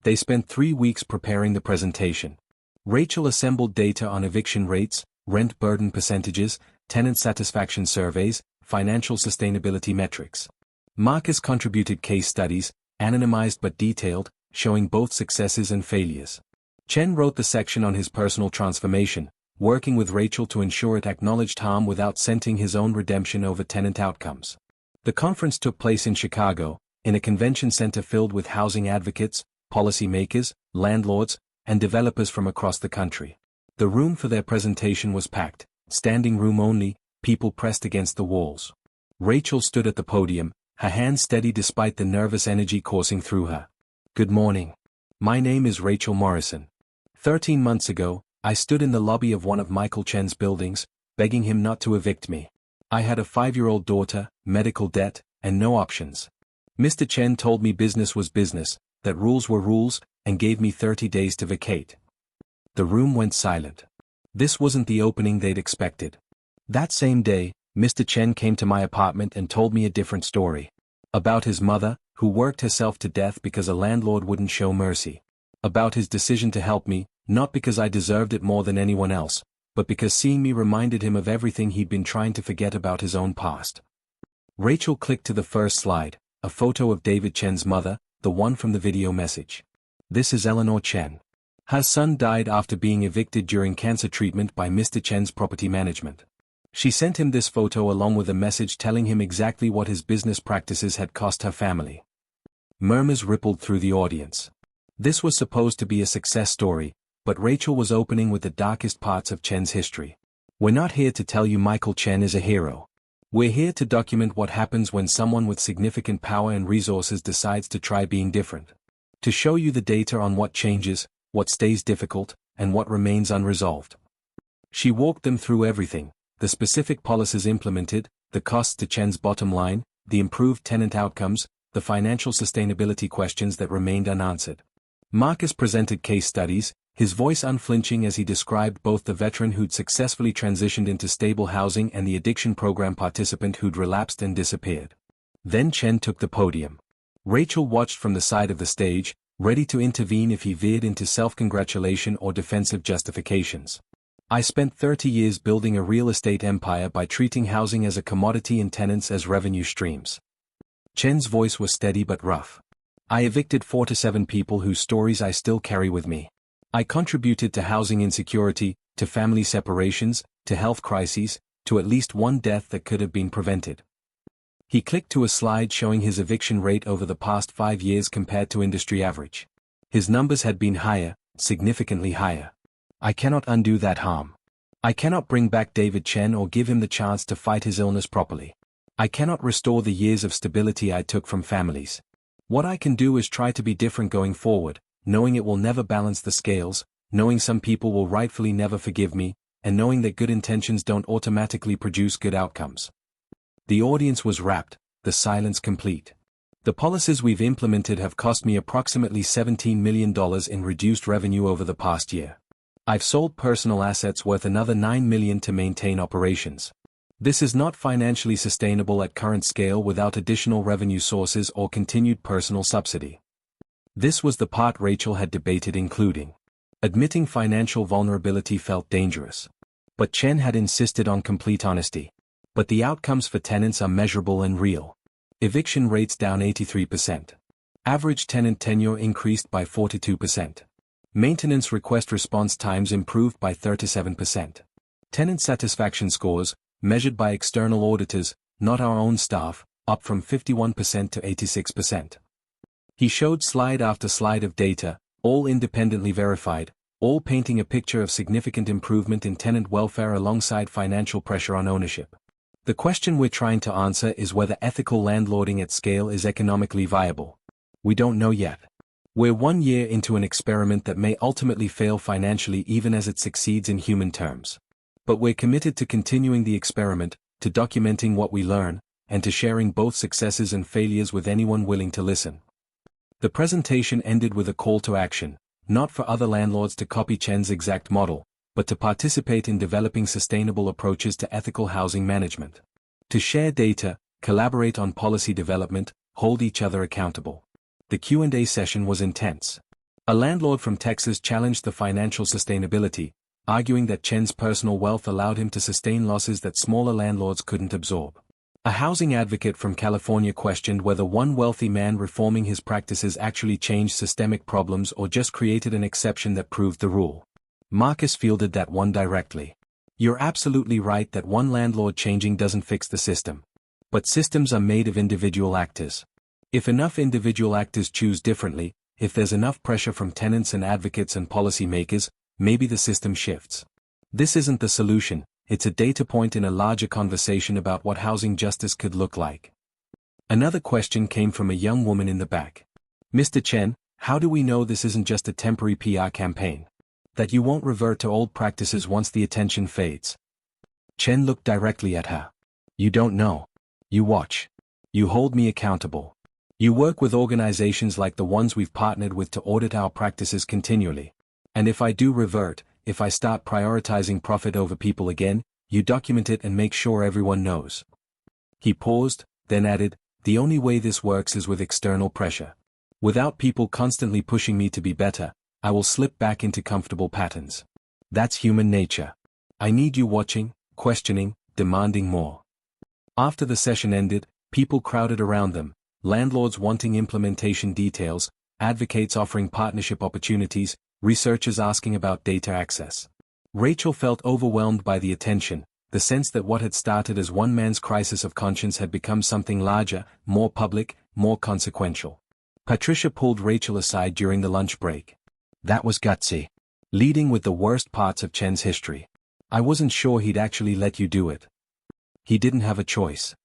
They spent 3 weeks preparing the presentation. Rachel assembled data on eviction rates, rent burden percentages, tenant satisfaction surveys, financial sustainability metrics. Marcus contributed case studies, anonymized but detailed, showing both successes and failures. Chen wrote the section on his personal transformation, working with Rachel to ensure it acknowledged harm without centering his own redemption over tenant outcomes. The conference took place in Chicago, in a convention center filled with housing advocates, policymakers, landlords, and developers from across the country. The room for their presentation was packed, standing room only, people pressed against the walls. Rachel stood at the podium, her hands steady despite the nervous energy coursing through her. Good morning. My name is Rachel Morrison. 13 months ago, I stood in the lobby of one of Michael Chen's buildings, begging him not to evict me. I had a 5-year-old daughter, medical debt, and no options. Mr. Chen told me business was business, that rules were rules, and gave me 30 days to vacate. The room went silent. This wasn't the opening they'd expected. That same day, Mr. Chen came to my apartment and told me a different story. About his mother, who worked herself to death because a landlord wouldn't show mercy. About his decision to help me, not because I deserved it more than anyone else, but because seeing me reminded him of everything he'd been trying to forget about his own past. Rachel clicked to the first slide, a photo of David Chen's mother, the one from the video message. This is Eleanor Chen. Her son died after being evicted during cancer treatment by Mr. Chen's property management. She sent him this photo along with a message telling him exactly what his business practices had cost her family. Murmurs rippled through the audience. This was supposed to be a success story, but Rachel was opening with the darkest parts of Chen's history. We're not here to tell you Michael Chen is a hero. We're here to document what happens when someone with significant power and resources decides to try being different. To show you the data on what changes, what stays difficult, and what remains unresolved. She walked them through everything, the specific policies implemented, the costs to Chen's bottom line, the improved tenant outcomes, the financial sustainability questions that remained unanswered. Marcus presented case studies, his voice unflinching as he described both the veteran who'd successfully transitioned into stable housing and the addiction program participant who'd relapsed and disappeared. Then Chen took the podium. Rachel watched from the side of the stage, ready to intervene if he veered into self-congratulation or defensive justifications. I spent 30 years building a real estate empire by treating housing as a commodity and tenants as revenue streams. Chen's voice was steady but rough. I evicted 4 to 7 people whose stories I still carry with me. I contributed to housing insecurity, to family separations, to health crises, to at least one death that could have been prevented. He clicked to a slide showing his eviction rate over the past 5 years compared to industry average. His numbers had been higher, significantly higher. I cannot undo that harm. I cannot bring back David Chen or give him the chance to fight his illness properly. I cannot restore the years of stability I took from families. What I can do is try to be different going forward, knowing it will never balance the scales, knowing some people will rightfully never forgive me, and knowing that good intentions don't automatically produce good outcomes. The audience was rapt, the silence complete. The policies we've implemented have cost me approximately $17 million in reduced revenue over the past year. I've sold personal assets worth another $9 million to maintain operations. This is not financially sustainable at current scale without additional revenue sources or continued personal subsidy. This was the part Rachel had debated including. Admitting financial vulnerability felt dangerous. But Chen had insisted on complete honesty. But the outcomes for tenants are measurable and real. Eviction rates down 83%. Average tenant tenure increased by 42%. Maintenance request response times improved by 37%. Tenant satisfaction scores, measured by external auditors, not our own staff, up from 51% to 86%. He showed slide after slide of data, all independently verified, all painting a picture of significant improvement in tenant welfare alongside financial pressure on ownership. The question we're trying to answer is whether ethical landlording at scale is economically viable. We don't know yet. We're 1 year into an experiment that may ultimately fail financially even as it succeeds in human terms. But we're committed to continuing the experiment, to documenting what we learn, and to sharing both successes and failures with anyone willing to listen. The presentation ended with a call to action, not for other landlords to copy Chen's exact model, but to participate in developing sustainable approaches to ethical housing management. To share data, collaborate on policy development, hold each other accountable. The Q&A session was intense. A landlord from Texas challenged the financial sustainability, arguing that Chen's personal wealth allowed him to sustain losses that smaller landlords couldn't absorb. A housing advocate from California questioned whether one wealthy man reforming his practices actually changed systemic problems or just created an exception that proved the rule. Marcus fielded that one directly. You're absolutely right that one landlord changing doesn't fix the system. But systems are made of individual actors. If enough individual actors choose differently, if there's enough pressure from tenants and advocates and policymakers, maybe the system shifts. This isn't the solution, it's a data point in a larger conversation about what housing justice could look like. Another question came from a young woman in the back. Mr. Chen, how do we know this isn't just a temporary PR campaign? That you won't revert to old practices once the attention fades? Chen looked directly at her. You don't know. You watch. You hold me accountable. You work with organizations like the ones we've partnered with to audit our practices continually. And if I do revert, if I start prioritizing profit over people again, you document it and make sure everyone knows. He paused, then added, the only way this works is with external pressure. Without people constantly pushing me to be better, I will slip back into comfortable patterns. That's human nature. I need you watching, questioning, demanding more. After the session ended, people crowded around them, landlords wanting implementation details, advocates offering partnership opportunities, researchers asking about data access. Rachel felt overwhelmed by the attention, the sense that what had started as one man's crisis of conscience had become something larger, more public, more consequential. Patricia pulled Rachel aside during the lunch break. That was gutsy. Leading with the worst parts of Chen's history. I wasn't sure he'd actually let you do it. He didn't have a choice.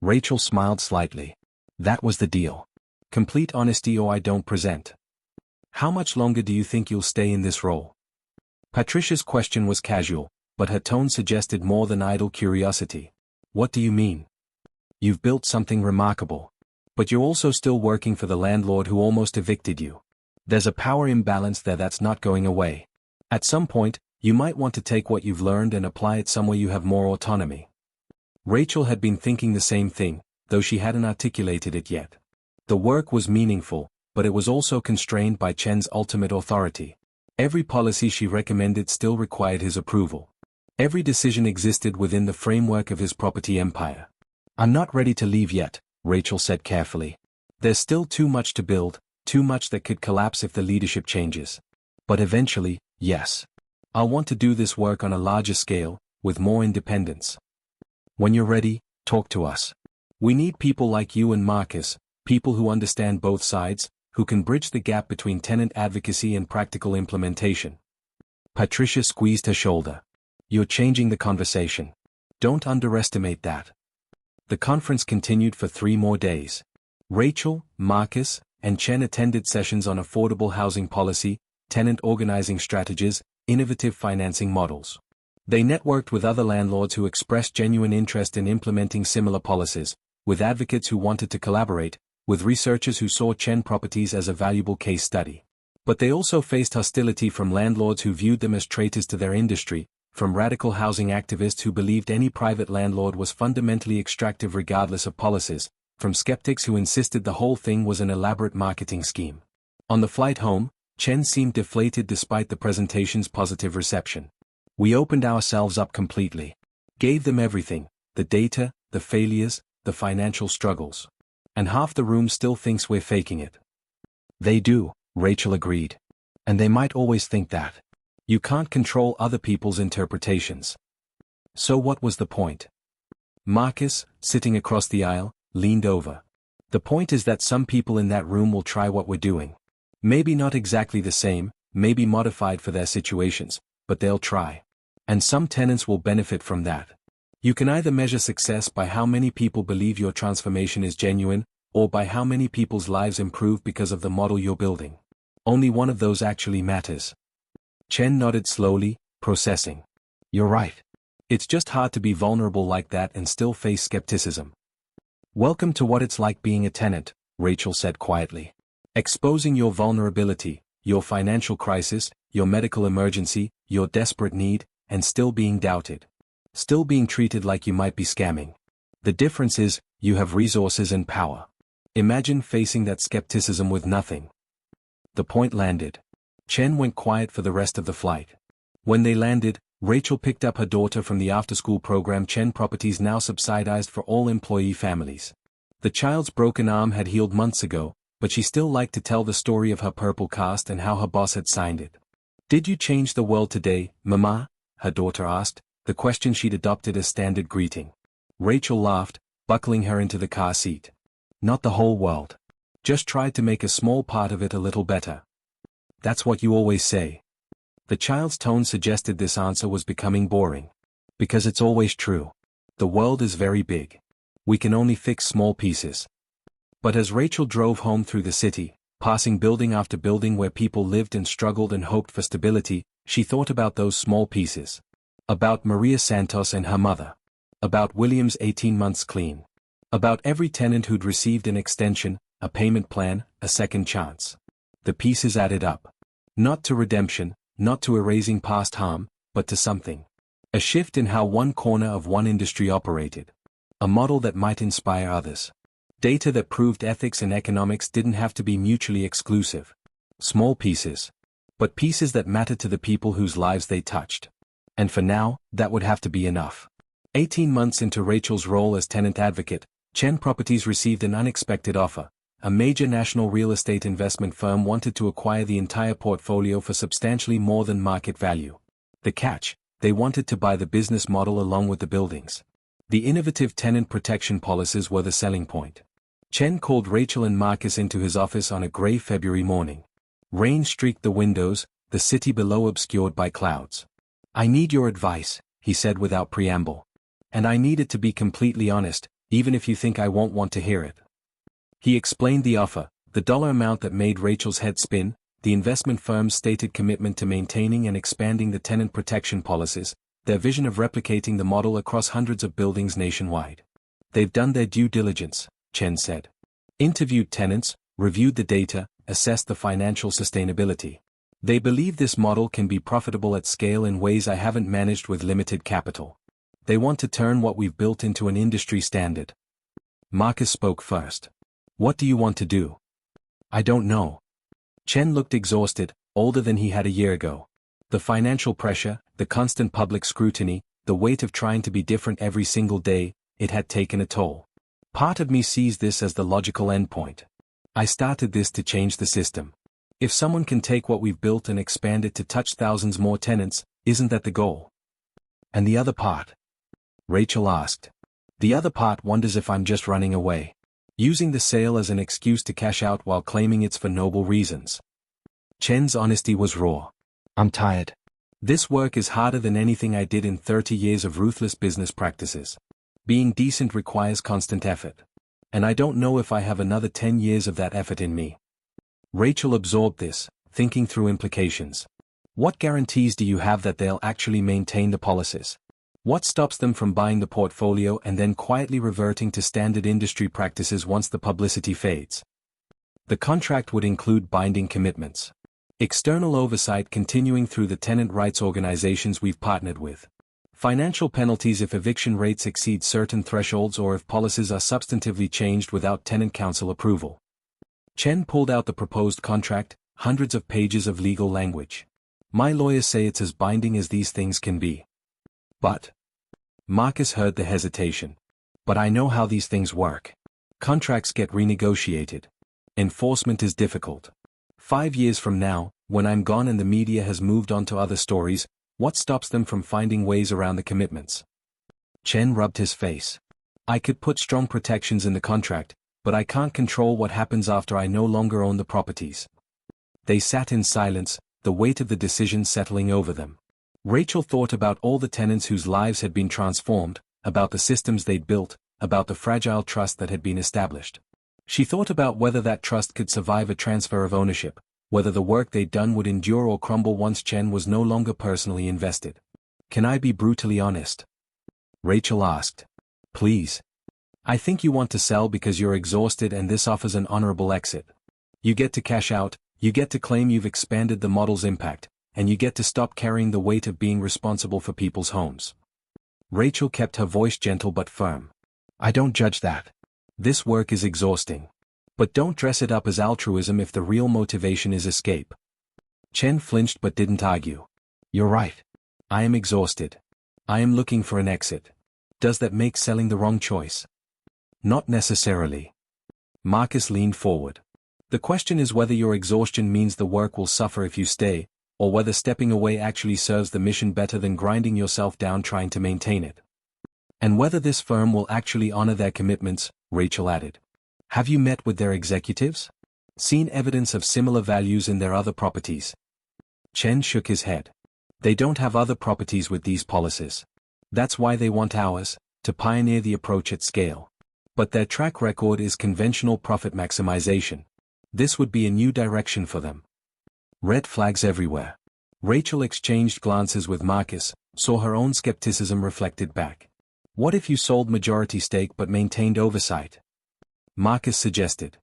Rachel smiled slightly. That was the deal. Complete honesty or I don't present. How much longer do you think you'll stay in this role? Patricia's question was casual, but her tone suggested more than idle curiosity. What do you mean? You've built something remarkable. But you're also still working for the landlord who almost evicted you. There's a power imbalance there that's not going away. At some point, you might want to take what you've learned and apply it somewhere you have more autonomy. Rachel had been thinking the same thing, though she hadn't articulated it yet. The work was meaningful, but it was also constrained by Chen's ultimate authority. Every policy she recommended still required his approval. Every decision existed within the framework of his property empire. I'm not ready to leave yet, Rachel said carefully. There's still too much to build, too much that could collapse if the leadership changes. But eventually, yes. I'll want to do this work on a larger scale, with more independence. When you're ready, talk to us. We need people like you and Marcus, people who understand both sides, who can bridge the gap between tenant advocacy and practical implementation. Patricia squeezed her shoulder. You're changing the conversation. Don't underestimate that. The conference continued for 3 more days. Rachel, Marcus, and Chen attended sessions on affordable housing policy, tenant organizing strategies, innovative financing models. They networked with other landlords who expressed genuine interest in implementing similar policies, with advocates who wanted to collaborate, with researchers who saw Chen properties as a valuable case study. But they also faced hostility from landlords who viewed them as traitors to their industry, from radical housing activists who believed any private landlord was fundamentally extractive regardless of policies, from skeptics who insisted the whole thing was an elaborate marketing scheme. On the flight home, Chen seemed deflated despite the presentation's positive reception. We opened ourselves up completely. Gave them everything, the data, the failures, the financial struggles. And half the room still thinks we're faking it. They do, Rachel agreed. And they might always think that. You can't control other people's interpretations. So what was the point? Marcus, sitting across the aisle, leaned over. The point is that some people in that room will try what we're doing. Maybe not exactly the same, maybe modified for their situations, but they'll try. And some tenants will benefit from that. You can either measure success by how many people believe your transformation is genuine, or by how many people's lives improve because of the model you're building. Only one of those actually matters. Chen nodded slowly, processing. You're right. It's just hard to be vulnerable like that and still face skepticism. Welcome to what it's like being a tenant, Rachel said quietly. Exposing your vulnerability, your financial crisis, your medical emergency, your desperate need, and still being doubted. Still being treated like you might be scamming. The difference is, you have resources and power. Imagine facing that skepticism with nothing. The point landed. Chen went quiet for the rest of the flight. When they landed, Rachel picked up her daughter from the after-school program Chen Properties now subsidized for all employee families. The child's broken arm had healed months ago, but she still liked to tell the story of her purple cast and how her boss had signed it. Did you change the world today, Mama? Her daughter asked, the question she'd adopted as standard greeting. Rachel laughed, buckling her into the car seat. Not the whole world. Just tried to make a small part of it a little better. That's what you always say. The child's tone suggested this answer was becoming boring. Because it's always true. The world is very big. We can only fix small pieces. But as Rachel drove home through the city, passing building after building where people lived and struggled and hoped for stability, she thought about those small pieces. About Maria Santos and her mother. About William's 18 months clean. About every tenant who'd received an extension, a payment plan, a second chance. The pieces added up. Not to redemption, not to erasing past harm, but to something. A shift in how one corner of one industry operated. A model that might inspire others. Data that proved ethics and economics didn't have to be mutually exclusive. Small pieces. But pieces that mattered to the people whose lives they touched. And for now, that would have to be enough. 18 months into Rachel's role as tenant advocate, Chen Properties received an unexpected offer. A major national real estate investment firm wanted to acquire the entire portfolio for substantially more than market value. The catch, they wanted to buy the business model along with the buildings. The innovative tenant protection policies were the selling point. Chen called Rachel and Marcus into his office on a gray February morning. Rain streaked the windows, the city below obscured by clouds. I need your advice, he said without preamble. And I need it to be completely honest, even if you think I won't want to hear it. He explained the offer, the dollar amount that made Rachel's head spin, the investment firm's stated commitment to maintaining and expanding the tenant protection policies, their vision of replicating the model across hundreds of buildings nationwide. They've done their due diligence, Chen said. Interviewed tenants, reviewed the data, assessed the financial sustainability. They believe this model can be profitable at scale in ways I haven't managed with limited capital. They want to turn what we've built into an industry standard. Marcus spoke first. What do you want to do? I don't know. Chen looked exhausted, older than he had a year ago. The financial pressure, the constant public scrutiny, the weight of trying to be different every single day, it had taken a toll. Part of me sees this as the logical endpoint. I started this to change the system. If someone can take what we've built and expand it to touch thousands more tenants, isn't that the goal? And the other part? Rachel asked. The other part wonders if I'm just running away. Using the sale as an excuse to cash out while claiming it's for noble reasons. Chen's honesty was raw. I'm tired. This work is harder than anything I did in 30 years of ruthless business practices. Being decent requires constant effort. And I don't know if I have another 10 years of that effort in me. Rachel absorbed this, thinking through implications. What guarantees do you have that they'll actually maintain the policies? What stops them from buying the portfolio and then quietly reverting to standard industry practices once the publicity fades? The contract would include binding commitments. External oversight continuing through the tenant rights organizations we've partnered with. Financial penalties if eviction rates exceed certain thresholds or if policies are substantively changed without tenant council approval. Chen pulled out the proposed contract, hundreds of pages of legal language. My lawyers say it's as binding as these things can be. But Marcus heard the hesitation. But I know how these things work. Contracts get renegotiated. Enforcement is difficult. 5 years from now, when I'm gone and the media has moved on to other stories, what stops them from finding ways around the commitments? Chen rubbed his face. I could put strong protections in the contract, but I can't control what happens after I no longer own the properties. They sat in silence, the weight of the decision settling over them. Rachel thought about all the tenants whose lives had been transformed, about the systems they'd built, about the fragile trust that had been established. She thought about whether that trust could survive a transfer of ownership, whether the work they'd done would endure or crumble once Chen was no longer personally invested. Can I be brutally honest? Rachel asked. Please. I think you want to sell because you're exhausted and this offers an honorable exit. You get to cash out, you get to claim you've expanded the model's impact, and you get to stop carrying the weight of being responsible for people's homes. Rachel kept her voice gentle but firm. I don't judge that. This work is exhausting. But don't dress it up as altruism if the real motivation is escape. Chen flinched but didn't argue. You're right. I am exhausted. I am looking for an exit. Does that make selling the wrong choice? Not necessarily. Marcus leaned forward. The question is whether your exhaustion means the work will suffer if you stay, or whether stepping away actually serves the mission better than grinding yourself down trying to maintain it. And whether this firm will actually honor their commitments, Rachel added. Have you met with their executives? Seen evidence of similar values in their other properties? Chen shook his head. They don't have other properties with these policies. That's why they want ours, to pioneer the approach at scale. But their track record is conventional profit maximization. This would be a new direction for them. Red flags everywhere. Rachel exchanged glances with Marcus, saw her own skepticism reflected back. What if you sold majority stake but maintained oversight? Marcus suggested.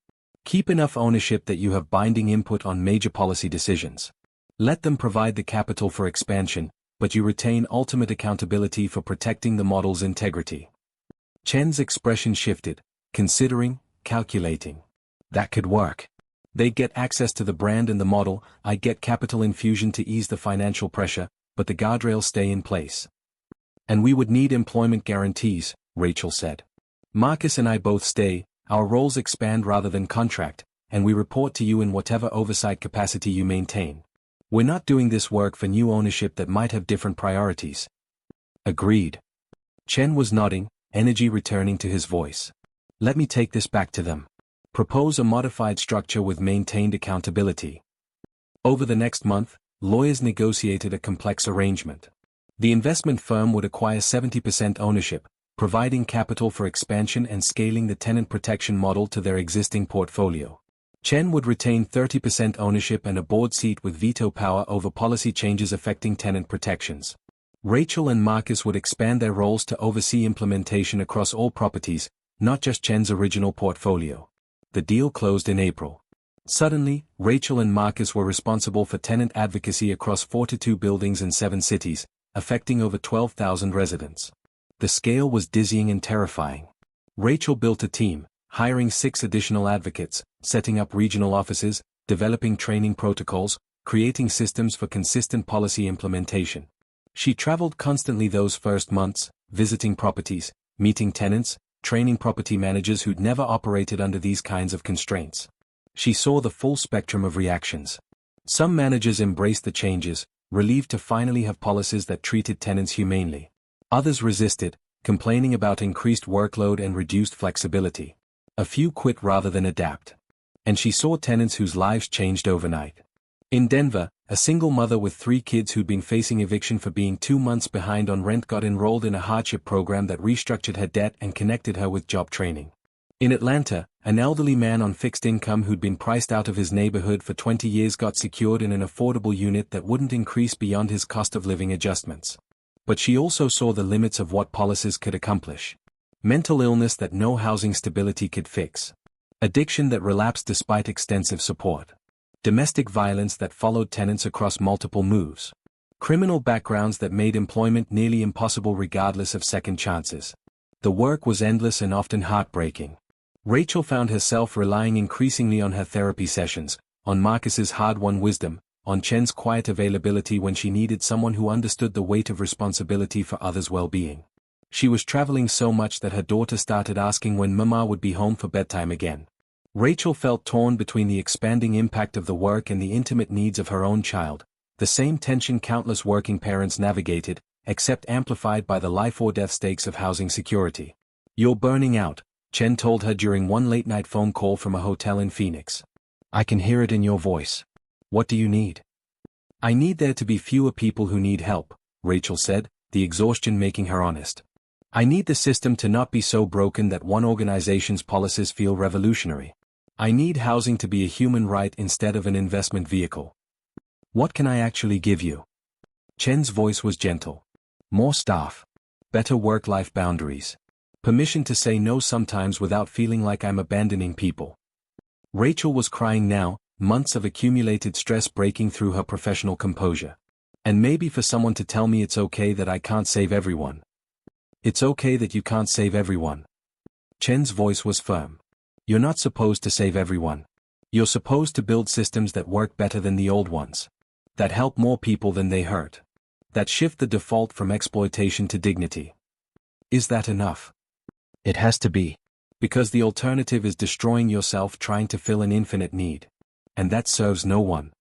Keep enough ownership that you have binding input on major policy decisions. Let them provide the capital for expansion, but you retain ultimate accountability for protecting the model's integrity. Chen's expression shifted, considering, calculating. That could work. They get access to the brand and the model, I get capital infusion to ease the financial pressure, but the guardrails stay in place. And we would need employment guarantees, Rachel said. Marcus and I both stay, our roles expand rather than contract, and we report to you in whatever oversight capacity you maintain. We're not doing this work for new ownership that might have different priorities. Agreed. Chen was nodding, energy returning to his voice. Let me take this back to them. Propose a modified structure with maintained accountability. Over the next month, lawyers negotiated a complex arrangement. The investment firm would acquire 70% ownership, providing capital for expansion and scaling the tenant protection model to their existing portfolio. Chen would retain 30% ownership and a board seat with veto power over policy changes affecting tenant protections. Rachel and Marcus would expand their roles to oversee implementation across all properties, not just Chen's original portfolio. The deal closed in April. Suddenly, Rachel and Marcus were responsible for tenant advocacy across 42 buildings in 7 cities, affecting over 12,000 residents. The scale was dizzying and terrifying. Rachel built a team, hiring 6 additional advocates, setting up regional offices, developing training protocols, creating systems for consistent policy implementation. She traveled constantly those first months, visiting properties, meeting tenants, training property managers who'd never operated under these kinds of constraints. She saw the full spectrum of reactions. Some managers embraced the changes, relieved to finally have policies that treated tenants humanely. Others resisted, complaining about increased workload and reduced flexibility. A few quit rather than adapt. And she saw tenants whose lives changed overnight. In Denver, a single mother with 3 kids who'd been facing eviction for being 2 months behind on rent got enrolled in a hardship program that restructured her debt and connected her with job training. In Atlanta, an elderly man on fixed income who'd been priced out of his neighborhood for 20 years got secured in an affordable unit that wouldn't increase beyond his cost of living adjustments. But she also saw the limits of what policies could accomplish. Mental illness that no housing stability could fix. Addiction that relapsed despite extensive support. Domestic violence that followed tenants across multiple moves. Criminal backgrounds that made employment nearly impossible regardless of second chances. The work was endless and often heartbreaking. Rachel found herself relying increasingly on her therapy sessions, on Marcus's hard-won wisdom, on Chen's quiet availability when she needed someone who understood the weight of responsibility for others' well-being. She was traveling so much that her daughter started asking when Mama would be home for bedtime again. Rachel felt torn between the expanding impact of the work and the intimate needs of her own child, the same tension countless working parents navigated, except amplified by the life-or-death stakes of housing security. "You're burning out," Chen told her during one late-night phone call from a hotel in Phoenix. "I can hear it in your voice. What do you need?" "I need there to be fewer people who need help," Rachel said, the exhaustion making her honest. "I need the system to not be so broken that one organization's policies feel revolutionary. I need housing to be a human right instead of an investment vehicle." "What can I actually give you?" Chen's voice was gentle. "More staff. Better work-life boundaries. Permission to say no sometimes without feeling like I'm abandoning people." Rachel was crying now, months of accumulated stress breaking through her professional composure. "And maybe for someone to tell me it's okay that I can't save everyone." "It's okay that you can't save everyone." Chen's voice was firm. "You're not supposed to save everyone. You're supposed to build systems that work better than the old ones. That help more people than they hurt. That shift the default from exploitation to dignity." "Is that enough?" "It has to be. Because the alternative is destroying yourself trying to fill an infinite need. And that serves no one."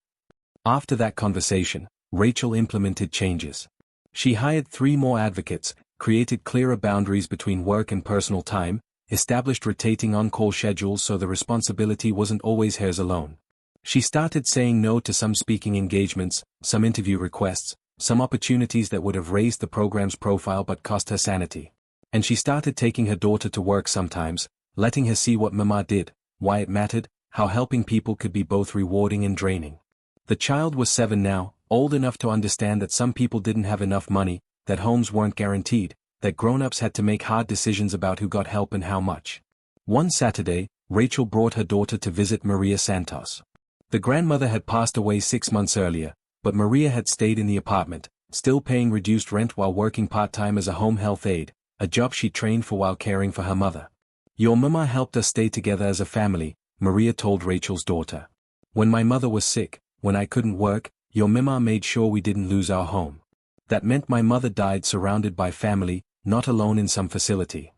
After that conversation, Rachel implemented changes. She hired 3 more advocates, created clearer boundaries between work and personal time, established rotating on-call schedules so the responsibility wasn't always hers alone. She started saying no to some speaking engagements, some interview requests, some opportunities that would have raised the program's profile but cost her sanity. And she started taking her daughter to work sometimes, letting her see what Mama did, why it mattered, how helping people could be both rewarding and draining. The child was 7 now, old enough to understand that some people didn't have enough money, that homes weren't guaranteed, that grown-ups had to make hard decisions about who got help and how much. One Saturday, Rachel brought her daughter to visit Maria Santos. The grandmother had passed away 6 months earlier, but Maria had stayed in the apartment, still paying reduced rent while working part-time as a home health aide, a job she trained for while caring for her mother. "Your mama helped us stay together as a family," Maria told Rachel's daughter. "When my mother was sick, when I couldn't work, your mama made sure we didn't lose our home. That meant my mother died surrounded by family, not alone in some facility."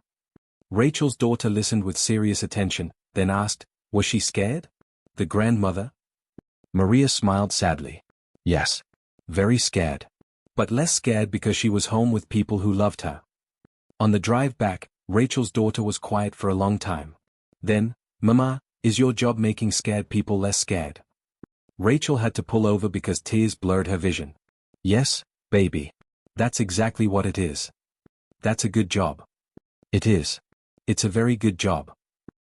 Rachel's daughter listened with serious attention, then asked, "Was she scared?" "The grandmother?" Maria smiled sadly. "Yes. Very scared. But less scared because she was home with people who loved her." On the drive back, Rachel's daughter was quiet for a long time. Then, "Mama, is your job making scared people less scared?" Rachel had to pull over because tears blurred her vision. "Yes, baby. That's exactly what it is. That's a good job." "It is. It's a very good job."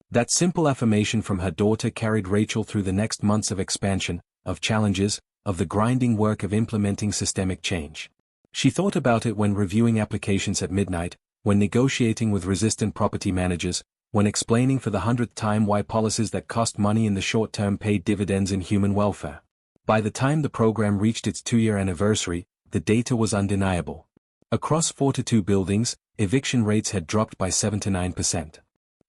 That simple affirmation from her daughter carried Rachel through the next months of expansion, of challenges, of the grinding work of implementing systemic change. She thought about it when reviewing applications at midnight, when negotiating with resistant property managers, when explaining for the 100th time why policies that cost money in the short term paid dividends in human welfare. By the time the program reached its 2-year anniversary, the data was undeniable. Across 42 buildings, eviction rates had dropped by 7 to 9%.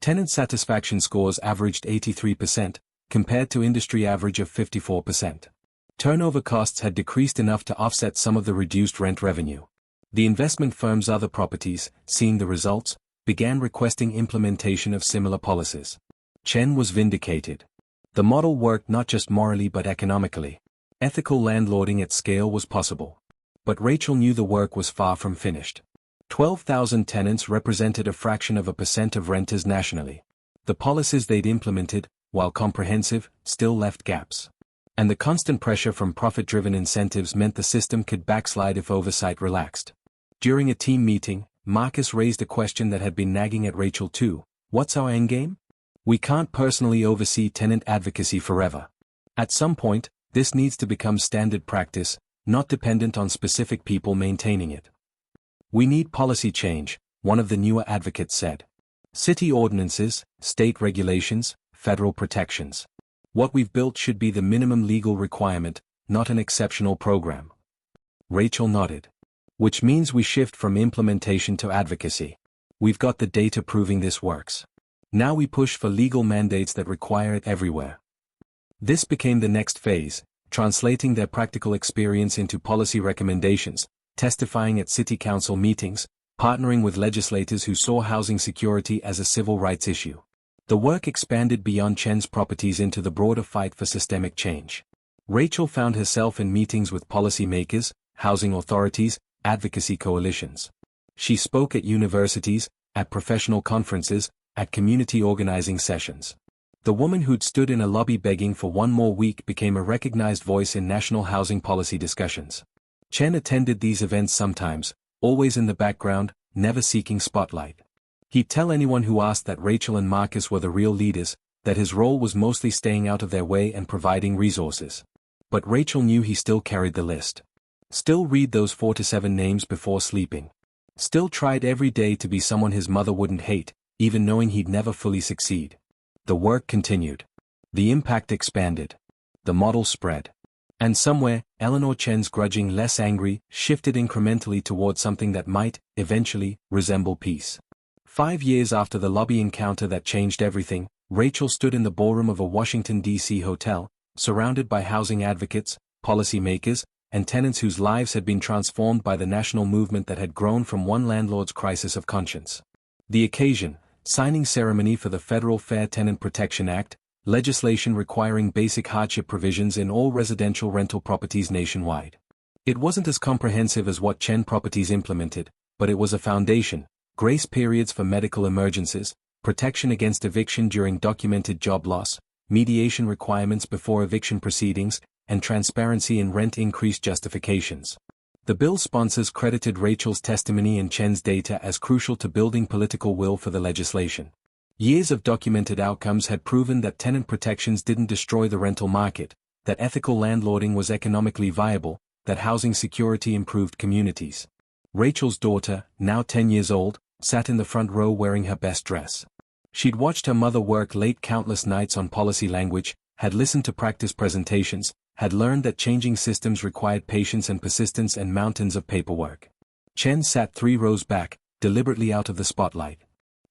Tenant satisfaction scores averaged 83%, compared to industry average of 54%. Turnover costs had decreased enough to offset some of the reduced rent revenue. The investment firm's other properties, seeing the results, began requesting implementation of similar policies. Chen was vindicated. The model worked not just morally but economically. Ethical landlording at scale was possible. But Rachel knew the work was far from finished. 12,000 tenants represented a fraction of a percent of renters nationally. The policies they'd implemented, while comprehensive, still left gaps. And the constant pressure from profit-driven incentives meant the system could backslide if oversight relaxed. During a team meeting, Marcus raised a question that had been nagging at Rachel too. "What's our endgame? We can't personally oversee tenant advocacy forever. At some point, this needs to become standard practice, not dependent on specific people maintaining it." "We need policy change," one of the newer advocates said. "City ordinances, state regulations, federal protections. What we've built should be the minimum legal requirement, not an exceptional program." Rachel nodded. "Which means we shift from implementation to advocacy. We've got the data proving this works. Now we push for legal mandates that require it everywhere." This became the next phase, translating their practical experience into policy recommendations, testifying at city council meetings, partnering with legislators who saw housing security as a civil rights issue. The work expanded beyond Chen's properties into the broader fight for systemic change. Rachel found herself in meetings with policymakers, housing authorities, advocacy coalitions. She spoke at universities, at professional conferences, at community organizing sessions. The woman who'd stood in a lobby begging for one more week became a recognized voice in national housing policy discussions. Chen attended these events sometimes, always in the background, never seeking spotlight. He'd tell anyone who asked that Rachel and Marcus were the real leaders, that his role was mostly staying out of their way and providing resources. But Rachel knew he still carried the list. Still read those 4 to 7 names before sleeping. Still tried every day to be someone his mother wouldn't hate, even knowing he'd never fully succeed. The work continued. The impact expanded. The model spread. And somewhere, Eleanor Chen's grudging less angry, shifted incrementally toward something that might, eventually, resemble peace. 5 years after the lobby encounter that changed everything, Rachel stood in the ballroom of a Washington, D.C. hotel, surrounded by housing advocates, policymakers, and tenants whose lives had been transformed by the national movement that had grown from one landlord's crisis of conscience. The occasion, signing ceremony for the Federal Fair Tenant Protection Act, legislation requiring basic hardship provisions in all residential rental properties nationwide. It wasn't as comprehensive as what Chen Properties implemented, but it was a foundation: grace periods for medical emergencies, protection against eviction during documented job loss, mediation requirements before eviction proceedings, and transparency in rent increase justifications. The bill's sponsors credited Rachel's testimony and Chen's data as crucial to building political will for the legislation. Years of documented outcomes had proven that tenant protections didn't destroy the rental market, that ethical landlording was economically viable, that housing security improved communities. Rachel's daughter, now 10 years old, sat in the front row wearing her best dress. She'd watched her mother work late countless nights on policy language, had listened to practice presentations, had learned that changing systems required patience and persistence and mountains of paperwork. Chen sat 3 rows back, deliberately out of the spotlight.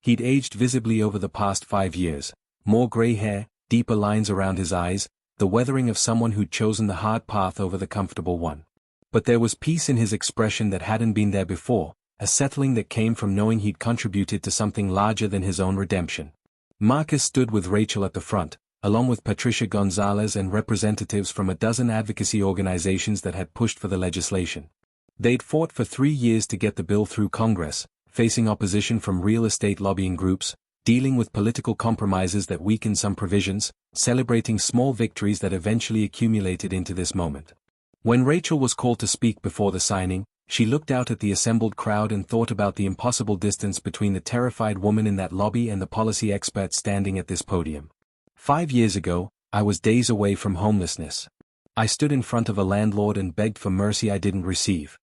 He'd aged visibly over the past 5 years, more gray hair, deeper lines around his eyes, the weathering of someone who'd chosen the hard path over the comfortable one. But there was peace in his expression that hadn't been there before, a settling that came from knowing he'd contributed to something larger than his own redemption. Marcus stood with Rachel at the front, along with Patricia Gonzalez and representatives from a dozen advocacy organizations that had pushed for the legislation. They'd fought for 3 years to get the bill through Congress, facing opposition from real estate lobbying groups, dealing with political compromises that weakened some provisions, celebrating small victories that eventually accumulated into this moment. When Rachel was called to speak before the signing, she looked out at the assembled crowd and thought about the impossible distance between the terrified woman in that lobby and the policy expert standing at this podium. 5 years ago, I was days away from homelessness. I stood in front of a landlord and begged for mercy I didn't receive.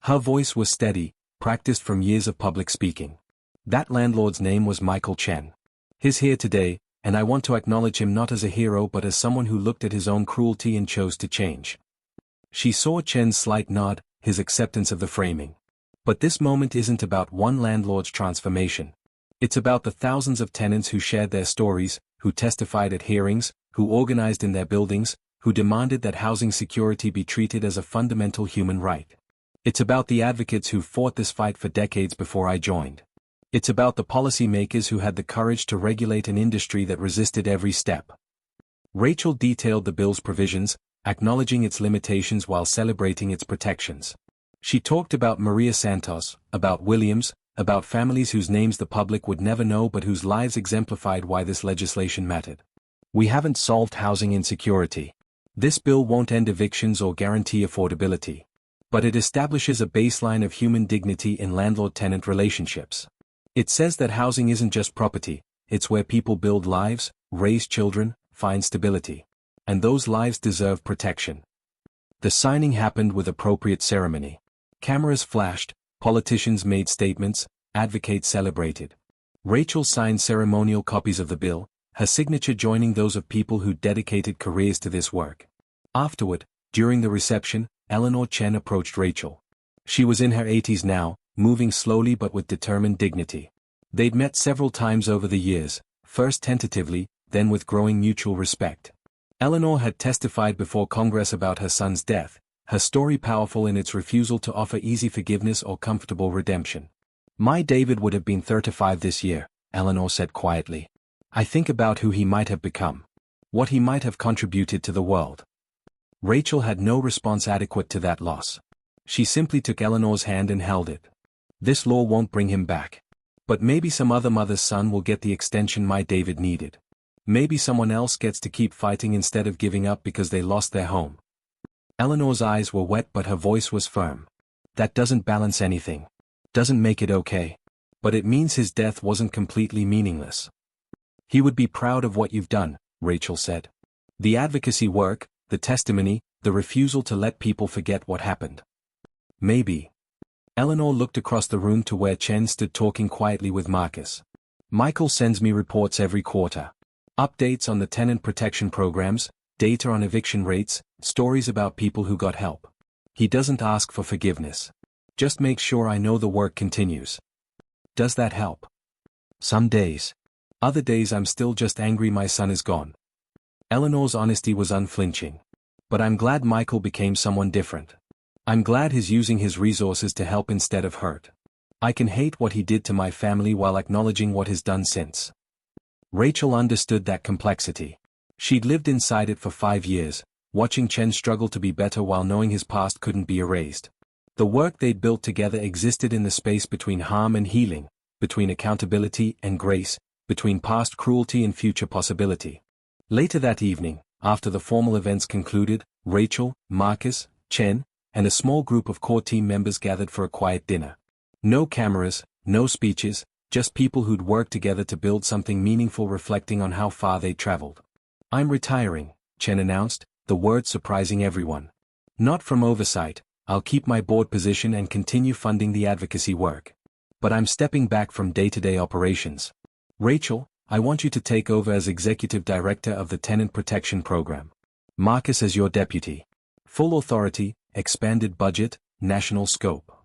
Her voice was steady, practiced from years of public speaking. That landlord's name was Michael Chen. He's here today, and I want to acknowledge him not as a hero but as someone who looked at his own cruelty and chose to change. She saw Chen's slight nod, his acceptance of the framing. But this moment isn't about one landlord's transformation. It's about the thousands of tenants who shared their stories, who testified at hearings, who organized in their buildings, who demanded that housing security be treated as a fundamental human right. It's about the advocates who fought this fight for decades before I joined. It's about the policymakers who had the courage to regulate an industry that resisted every step. Rachel detailed the bill's provisions, acknowledging its limitations while celebrating its protections. She talked about Maria Santos, about Williams, about families whose names the public would never know but whose lives exemplified why this legislation mattered. We haven't solved housing insecurity. This bill won't end evictions or guarantee affordability. But it establishes a baseline of human dignity in landlord-tenant relationships. It says that housing isn't just property, it's where people build lives, raise children, find stability. And those lives deserve protection. The signing happened with appropriate ceremony. Cameras flashed, politicians made statements, advocates celebrated. Rachel signed ceremonial copies of the bill, her signature joining those of people who dedicated careers to this work. Afterward, during the reception, Eleanor Chen approached Rachel. She was in her 80s now, moving slowly but with determined dignity. They'd met several times over the years, first tentatively, then with growing mutual respect. Eleanor had testified before Congress about her son's death, her story powerful in its refusal to offer easy forgiveness or comfortable redemption. My David would have been 35 this year, Eleanor said quietly. I think about who he might have become. What he might have contributed to the world. Rachel had no response adequate to that loss. She simply took Eleanor's hand and held it. This law won't bring him back. But maybe some other mother's son will get the extension my David needed. Maybe someone else gets to keep fighting instead of giving up because they lost their home. Eleanor's eyes were wet but her voice was firm. That doesn't balance anything. Doesn't make it okay. But it means his death wasn't completely meaningless. He would be proud of what you've done, Rachel said. The advocacy work, the testimony, the refusal to let people forget what happened. Maybe. Eleanor looked across the room to where Chen stood talking quietly with Marcus. Michael sends me reports every quarter. Updates on the tenant protection programs, data on eviction rates, stories about people who got help. He doesn't ask for forgiveness. Just make sure I know the work continues. Does that help? Some days. Other days I'm still just angry my son is gone. Eleanor's honesty was unflinching. But I'm glad Michael became someone different. I'm glad he's using his resources to help instead of hurt. I can hate what he did to my family while acknowledging what he's done since. Rachel understood that complexity. She'd lived inside it for 5 years, watching Chen struggle to be better while knowing his past couldn't be erased. The work they'd built together existed in the space between harm and healing, between accountability and grace, between past cruelty and future possibility. Later that evening, after the formal events concluded, Rachel, Marcus, Chen, and a small group of core team members gathered for a quiet dinner. No cameras, no speeches, just people who'd worked together to build something meaningful reflecting on how far they'd traveled. I'm retiring, Chen announced, the word surprising everyone. Not from oversight, I'll keep my board position and continue funding the advocacy work. But I'm stepping back from day-to-day operations. Rachel, I want you to take over as executive director of the tenant protection program. Marcus as your deputy. Full authority, expanded budget, national scope.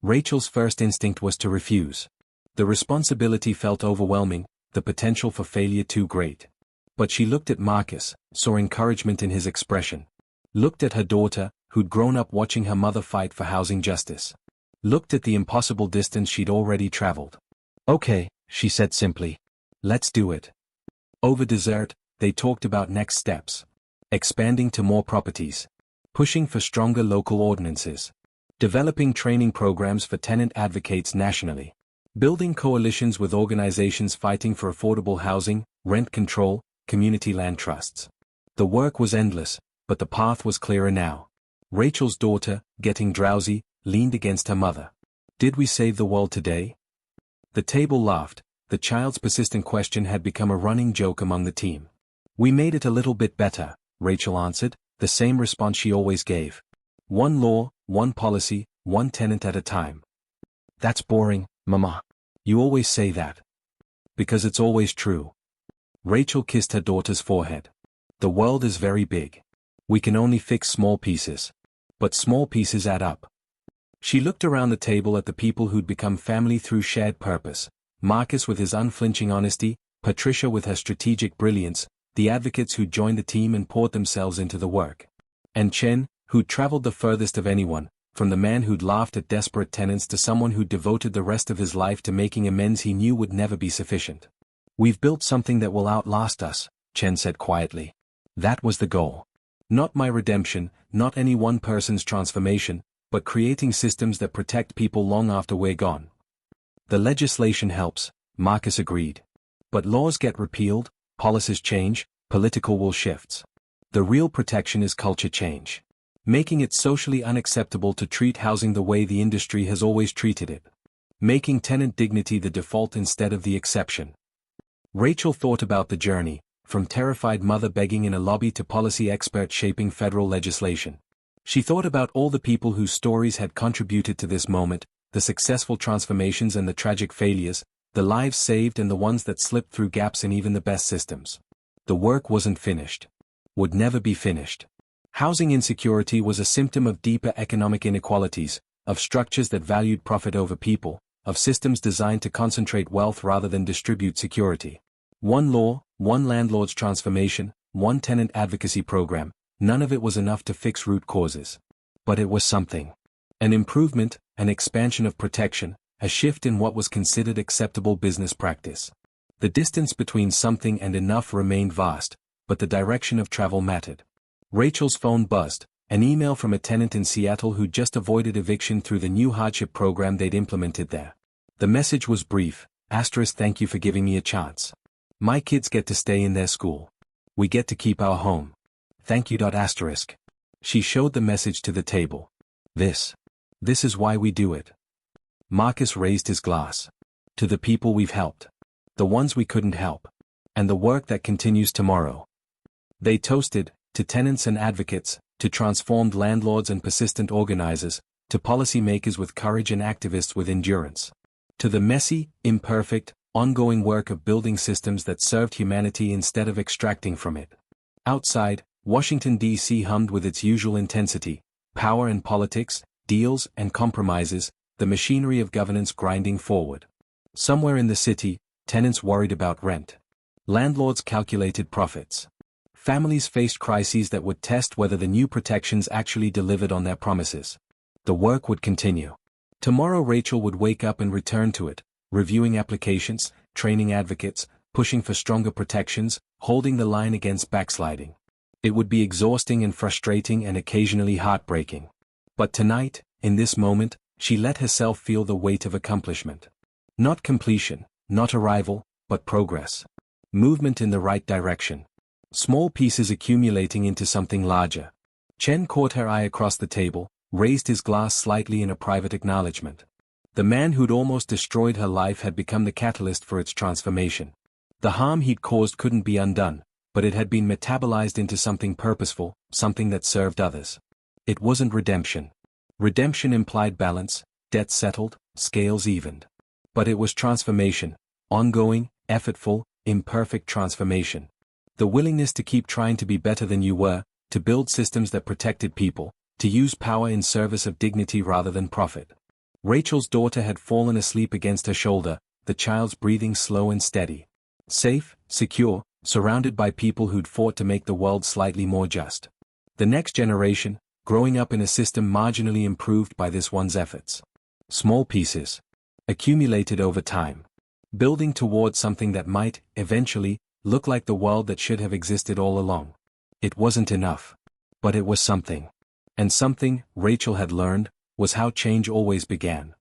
Rachel's first instinct was to refuse. The responsibility felt overwhelming, the potential for failure too great. But she looked at Marcus, saw encouragement in his expression. Looked at her daughter, who'd grown up watching her mother fight for housing justice. Looked at the impossible distance she'd already traveled. Okay, she said simply. Let's do it. Over dessert, they talked about next steps. Expanding to more properties. Pushing for stronger local ordinances. Developing training programs for tenant advocates nationally. Building coalitions with organizations fighting for affordable housing, rent control, community land trusts. The work was endless, but the path was clearer now. Rachel's daughter, getting drowsy, leaned against her mother. Did we save the world today? The table laughed. The child's persistent question had become a running joke among the team. We made it a little bit better, Rachel answered, the same response she always gave. One law, one policy, one tenant at a time. That's boring, Mama. You always say that. Because it's always true. Rachel kissed her daughter's forehead. The world is very big. We can only fix small pieces. But small pieces add up. She looked around the table at the people who'd become family through shared purpose. Marcus with his unflinching honesty, Patricia with her strategic brilliance, the advocates who'd joined the team and poured themselves into the work. And Chen, who'd traveled the furthest of anyone, from the man who'd laughed at desperate tenants to someone who'd devoted the rest of his life to making amends he knew would never be sufficient. We've built something that will outlast us, Chen said quietly. That was the goal. Not my redemption, not any one person's transformation, but creating systems that protect people long after we're gone. The legislation helps, Marcus agreed. But laws get repealed, policies change, political will shifts. The real protection is culture change. Making it socially unacceptable to treat housing the way the industry has always treated it. Making tenant dignity the default instead of the exception. Rachel thought about the journey, from terrified mother begging in a lobby to policy expert shaping federal legislation. She thought about all the people whose stories had contributed to this moment, the successful transformations and the tragic failures, the lives saved and the ones that slipped through gaps in even the best systems. The work wasn't finished. Would never be finished. Housing insecurity was a symptom of deeper economic inequalities, of structures that valued profit over people, of systems designed to concentrate wealth rather than distribute security. One law, one landlord's transformation, one tenant advocacy program, none of it was enough to fix root causes. But it was something. An improvement, an expansion of protection, a shift in what was considered acceptable business practice. The distance between something and enough remained vast, but the direction of travel mattered. Rachel's phone buzzed, an email from a tenant in Seattle who'd just avoided eviction through the new hardship program they'd implemented there. The message was brief, "Thank you for giving me a chance. My kids get to stay in their school. We get to keep our home. Thank you. She showed the message to the table. This is why we do it." Marcus raised his glass. "To the people we've helped. The ones we couldn't help. And the work that continues tomorrow." They toasted, to tenants and advocates, to transformed landlords and persistent organizers, to policymakers with courage and activists with endurance. To the messy, imperfect, ongoing work of building systems that served humanity instead of extracting from it. Outside, Washington, D.C. hummed with its usual intensity, power and politics, deals and compromises, the machinery of governance grinding forward. Somewhere in the city, tenants worried about rent. Landlords calculated profits. Families faced crises that would test whether the new protections actually delivered on their promises. The work would continue. Tomorrow Rachel would wake up and return to it, reviewing applications, training advocates, pushing for stronger protections, holding the line against backsliding. It would be exhausting and frustrating and occasionally heartbreaking. But tonight, in this moment, she let herself feel the weight of accomplishment. Not completion, not arrival, but progress. Movement in the right direction. Small pieces accumulating into something larger. Chen caught her eye across the table, raised his glass slightly in a private acknowledgement. The man who'd almost destroyed her life had become the catalyst for its transformation. The harm he'd caused couldn't be undone, but it had been metabolized into something purposeful, something that served others. It wasn't redemption. Redemption implied balance, debts settled, scales evened. But it was transformation, ongoing, effortful, imperfect transformation. The willingness to keep trying to be better than you were, to build systems that protected people, to use power in service of dignity rather than profit. Rachel's daughter had fallen asleep against her shoulder, the child's breathing slow and steady. Safe, secure, surrounded by people who'd fought to make the world slightly more just. The next generation, growing up in a system marginally improved by this one's efforts. Small pieces. Accumulated over time. Building towards something that might, eventually, look like the world that should have existed all along. It wasn't enough. But it was something. And something, Rachel had learned, was how change always began.